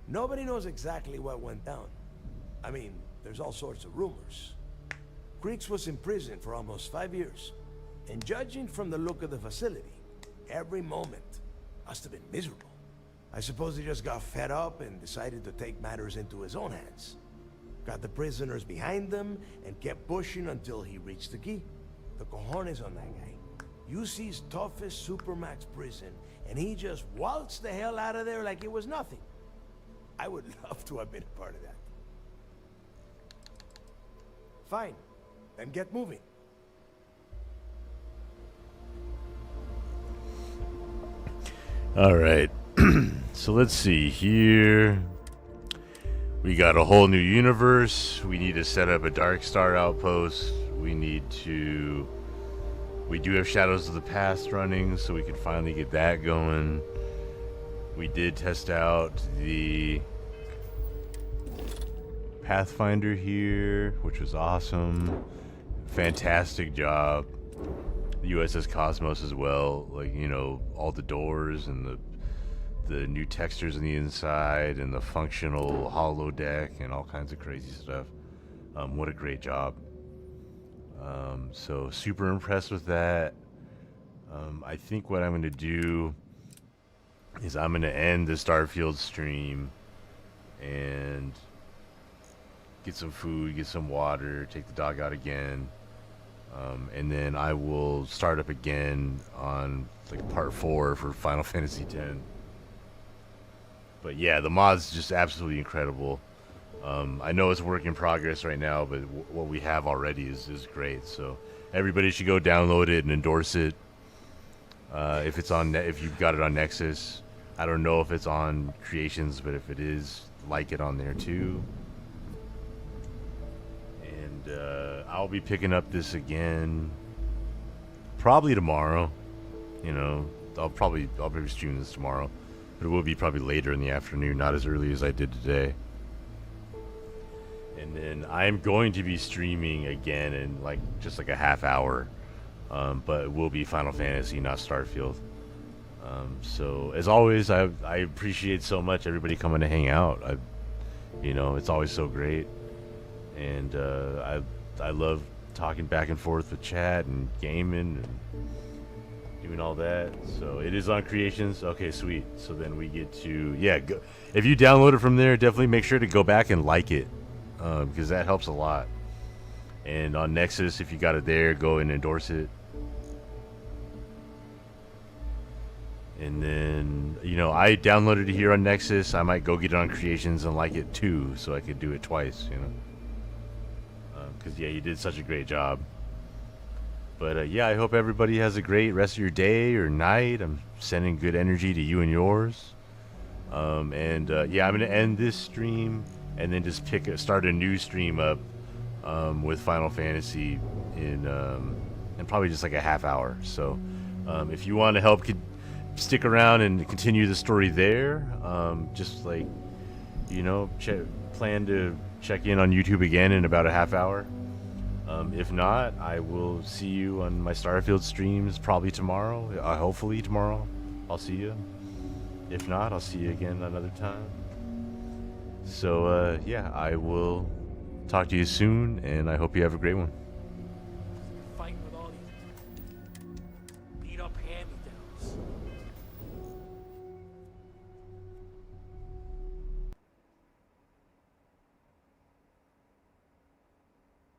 Nobody knows exactly what went down. I mean, there's all sorts of rumors. Crix was in prison for almost 5 years. And judging from the look of the facility, every moment must have been miserable. I suppose he just got fed up and decided to take matters into his own hands. Got the prisoners behind them and kept pushing until he reached the key. The cojones on that guy. UC's toughest supermax prison, and he just waltzed the hell out of there like it was nothing. I would love to have been a part of that. Fine, then get moving. All right. So let's see here. We got a whole new universe. We need to set up a Dark Star outpost. We do have Shadows of the Past running, so we can finally get that going. We did test out the Pathfinder here, which was awesome. Fantastic job. The USS Cosmos as well, like, you know, all the doors and the new textures on the inside and the functional holodeck and all kinds of crazy stuff. What a great job. So super impressed with that. I think what I'm going to do is I'm going to end the Starfield stream and get some food, get some water, take the dog out again. And then I will start up again on like part 4 for Final Fantasy X. But yeah, the mod's just absolutely incredible. I know it's work in progress right now, but what we have already is great. So everybody should go download it and endorse it. If you've got it on Nexus, I don't know if it's on Creations, but if it is, like it on there too. And I'll be picking up this again probably tomorrow. You know, I'll probably stream this tomorrow, but it will be probably later in the afternoon, not as early as I did today. And then I'm going to be streaming again in like just like a half hour, but it will be Final Fantasy, not Starfield. So as always, I appreciate so much everybody coming to hang out. You know, it's always so great, and I love talking back and forth with chat and gaming and doing all that. So it is on Creations. Okay, sweet. So then we get to go. If you download it from there, definitely make sure to go back and like it, because that helps a lot. And on Nexus, if you got it there, go and endorse it. And then, you know, I downloaded it here on Nexus. I might go get it on Creations and like it too, so I could do it twice, you know. Because, yeah, you did such a great job. But, yeah, I hope everybody has a great rest of your day or night. I'm sending good energy to you and yours. Yeah, I'm going to end this stream and then just start a new stream up with Final Fantasy in probably just like a half hour. So if you want to help stick around and continue the story there, just like, you know, plan to check in on YouTube again in about a half hour. If not, I will see you on my Starfield streams probably tomorrow. Hopefully tomorrow I'll see you. If not, I'll see you again another time. So yeah, I will talk to you soon, and I hope you have a great one. Fighting with all these beat up hand-me-downs.